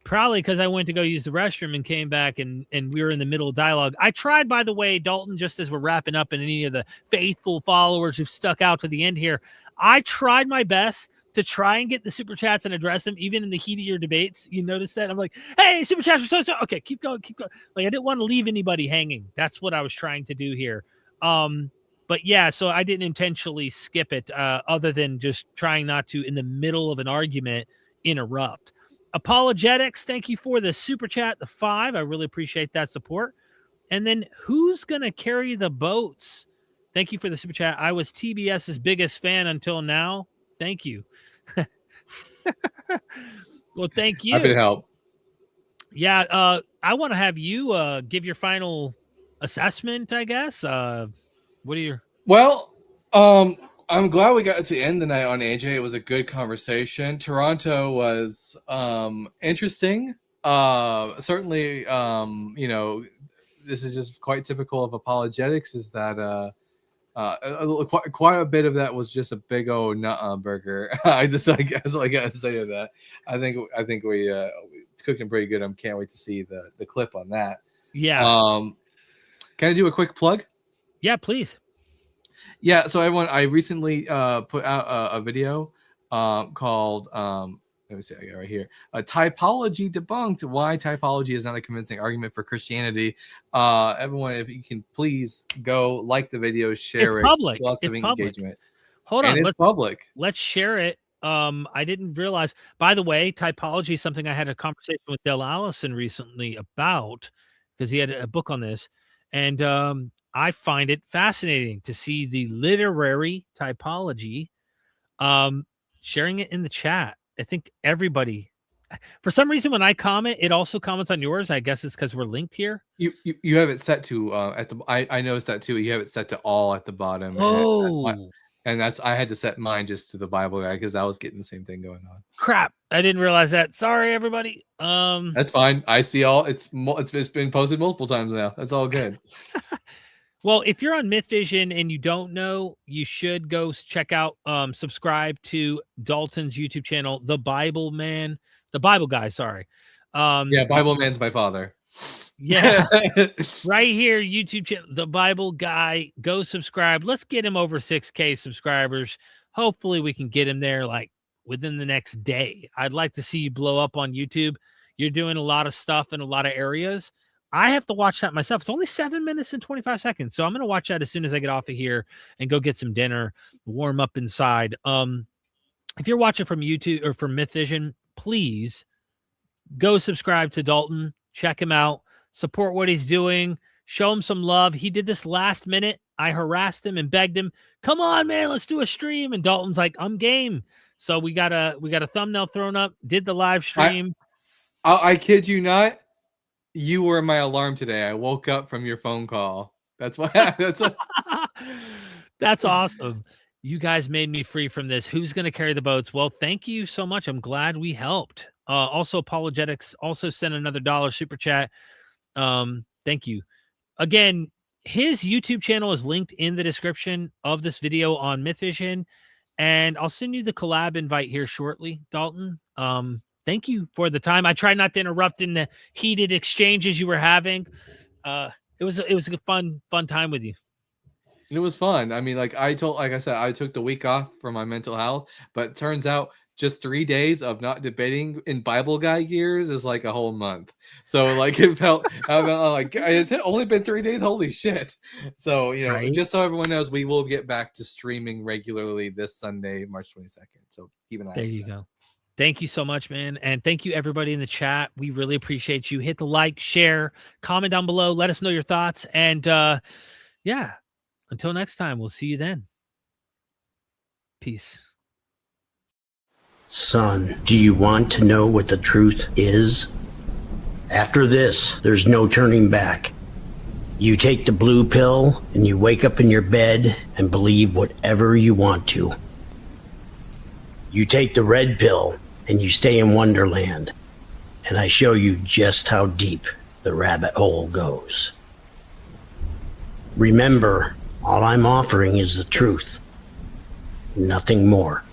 Probably because I went to go use the restroom and came back and we were in the middle of dialogue. I tried, by the way, Dalton, just as we're wrapping up, and any of the faithful followers who've stuck out to the end here, I tried my best to try and get the super chats and address them, even in the heat of your debates. You notice that? I'm like, hey, super chats are so. Okay, keep going. Like, I didn't want to leave anybody hanging. That's what I was trying to do here. But yeah, so I didn't intentionally skip it, other than just trying not to, in the middle of an argument, interrupt. Apologetics, thank you for the super chat, the 5. I really appreciate that support. And then who's going to carry the boats? Thank you for the super chat. I was TBS's biggest fan until now. Thank you. Well, thank you. Happy to help. Yeah, I want to have you give your final assessment, I guess. What are your... Well, I'm glad we got to end the night on AJ. It was a good conversation. Toronto was interesting. Certainly, you know, this is just quite typical of apologetics. Is that quite a bit of that was just a big old nut burger. I guess I got to say to that. I think we cooked them pretty good. I can't wait to see the clip on that. Yeah. Can I do a quick plug? Yeah, please. Yeah, so everyone, I recently put out a video called let me see, I got it right here. Typology Debunked: Why Typology is Not a Convincing Argument for Christianity. Everyone, if you can please go like the video, share It's it. public. Lots It's of public. engagement. Hold And on. it's public. Let's share it. I didn't realize, by the way, typology is something I had a conversation with Dale Allison recently about, because he had a book on this. And I find it fascinating to see the literary typology, sharing it in the chat. I think everybody, for some reason, when I comment, it also comments on yours. I guess it's because we're linked here. You have it set to at the. I noticed that too. You have it set to all at the bottom. Oh, and that's I had to set mine just to the Bible guy because I was getting the same thing going on. crap! I didn't realize that. Sorry, everybody. That's fine. I see all. It's been posted multiple times now. That's all good. Well, if you're on Myth Vision and you don't know, you should go check out, subscribe to Dalton's YouTube channel, The Bible Guy. Sorry. Yeah, Bible Man's my father. Yeah, right here, YouTube channel, The Bible Guy. Go subscribe. Let's get him over 6K subscribers. Hopefully, we can get him there like within the next day. I'd like to see you blow up on YouTube. You're doing a lot of stuff in a lot of areas. I have to watch that myself. It's only 7 minutes and 25 seconds. So I'm going to watch that as soon as I get off of here and go get some dinner, warm up inside. If you're watching from YouTube or from Myth Vision, please go subscribe to Dalton. Check him out. Support what he's doing. Show him some love. He did this last minute. I harassed him and begged him, come on, man, let's do a stream. And Dalton's like, I'm game. So we got a thumbnail thrown up, did the live stream. I kid you not. You were my alarm today. I woke up from your phone call. That's why. That's awesome. You guys made me free from this. Who's going to carry the boats? Well, thank you so much. I'm glad we helped. Also, Apologetics also sent another $1 super chat. Thank you. Again, his YouTube channel is linked in the description of this video on Myth Vision, and I'll send you the collab invite here shortly, Dalton. Thank you for the time. I tried not to interrupt in the heated exchanges you were having. It was a fun time with you. It was fun. I mean, like I said, I took the week off for my mental health, but it turns out just 3 days of not debating in Bible guy years is like a whole month. So like it felt like it's only been 3 days. Holy shit. So, you know, Right. Just so everyone knows, we will get back to streaming regularly this Sunday, March 22nd. So keep an eye. There you go. Thank you so much, man. And thank you, everybody in the chat. We really appreciate you. Hit the like, share, comment down below. Let us know your thoughts. And yeah, until next time, we'll see you then. Peace. Son, do you want to know what the truth is? After this, there's no turning back. You take the blue pill and you wake up in your bed and believe whatever you want to. You take the red pill and you stay in Wonderland, and I show you just how deep the rabbit hole goes. Remember, all I'm offering is the truth, nothing more.